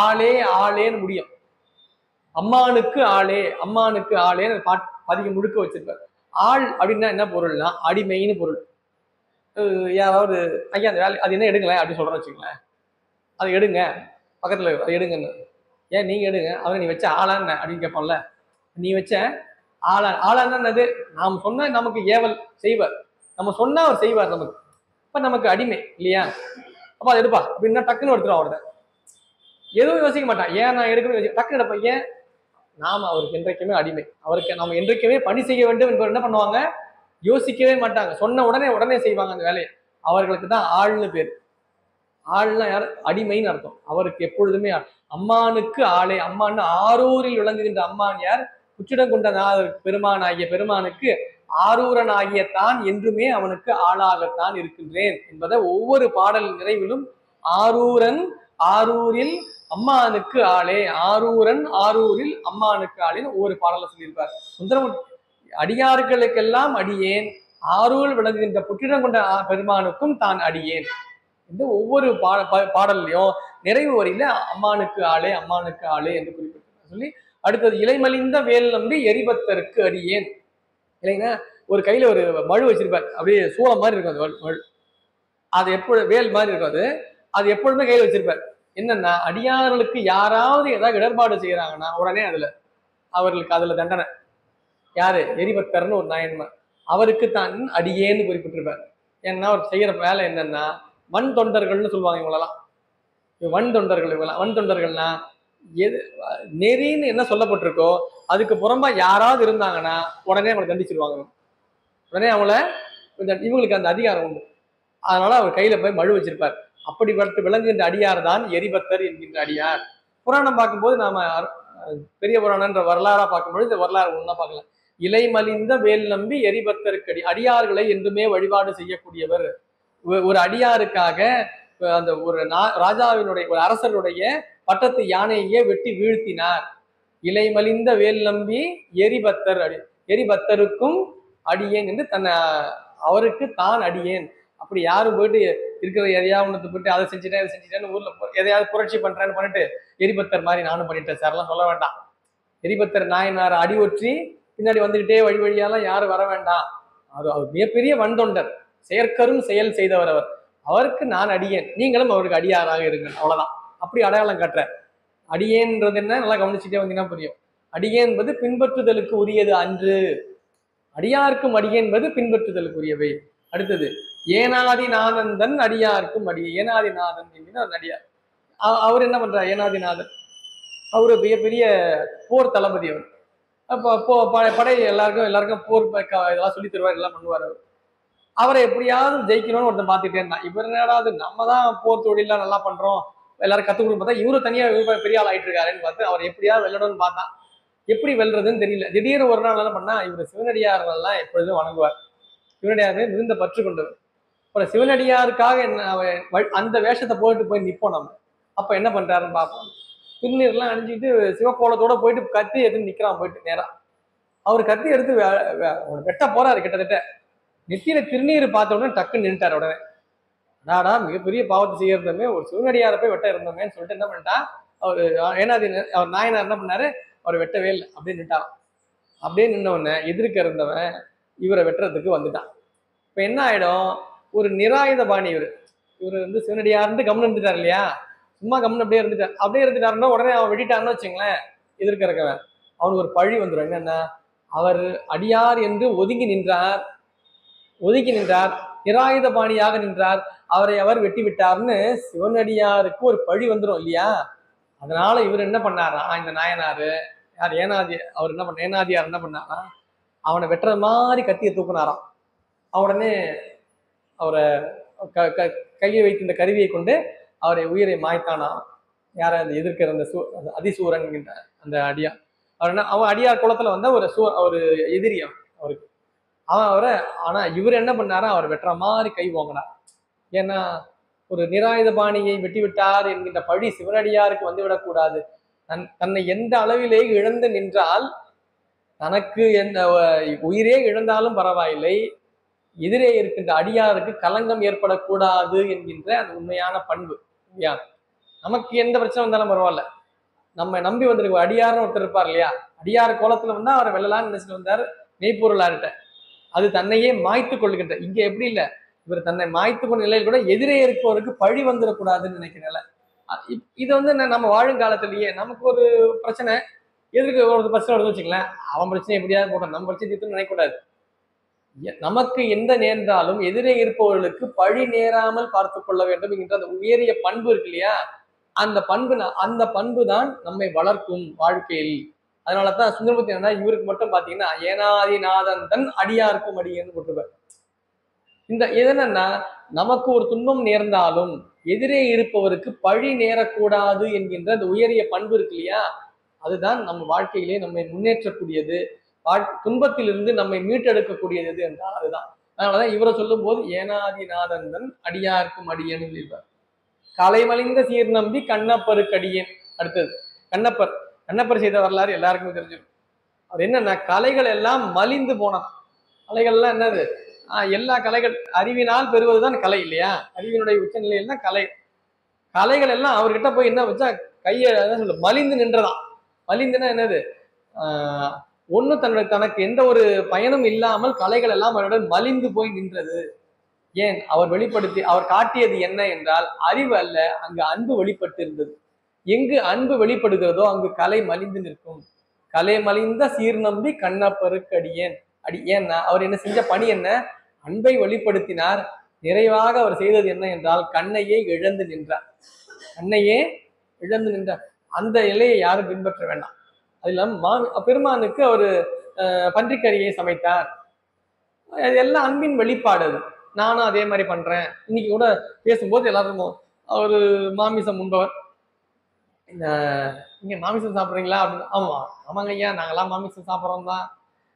ஆளேன்னு முடியும். அம்மானுக்கு ஆளேன்னு பதிகம் முழுக்க வச்சிருப்பார். ஆள் அப்படின்னா என்ன பொருள்னா அடிமைன்னு பொருள். யாராவது ஐயா அந்த வேலை அது என்ன எடுங்களேன் அப்படின்னு சொல்றேன்னு வச்சுங்களேன், அதை எடுங்க பக்கத்துல எடுங்கன்னு. ஏன் நீங்க எடுங்க, அவரை நீ வச்ச ஆளான்னு அப்படின்னு கேட்போம்ல. நீ வச்ச ஆளான்னா என்னது? நாம் சொன்ன நமக்கு ஏவல் செய்வார், நம்ம சொன்னா அவர் செய்வார் நமக்கு. இப்ப நமக்கு அடிமை இல்லையா? அப்ப அதை எடுப்பா அப்படின்னா டக்குன்னு எடுத்துரும் அவர்த. எதுவும் யோசிக்க மாட்டான், ஏன் நான் எடுக்கணும் டக்குன்னு எடுப்பேன். ஏன்? நாம அவருக்கு என்றைக்குமே அடிமை, அவருக்கு நாம என்றைக்குமே பணி செய்ய வேண்டும் என்பவர் என்ன பண்ணுவாங்க, யோசிக்கவே மாட்டாங்க, சொன்ன உடனே உடனே செய்வாங்க அந்த வேலையை. அவர்களுக்கு தான் ஆள்னு பேர். ஆள்னா யார்? அடிமைன்னு அர்த்தம். அவருக்கு எப்பொழுதுமே அம்மானுக்கு ஆளே. அம்மான்னு ஆரூரில் விளங்குகின்ற அம்மான் யார்? உச்சிடம் கொண்ட நாதர் பெருமான் ஆகிய பெருமானுக்கு ஆரூரன் ஆகிய தான் என்றுமே அவனுக்கு ஆளாகத்தான் இருக்கின்றேன் என்பதை ஒவ்வொரு பாடல் நிறைவிலும் ஆரூரன் ஆரூரில் அம்மானுக்கு ஆளே, ஆரூரன் ஆரூரில் அம்மானுக்கு ஆளேன்னு ஒவ்வொரு பாடல சொல்லியிருப்பார் சுந்தரமூர்த்தி. அடியார்களுக்கெல்லாம் அடியேன், ஆரூர் விளங்குகின்ற புற்றிடம் கொண்ட பெருமானுக்கும் தான் அடியேன் என்று ஒவ்வொரு பாடல்லையும் நிறைவு வரையில அம்மானுக்கு ஆளே அம்மானுக்கு ஆளே என்று குறிப்பிட்டு சொல்லி, அடுத்தது இலைமலிந்த வேல் நம்பி எரிபத்தருக்கு அடியேன். இல்லைங்க, ஒரு கையில ஒரு மழு வச்சிருப்பார், அப்படியே சூளம் மாதிரி இருக்கும் அந்த மழு. அது எப்பொழுது வேல் மாதிரி இருக்கும், அது எப்பொழுதுமே கையில வச்சிருப்பார். என்னன்னா அடியார்களுக்கு யாராவது ஏதாவது இடர்பாடு செய்யறாங்கன்னா உடனே அவர்களுக்கு அதுல தண்டனை. யாரு? எரிபத்தர்னு ஒரு நாயன்மார், அவருக்கு தான் அடியேன்னு குறிப்பிட்டிருப்பார். ஏன்னா அவர் செய்யற வேலை என்னன்னா வன் தொண்டர்கள்னு சொல்லுவாங்க இவங்களெல்லாம். வன் தொண்டர்கள், இவங்களாம் வன் தொண்டர்கள்னா எது நெறின்னு என்ன சொல்லப்பட்டிருக்கோ அதுக்கு புறம்பா யாராவது இருந்தாங்கன்னா உடனே அவங்களை தண்டிச்சிருவாங்க. உடனே அவங்கள இவங்களுக்கு அந்த அதிகாரம் உண்டு. அதனால அவர் கையில போய் மழு வச்சிருப்பார். அப்படிப்பட்டு விளங்குகின்ற அடியார் தான் எரிபத்தர் என்கின்ற அடியார். புராணம் பார்க்கும்போது நாம பெரிய புராணன்ற வரலாறா பார்க்கும்போது இந்த வரலாறு ஒண்ணா பார்க்கலாம். இலைமலிந்த வேல் நம்பி எரிபத்தருக்கு அடியார்களை என்றுமே வழிபாடு செய்யக்கூடியவர். ஒரு அடியாருக்காக அந்த ஒரு ராஜாவினுடைய ஒரு அரசருடைய பட்டத்து யானையே வெட்டி வீழ்த்தினார். இலைமலிந்த வேல் நம்பி எரிபத்தர் எரிபத்தருக்கும் அடியேன் என்று அவருக்கு தான் அடியேன். அப்படி யாரும் போயிட்டு இருக்கிற எதையாவது போயிட்டு அதை செஞ்சுட்டேன் இதை செஞ்சுட்டேன்னு ஊர்ல எதையாவது புரட்சி பண்றேன்னு பண்ணிட்டு எரிபத்தர் மாதிரி நானும் பண்ணிட்டேன் சார்லாம் சொல்ல வேண்டாம். எரிபத்தர் நாயனார் அடி ஒற்றி பின்னாடி வந்துகிட்டே வழி வழியாலாம் யாரும் வர வேண்டாம். அவர் மிகப்பெரிய வன்தொண்டர், செயற்கரும் செயல் செய்தவர் அவர். அவருக்கு நான் அடியேன், நீங்களும் அவருக்கு அடியாராக இருங்க, அவ்வளவுதான். அப்படி அடையாளம் காட்டுற அடியேன்றது என்ன நல்லா கவனிச்சுட்டே வந்தீங்கன்னா புரியும். அடியேன் என்பது பின்பற்றுதலுக்கு உரியது அன்று, அடியாருக்கும் அடியேன் என்பது பின்பற்றுதலுக்கு உரியவை. அடுத்தது ஏனாதிநாதன் அடியாருக்கும் அடியே. ஏனாதிநாதன் என்கிற அடியார், அவர் என்ன பண்றார்? ஏனாதிநாதன் அவரு மிகப்பெரிய போர் தளபதி. அவர் அப்போ படை எல்லாருக்கும் போர் இதெல்லாம் சொல்லி தருவார், எல்லாம் பண்ணுவார். அவரை எப்படியாவது ஜெயிக்கணும்னு ஒருத்தன் பார்த்துட்டே இருந்தான். இவர் என்னடாது நம்ம தான் போர் தொழிலாம் நல்லா பண்றோம், எல்லாரும் கத்துக் கொடுக்க பார்த்தா இவரு தனியா பெரிய ஆள் ஆயிட்டு இருக்காருன்னு பார்த்து அவர் எப்படியாவது வெல்லணும்னு பார்த்தான். எப்படி வெல்றதுன்னு தெரியல. திடீர்னு ஒரு நாள் என்ன பண்ணா, இவர் சிவனடியாரெல்லாம் எப்பொழுதும் வணங்குவார். சிவனடியாரே மிகுந்த பற்று கொண்டவர். அப்புறம் சிவனடியாருக்காக என்ன அந்த வேஷத்தை போயிட்டு போய் நிப்போம் நம்ம. அப்ப என்ன பண்றாருன்னு பார்ப்போம். திருநீர்லாம் அணிஞ்சிட்டு சிவக்கோலத்தோட போயிட்டு கத்தி எடுத்து நிக்கிறான். போயிட்டு நேரா அவர் கத்தி எடுத்து வெட்ட போறாரு. கிட்டத்தட்ட நெத்தியில திருநீர் பார்த்த உடனே டக்குன்னு நின்ட்டார். உடனே அடாடா மிகப்பெரிய பாவத்தை செய்யறதுமே ஒரு சிவனடியாரை போய் வெட்ட இருந்தோமேன்னு சொல்லிட்டு என்ன பண்ணிட்டா, அவர் ஏனாதி அவர் நாயனார் என்ன பண்ணாரு, அவர் வெட்டவே இல்லை, அப்படியே நின்ட்டான். அப்படியே நின்ன உடனே எதிர்க்க இருந்தவன் இவரை வெட்டுறதுக்கு வந்துட்டான். இப்ப என்ன ஆயிடும், ஒரு நிராயுத பாணி இவர் சிவனடியார்னு கம்னு இருந்துட்டார் இல்லையா, சும்மா கம்னு அப்படியே இருந்துட்டார். அப்படியே இருந்துட்டாருன்னா உடனே அவன் வெட்டிட்டான்னு வச்சுங்களேன், எதிர்க்க இருக்கவன் அவனுக்கு ஒரு பழி வந்துடும். என்னன்னா, அவர் அடியார் என்று ஒதுங்கி நின்றார், நிராயுத பாணியாக நின்றார், அவரை அவர் வெட்டி விட்டார்னு சிவனடியாருக்கு ஒரு பழி வந்துடும் இல்லையா. அதனால இவர் என்ன பண்ணாரா, இந்த நாயனாரு யார் அவர் என்ன பண்ண ஏனாதியார் என்ன பண்ணாரா, அவனை வெட்டுற மாதிரி கத்தியை தூக்குனாராம். உடனே அவரை கையை வைத்து இந்த கருவியை கொண்டு அவரை உயிரை மாய்த்தானா. யார அந்த எதிர்க்கிற அந்த அதிசூரன் அந்த அடியார். அவர் என்ன, அவன் அடியார் குளத்துல வந்த ஒரு எதிரி அவருக்கு. அவரை ஆனா இவர் என்ன பண்ணாரா, அவர் வெட்டுற மாதிரி கை ஓங்கினார். ஏன்னா ஒரு நிராயுத பாணியை வெட்டி விட்டார் என்கின்ற பழி சிவனடியாருக்கு வந்துவிடக்கூடாது. தன்னை எந்த அளவிலே இழந்து நின்றால், தனக்கு எந்த உயிரே இழந்தாலும் பரவாயில்லை, எதிரே இருக்கின்ற அடியாருக்கு களங்கம் ஏற்படக்கூடாது என்கின்ற அந்த உண்மையான பண்பு. நமக்கு எந்த பிரச்சனை வந்தாலும் பரவாயில்ல, நம்ம நம்பி வந்திருக்க அடியார்னு ஒருத்தர் இருப்பார் இல்லையா, அடியார் கோலத்துல வந்தா அவரை வெல்லலான்னு நினைச்சிட்டு வந்தார் மெய்ப்பொருளார்கிட்ட. அது தன்னையே மாய்த்து கொள்கின்ற. இங்க எப்படி இல்ல, இவர் தன்னை மாய்த்து கொண்ட நிலையில் கூட எதிரே இருப்பவருக்கு பழி வந்துடக்கூடாதுன்னு நினைக்கிறேன். இது வந்து நம்ம வாழும் காலத்திலேயே நமக்கு ஒரு பிரச்சனை, எதிர்க்கு ஒரு பிரச்சனை வருது வச்சுங்களேன், அவன் பிரச்சனை எப்படியாவது போட்டோம், நம்ம பிரச்சனை தீர்த்துன்னு நினைக்கக்கூடாது. நமக்கு எந்த நேர்ந்தாலும் எதிரே இருப்பவர்களுக்கு பழி நேராமல் பார்த்து கொள்ள வேண்டும் என்கின்ற அந்த உயரிய பண்பு இருக்கு இல்லையா, அந்த பண்பு தான் நம்மை வளர்க்கும் வாழ்க்கையில். அதனாலதான் சுந்தரமூர்த்தி என்ன இவருக்கு மட்டும் பாத்தீங்கன்னா ஏனாதிநாதன் தன் அடியாருக்கும் அடியேன்னு போட்டிருப்பார். இந்த என்னன்னா நமக்கு ஒரு துன்பம் நேர்ந்தாலும் எதிரே இருப்பவருக்கு பழி நேரக்கூடாது என்கின்ற அந்த உயரிய பண்பு இருக்கு இல்லையா, அதுதான் நம்ம வாழ்க்கையிலே நம்மை முன்னேற்றக்கூடியது, துன்பத்திலிருந்து நம்மை மீட்டெடுக்கக்கூடியது என்றால் அதுதான். அதனாலதான் இவரை சொல்லும் போது ஏனாதிநாதன் தன் அடியாருக்கும் அடியேன்னு சொல்லியிருப்பார். கலைமலிந்த சீர் நம்பி கண்ணப்பருக்கு அடியேன். அடுத்தது கண்ணப்பர் செய்த வரலாறு எல்லாருக்குமே தெரிஞ்சிடும். அவர் என்னன்னா கலைகள் எல்லாம் மலிந்து போனான். கலைகள்லாம் என்னது, எல்லா கலைகள் அறிவினால் பெறுவதுதான் கலை இல்லையா, அறிவினுடைய உச்ச நிலையில் தான் கலைகள் எல்லாம் அவர்கிட்ட போய் என்ன வச்சா கையை சொல்ல மலிந்து நின்றதான். மலிந்துன்னா என்னது, ஒண்ணு தனக்கு எந்த ஒரு பயனும் இல்லாமல் கலைகள் எல்லாம் அவருடன் மலிந்து போய் நின்றது. ஏன், அவர் காட்டியது என்ன என்றால் அறிவு அல்ல, அங்கு அன்பு வெளிப்பட்டு இருந்தது. எங்கு அன்பு வெளிப்படுகிறதோ அங்கு கலை மலிந்து நிற்கும். கலை மலிந்த சீர் நம்பி கண்ணப்பருக்கு அடியேன். ஏன்னா அவர் என்ன செஞ்ச பணி என்ன, அன்பை வெளிப்படுத்தினார். நிறைவாக அவர் செய்தது என்ன என்றால் கண்ணையே இழந்து நின்றார். அந்த நிலையை யாரும் பின்பற்ற வேண்டாம். அது இல்லாம பெருமானுக்கு அவர் பன்றிக்கறியை சமைத்தார். அது எல்லாம் அன்பின் வெளிப்பாடு. அது நானும் அதே மாதிரி பண்றேன். இன்னைக்கு கூட பேசும்போது எல்லாரும் அவரு மாமிசம் உண்பவர், நீங்க மாமிசம் சாப்பிட்றீங்களா அப்படின்னு. ஆமாங்க ஐயா, நாங்கெல்லாம் மாமிசம் சாப்பிட்றோம் தான்.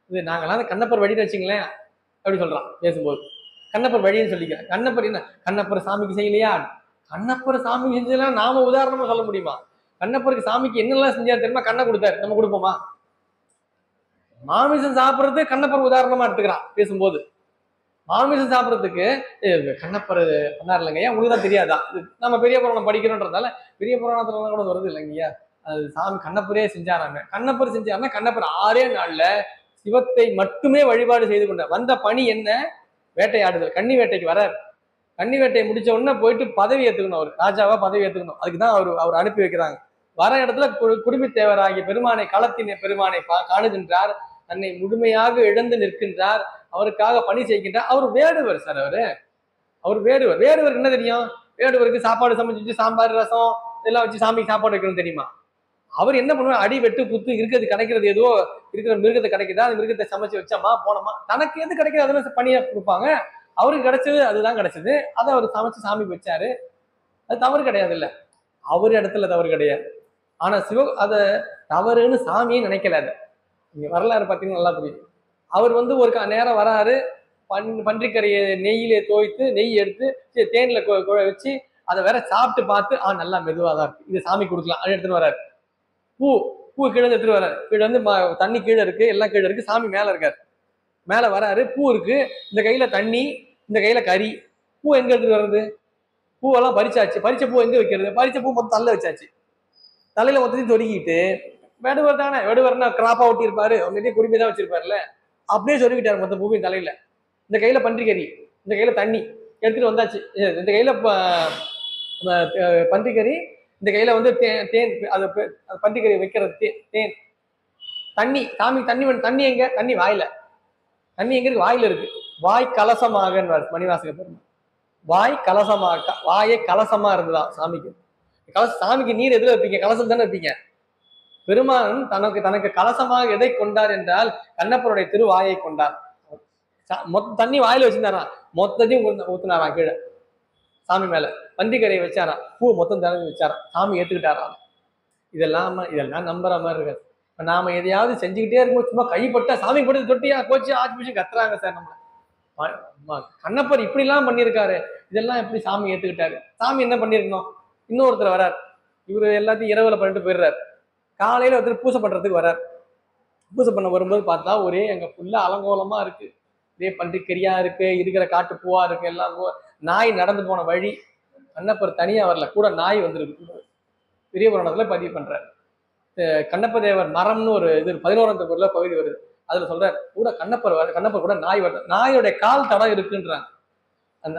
இது நாங்கெல்லாம் கண்ணப்பர் வழின்னு வச்சுங்களேன் அப்படி சொல்றான் பேசும்போது. கண்ணப்பர் வழின்னு சொல்லிக்கிறேன். கண்ணப்பர் என்ன, கண்ணப்பர் சாமிக்கு செய்யலையா? கண்ணப்பர் சாமிக்கு செஞ்சதெல்லாம் நாம உதாரணமா சொல்ல முடியுமா? கண்ணப்பருக்கு சாமிக்கு என்னெல்லாம் செஞ்சாரு தெரியுமா? கண்ணை கொடுத்தாரு, நம்ம கொடுப்போமா? மாமிசம் சாப்பிட்றது கண்ணப்பர் உதாரணமா எடுத்துக்கிறான் பேசும்போது. மாமிசம் சாப்பிட்றதுக்கு கண்ணப்பர் பண்ணார் இல்லைங்கய்யா, உங்களுக்கு தான் தெரியாதா? நம்ம பெரிய புராணம் படிக்கிறோன்றதால பெரிய புராணத்துல கூட வருது இல்லைங்கய்யா, அது சாமி கண்ணப்பரே செஞ்சாராங்க. கண்ணப்பர் செஞ்சாருன்னா கண்ணப்பர் 6 நாள்ல சிவத்தை மட்டுமே வழிபாடு செய்து கொண்ட வந்த பணி என்ன, வேட்டையாடுதல். கன்னி வேட்டைக்கு வரார். கன்னி வேட்டையை முடிச்ச உடனே போயிட்டு பதவி ஏற்றுக்கணும், அவர் ராஜாவா பதவி ஏற்றுக்கணும். அதுக்குதான் அவர் அனுப்பி வைக்கிறாங்க. வர இடத்துல குடும்பித்தேவராகிய பெருமானை, களத்தின் பெருமானை காணுகின்றார். தன்னை முழுமையாக இழந்து நிற்கின்றார். அவருக்காக பணி செய்கின்றார். அவர் வேடுவர் சார். அவர் வேடுவருக்கு என்ன தெரியும்? வேடுவருக்கு சாப்பாடு சமைச்சு வச்சு சாம்பார் ரசம் இதெல்லாம் வச்சு சாமிக்கு சாப்பாடு வைக்கணும் தெரியுமா? அவர் என்ன பண்ணுவார், அடி வெட்டு குத்து இருக்கிறது கிடைக்கிறது, ஏதோ இருக்கிற மிருகத்தை கிடைக்குதா அந்த மிருகத்தை சமைச்சு வச்சோமா போனோமா, தனக்கு எது கிடைக்கிறது அதெல்லாம் பணியா கொடுப்பாங்க. அவருக்கு கிடைச்சது அதுதான் கிடைச்சது, அதை அவர் சமைச்சு சாமிக்கு வச்சாரு. அது தவறு கிடையாது இல்ல, அவர் இடத்துல தவறு கிடையாது. ஆனா அதை தவறுன்னு சாமியே நினைக்கல. அதை நீங்க வரலாறு பார்த்தீங்கன்னா நல்லா புரியுது. அவர் ஒரு நேரம் வராரு, பன்றிக்கரையை நெய்யிலே தோய்த்து நெய் எடுத்து தேன்ல வச்சு அதை வேற சாப்பிட்டு பார்த்து நல்லா மெதுவாக தான் இருக்கு, இது சாமி கொடுக்கலாம் அது எடுத்துட்டு வராரு. பூ கீழே எடுத்துட்டு வராரு. கீழே தண்ணி கீழே இருக்கு, எல்லாம் கீழே இருக்கு, சாமி மேல இருக்காரு. மேல வராரு, பூ இருக்கு, இந்த கையில தண்ணி, இந்த கையில கறி. பூ எங்க எடுத்துட்டு வர்றது? பூவெல்லாம் பறிச்சாச்சு. பறிச்ச பூ எங்க வைக்கிறது? பறிச்ச பூ மொத்தம் தள்ள வச்சாச்சு. தலையில மொத்தத்தையும் தொடுக்கிட்டு, வேடுவர் தானே, வேடுவர்னா கிராப்பா ஒட்டி இருப்பாரு, அவங்க குடிமை தான் வச்சிருப்பாருல்ல, அப்படியே சொல்லிக்கிட்டாரு மொத்த பூமியின் தலையில. இந்த கையில பன்றிக்கறி, இந்த கையில தண்ணி எடுத்துட்டு வந்தாச்சு. இந்த கையில பன்றிக்கறி, இந்த கையில தேன், அது பன்றிக்கறி வைக்கிறது தேன், தண்ணி. சாமி தண்ணி எங்க? தண்ணி வாயில. தண்ணி எங்க இருக்கு? வாயில இருக்கு. வாய் கலசமாக மணிவாசக பெருமாள் வாய் கலசமாக, வாயை கலசமா இருந்ததான் சாமிக்கு. சாமிக்கு நீர் எதுல வைப்பீங்க? கலசம் தானே வைப்பீங்க. பெருமான் தனக்கு கலசமாக எதை கொண்டார் என்றால் கண்ணப்பருடைய திருவாயை கொண்டார். மொத்த தண்ணி வாயில வச்சிருந்தாராம், மொத்தத்தையும் ஊத்துனாராம் கீழே சாமி மேல. பன்றிக்கரையை வச்சாராம், பூ மொத்தம் திறந்து வச்சாராம், சாமி ஏத்துக்கிட்டாராம். இதெல்லாம் நம்புற மாதிரி இருக்காது. இப்ப நாம எதையாவது செஞ்சுக்கிட்டே இருக்கும்போது சும்மா கைப்பட்டா சாமி போட்டு தொட்டியா கோச்சு ஆச்சு கத்துறாங்க சார். நம்ம கண்ணப்பர் இப்படி எல்லாம் பண்ணியிருக்காரு, இதெல்லாம் எப்படி சாமி ஏத்துக்கிட்டாரு? சாமி என்ன பண்ணிருக்கணும்? இன்னொருத்தர் வர்றார், இவரு எல்லாத்தையும் இரவுல பண்ணிட்டு போயிடுறாரு. காலையில ஒருத்தர் பூசை பண்றதுக்கு வர்றார். பூசை பண்ண வரும்போது பார்த்தா ஒரே அங்க ஃபுல்லா அலங்கோலமா இருக்கு, இதே பன்றிக்கறியா இருக்கு, இருக்கிற காட்டு பூவா இருக்கு, எல்லாம் நாய் நடந்து போன வழி. கண்ணப்பர் தனியா வரல, கூட நாய் வந்துருக்கு. பெரிய புராணத்துல பதிவு பண்றாரு. கண்ணப்ப தேவர் மரம்னு ஒரு இது 11ஆம் பகுதியில் பகுதி வருது. அதுல சொல்ற கூட கண்ணப்பர் கூட நாய் வருது, நாயோடைய கால் தடம் இருக்குன்றாங்க.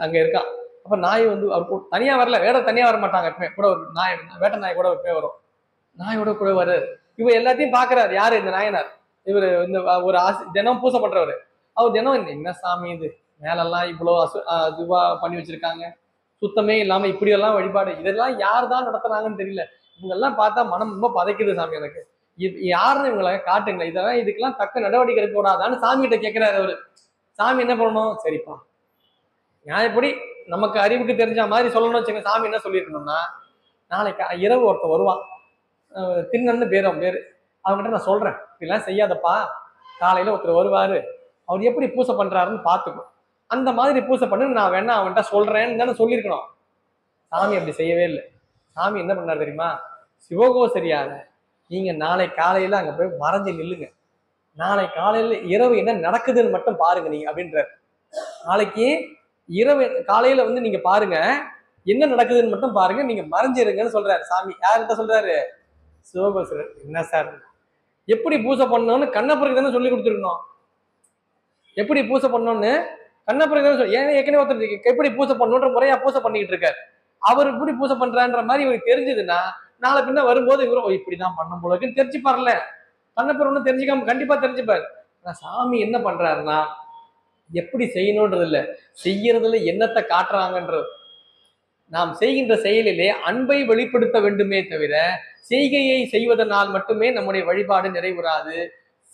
அங்க இருக்கான். அப்ப நாய் வந்து அவர் தனியா வரல, வேற தனியா வர மாட்டாங்க எப்பவுமே, கூட ஒரு நாய், வேட்டை நாய் கூட எப்பவுமே வரும். நாயோட கூட வரு. இவர் எல்லாத்தையும் பாக்குறாரு யாரு, இந்த நாயனார். இவரு இந்த ஒரு தினம் பூசை பண்றவரு. அவர் தினம் என்ன சாமி இது, மேலெல்லாம் இவ்வளவு இதுவா பண்ணி வச்சிருக்காங்க, சுத்தமே இல்லாம இப்படி எல்லாம் வழிபாடு, இதெல்லாம் யார் தான் நடத்துறாங்கன்னு தெரியல, இவங்கெல்லாம் பார்த்தா மனம் ரொம்ப பதைக்குது சாமி எனக்கு, இது யாருன்னு இவங்களை காட்டுங்களேன், இதெல்லாம் இதுக்கெல்லாம் தக்க நடவடிக்கை எடுக்க கூடாதான்னு சாமி கிட்ட கேட்கிறாரு அவரு. சாமி என்ன பண்ணணும், சரிப்பா நியாயப்படி நமக்கு அறிவுக்கு தெரிஞ்ச மாதிரி சொல்லணும்னு வச்சுங்க. சாமி என்ன சொல்லியிருக்கணும்னா, நாளைக்கு இரவு ஒருத்தர் வருவான், திண்ணன்னு பேரு, அவங்ககிட்ட நான் சொல்றேன் இப்படிலாம் செய்யாதப்பா, காலையில ஒருத்தர் வருவாரு, அவர் எப்படி பூசை பண்றாருன்னு பாத்துக்கும், அந்த மாதிரி பூசை பண்ணு, நான் வேணா அவன்கிட்ட சொல்றேன்னு தானே சொல்லியிருக்கணும். சாமி அப்படி செய்யவே இல்லை. சாமி என்ன பண்ணாரு தெரியுமா, சிவகோசரியார நீங்க நாளை காலையில அங்க போய் மறைஞ்சு நில்லுங்க, நாளை காலையில இரவு என்ன நடக்குதுன்னு மட்டும் பாருங்க நீங்க அப்படின்றாரு. நாளைக்கு இரவு காலையில வந்து நீங்க பாருங்க, என்ன நடக்குதுன்னு மட்டும் பாருங்க, நீங்க மறைஞ்சிருங்கன்னு சொல்றாரு சாமி. யார்கிட்ட சொல்றாரு, சிவகோசரர். என்ன சார், எப்படி பூசை பண்ணணும்னு கண்ணப்பருக்கு தானே சொல்லி கொடுத்துருக்கணும், எப்படி பூசை பண்ணணும்னு கண்ணப்பருக்கு தானே சொல்லி, ஏன் ஏற்கனவே ஒருத்தர் எப்படி பூசை பண்ணணுன்ற முறையா பூசை பண்ணிக்கிட்டு இருக்காரு, அவர் இப்படி பூசை பண்றான்ற மாதிரி இவருக்கு தெரிஞ்சதுன்னா நாளை பின்ன வரும்போது இவரும் இப்படிதான் பண்ணும் போல இருக்குன்னு தெரிஞ்சுப்பார்ல. கண்ணப்பர் ஒன்றும் தெரிஞ்சுக்காம கண்டிப்பா தெரிஞ்சுப்பாரு. ஆனா சாமி என்ன பண்றாருன்னா, எப்படி செய்யணும்ன்றது இல்ல, செய்யறதுல என்னத்தை காட்டுறாங்கன்றது. நாம் செய்கின்ற செயலிலே அன்பை வெளிப்படுத்த வேண்டுமே தவிர செய்கையை செய்வதனால் மட்டுமே நம்முடைய வழிபாடு நிறைவுறாது.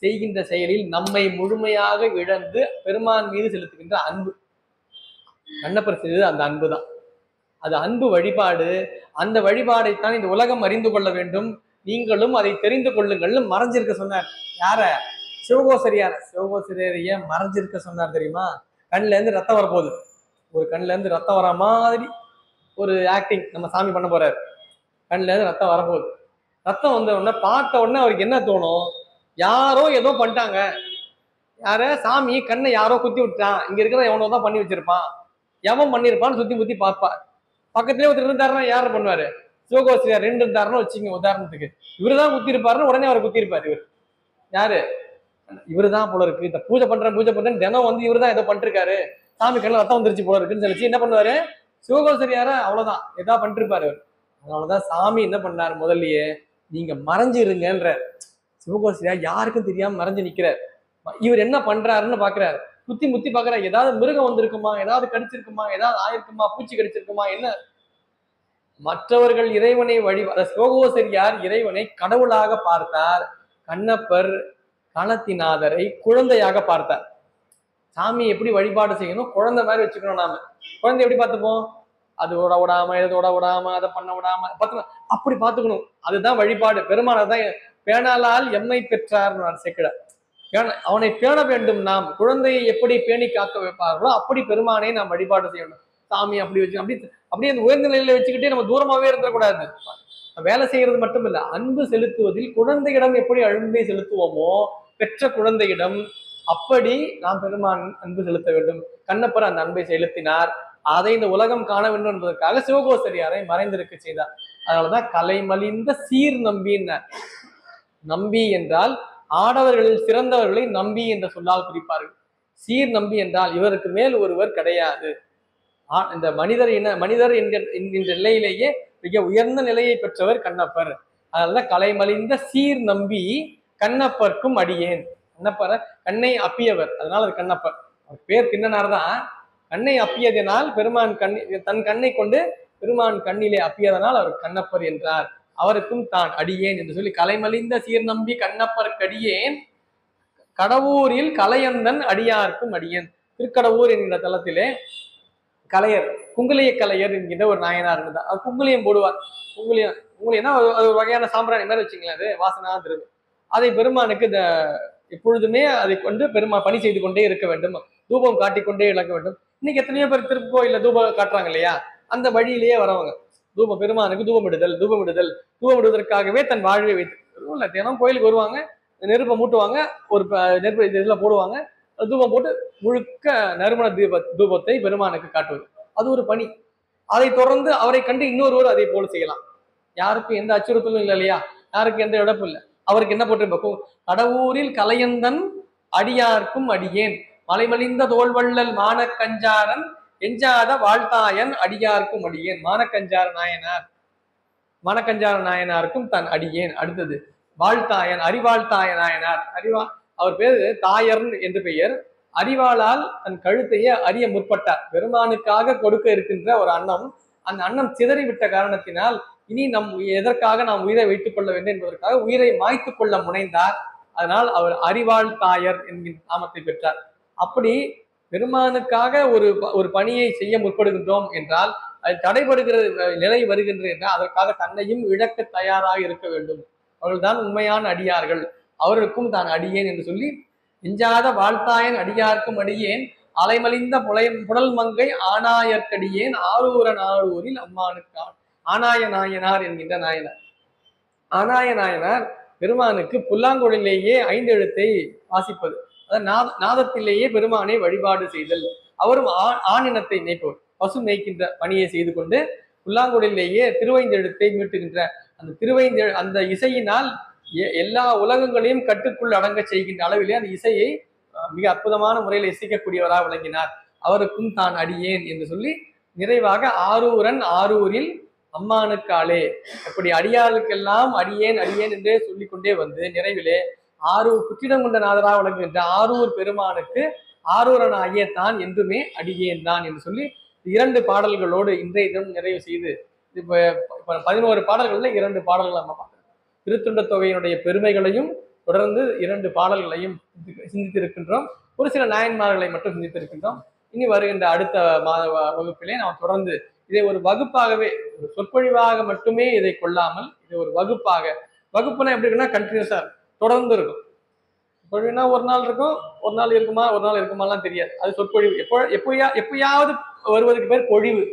செய்கின்ற செயலில் நம்மை முழுமையாக இழந்து பெருமான் மீது செலுத்துகின்ற அன்பு, கண்ணப்பர் செய்தது அந்த அன்பு தான். அது அன்பு வழிபாடு. அந்த வழிபாடைத்தான் இந்த உலகம் அறிந்து கொள்ள வேண்டும், நீங்களும் அதை தெரிந்து கொள்ளுங்கள்னு மறைஞ்சிருக்க சொன்னார். யார, சிவகோசரியார. சிவகோசரியார் ஏன் மறைஞ்சிருக்க சொன்னார் தெரியுமா, கண்ணுல இருந்து ரத்தம் வரப்போகுது, ஒரு கண்ணுல இருந்து ரத்தம் வர மாதிரி ஒரு ஆக்டிங் நம்ம சாமி பண்ண போறாரு. கண்ணுல இருந்து ரத்தம் வரப்போகுது, ரத்தம் வந்த உடனே பார்த்த உடனே அவருக்கு என்ன தோணும், யாரோ ஏதோ பண்ணிட்டாங்க, யார சாமி கண்ணை யாரோ குத்தி விட்டான், இங்க இருக்கிற எவனோ தான் பண்ணி வச்சிருப்பான், எவன் பண்ணிருப்பான்னு சுத்தி முத்தி பார்ப்பார். பக்கத்துலேயே ஒருத்தர் இருந்தாருன்னா யாரை பண்ணுவாரு, சிவகோசரியார் 2 இருந்தாருன்னு வச்சுங்க உதாரணத்துக்கு, இவருதான் குத்தி இருப்பாருன்னு உடனே அவரை குத்தி இருப்பாரு. இவர் யாரு, இவருதான் போல இருக்கு, இந்த பூஜை பண்றேன்னு தினம் வந்து இவருதான் ஏதோ பண்ணிருக்காரு, சாமி கண்ணில் ரத்தம் வந்துருச்சு போல இருக்குன்னு சொல்லிச்சு என்ன பண்ணுவாரு, சிவகோசரியார அவ்வளவுதான் ஏதா பண்ணிருப்பாரு அவர். அதனாலதான் சாமி என்ன பண்ணாரு, முதல்லயே நீங்க மறைஞ்சு இருங்கன்ற. சிவகோசரியார் யாருக்கும் தெரியாம மறைஞ்சு நிக்கிறார். இவர் என்ன பண்றாருன்னு பாக்குறாரு, குத்தி முத்தி பாக்குறாரு, ஏதாவது மிருகம் வந்திருக்குமா, ஏதாவது கடிச்சிருக்குமா, ஏதாவது ஆயிருக்குமா, பூச்சி கடிச்சிருக்குமா என்ன. மற்றவர்கள் இறைவனை சிவகோசரியார் இறைவனை கடவுளாக பார்த்தார், கண்ணப்பர் கணத்திநாதரை குழந்தையாக பார்த்தார். சாமி எப்படி வழிபாடு செய்யணும், குழந்தை மாதிரி வச்சுக்கணும். நாம குழந்தை எப்படி பார்த்துப்போம், அது ஓட விடாம எதோட விடாம அதை பண்ண விடாம பார்த்துக்கணும், அப்படி பார்த்துக்கணும். அதுதான் வழிபாடு. பெருமானதான் பேணாலால் எம்மை பெற்றார் செக்கிட, அவனை பேண வேண்டும். நாம் குழந்தையை எப்படி பேணி காக்க வைப்பார்களோ அப்படி பெருமானை நாம் வழிபாடு செய்யணும். சாமி அப்படி வச்சு அப்படியே அந்த உயர்ந்த நிலையில வச்சுக்கிட்டே நம்ம தூரமாவே இருந்துடக்கூடாது. வேலை செய்யறது மட்டும் இல்ல, அன்பு செலுத்துவதில் குழந்தையிடம் எப்படி அன்பை செலுத்துவோமோ பெற்ற குழந்தையிடம் அப்படி நாம் பெருமான் அன்பு செலுத்த வேண்டும். கண்ணப்பர் அந்த அன்பை செலுத்தினார். அதை இந்த உலகம் காண வேண்டும் என்பதற்காக சிவகோசரியாரை மறைந்திருக்க செய்தார். அதனாலதான் கலைமலிந்த சீர் நம்பின்னார். நம்பி என்றால் ஆடவர்களில் சிறந்தவர்களை நம்பி என்ற சொல்லால் குறிப்பார்கள். சீர் நம்பி என்றால் இவருக்கு மேல் ஒருவர் கிடையாது. இந்த மனிதர் என்கின்ற நிலையிலேயே மிக உயர்ந்த நிலையை பெற்றவர் கண்ணப்பர். அதனாலதான் கலைமலிந்த சீர் நம்பி கண்ணப்பர்க்கும் அடியேன். கண்ணப்பரை கண்ணை அப்பியவர், அதனால அது கண்ணப்பர். அவர் பேர் திண்ணனார் தான். கண்ணை அப்பியதனால் பெருமான் தன் கண்ணை கொண்டு பெருமான் கண்ணிலே அப்பியதனால் அவர் கண்ணப்பர் என்றார். அவருக்கும் தான் அடியேன் என்று சொல்லி கலைமலிந்த சீர் நம்பி கண்ணப்பருக்கு அடியேன், கடவுரில் கலையந்தன் அடியாருக்கும் அடியேன். திருக்கடவுர் என்கிற தலத்திலே கலையர், குங்குலிய கலையர் என்கின்ற ஒரு நாயனார் இருந்தார். அவர் குங்குலியம் போடுவார். குங்குலியம்னா அது ஒரு வகையான சாம்பிராணி மாதிரி வச்சுங்களேன், அது வாசனா திருவு. அதை பெருமானுக்கு எப்பொழுதுமே அதை கொண்டு பெருமாள் பணி செய்து கொண்டே இருக்க வேண்டும், தூபம் காட்டிக்கொண்டே இழக்க வேண்டும். இன்னைக்கு எத்தனையோ பேர் திருக்கோயில தூபம் காட்டுறாங்க இல்லையா, அந்த வழியிலேயே வரவங்க தூபம் பெருமானுக்கு தூபம் விடுவதற்காகவே தன் வாழ்வை வைத்து தினம் கோயிலுக்கு வருவாங்க, நெருப்பை மூட்டுவாங்க, ஒரு நெருப்பு இதுல போடுவாங்க, தூபம் போட்டு முழுக்க நறுமண தூபத்தை பெருமானுக்கு காட்டுவது அது ஒரு பணி. அதை தொடர்ந்து அவரை கண்டு இன்னொருவர் அதை போல செய்யலாம். யாருக்கும் எந்த அச்சுறுத்தலும் இல்லை இல்லையா, யாருக்கும் எந்த இழப்பும் இல்லை. அவருக்கு என்ன போட்டிருப்போம், கடவுரில் கலையந்தன் அடியார்க்கும் அடியேன் மலைமலிந்த தோல்வள்ளல் மானக்கஞ்சாரன் எஞ்சாத வாழ்த்தாயன் அடியார்க்கும் அடியேன். மானக்கஞ்சார நாயனாருக்கும் தன் அடியேன். அடுத்தது வாழ்த்தாயன் அறிவாழ்த்தாய நாயனார். அவர் பேரு தாயர் என்று பெயர். அறிவாளால் தன் கழுத்தையே அறிய முற்பட்டார். பெருமானுக்காக கொடுக்க இருக்கின்ற ஒரு அன்னம், அந்த அன்னம் சிதறிவிட்ட காரணத்தினால் இனி எதற்காக நாம் உயிரை வைத்துக் கொள்ள வேண்டும் என்பதற்காக உயிரை மாய்த்து கொள்ள முனைந்தார். அதனால் அவர் அறிவாள் தாயர் என்கின்ற நாமத்தை பெற்றார். அப்படி பெருமானுக்காக ஒரு பணியை செய்ய முற்படுகின்றோம் என்றால் அது தடைபடுகிற நிலை வருகின்றது என்றால் அதற்காக தன்னையும் இழக்க தயாராக இருக்க வேண்டும். அவர்கள்தான் உண்மையான அடியார்கள். அவர்களுக்கும் தான் அடியேன் என்று சொல்லி எஞ்சாத வாழ்த்தாயன் அடியார்க்கும் அடியேன் அலைமலிந்த புடல் மங்கை ஆனாயற்கடியேன் ஆரூரன் ஆரூரில் அம்மானுக்கான். ஆனாய நாயனார் என்கின்ற நாயனார். ஆனாய நாயனார் பெருமானுக்கு புல்லாங்குழலிலேயே 5 எழுத்தை வாசிப்பது, அதாவது நாதத்திலேயே பெருமானை வழிபாடு செய்தல். அவரும் ஆணினத்தை மேய்ப்பவர், பசு மேய்க்கின்ற பணியை செய்து கொண்டு புல்லாங்குழலிலேயே திருவைந்தெழுத்தை மீட்டுகின்ற அந்த இசையினால் எல்லா உலகங்களையும் கட்டுக்குள் அடங்க செய்கின்ற அளவிலே அந்த இசையை மிக அற்புதமான முறையில் இசைக்கக்கூடியவராக விளங்கினார். அவருக்கும் தான் அடியேன் என்று சொல்லி நிறைவாக ஆரூரன் ஆரூரில் அம்மானுக்காலே, அப்படி அடியாளுக்கெல்லாம் அடியேன் அடியேன் என்றே சொல்லிக்கொண்டே வந்து நிறைவிலே புற்றிடம் கொண்ட நாதராக விளங்குகின்ற ஆரூர் பெருமானுக்கு ஆரூரனாகிய தான் என்றுமே அடியேன் தான் என்று சொல்லி 2 பாடல்களோடு இன்றைய தினம் நிறைவு செய்து இப்ப 11 பாடல்கள்ல 2 பாடல்கள் நம்ம பார்க்கிறோம். திருத்தொண்ட தொகையினுடைய பெருமைகளையும் தொடர்ந்து 2 பாடல்களையும் சிந்தித்திருக்கின்றோம். ஒரு சில நாயன்மார்களை மட்டும் சிந்தித்திருக்கின்றோம். இனி வருகின்ற அடுத்த மாத வகுப்பிலே நாம் தொடர்ந்து இதை ஒரு வகுப்பாகவே, ஒரு சொற்பொழிவாக மட்டுமே இதை கொள்ளாமல் இதை ஒரு வகுப்புனா எப்படி இருக்குன்னா கண்டினியூஸா தொடர்ந்து இருக்கும். சொற்பொழிவுனா ஒரு நாள் இருக்கும், ஒரு நாள் இருக்குமாலாம் தெரியாது. அது சொற்பொழிவு. எப்பயாவது வருவதற்கு பேர் பொழிவு.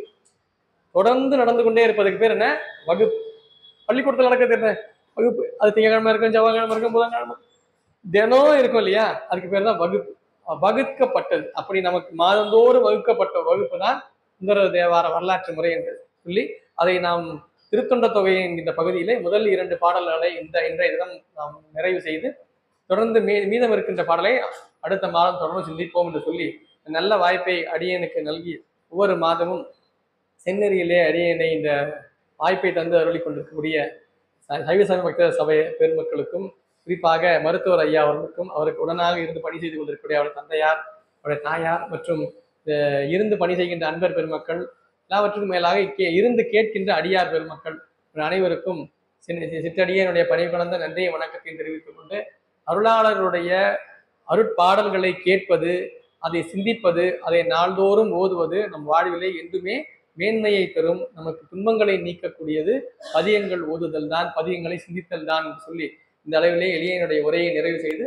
தொடர்ந்து நடந்து கொண்டே இருப்பதுக்கு பேர் என்ன? வகுப்பு. பள்ளிக்கூடத்தில் நடக்கிறது என்ன? வகுப்பு. அது திங்கக்கிழமை இருக்கும், செவ்வாய்க்கிழமை இருக்கும், புதன்கிழமை தினம் இருக்கும் இல்லையா? அதுக்கு பேர் தான் வகுப்பு. வகுக்கப்பட்டது. அப்படி நமக்கு மாதந்தோறும் வகுக்கப்பட்ட வகுப்பு தான் சுந்தர தேவார வரலாற்று முறை என்று சொல்லி அதை நாம் திருத்தொண்ட தொகை என்கின்ற பகுதியிலே முதல் 2 பாடல்களை இன்றைய தினம் நாம் நிறைவு செய்து தொடர்ந்து மீதம் இருக்கின்ற பாடலை அடுத்த மாதம் தொடர்ந்து சிந்திப்போம் என்று சொல்லி நல்ல வாய்ப்பை அடியேனுக்கு நல்கி ஒவ்வொரு மாதமும் செந்நெறியிலே அடியேனை இந்த வாய்ப்பை தந்து அருளி கொண்டிருக்கக்கூடிய சைவ பக்தர் சபை பெருமக்களுக்கும் குறிப்பாக மருத்துவர் ஐயா அவர்களுக்கும் அவருக்கு உடனாக இருந்து பணி செய்து கொண்டிருக்கக்கூடிய அவருடைய தந்தையார், அவருடைய தாயார் மற்றும் இருந்து பணி செய்கின்ற அன்பர் பெருமக்கள், எல்லாவற்றுக்கும் மேலாக இருந்து கேட்கின்ற அடியார் பெருமக்கள் அனைவருக்கும் சிற்றடியனுடைய பணி கலந்த நன்றியை வணக்கத்தையும் தெரிவித்துக் கொண்டு அருளாளருடைய அருட்பாடல்களை கேட்பது, அதை சிந்திப்பது, அதை நாள்தோறும் ஓதுவது நம் வாழ்விலே என்றுமே மேன்மையை தரும். நமக்கு துன்பங்களை நீக்கக்கூடியது பதியங்கள் ஓதுதல் தான், பதியங்களை சிந்தித்தல் தான் என்று சொல்லி இந்த அளவிலே எளியனுடைய உரையை நிறைவு செய்து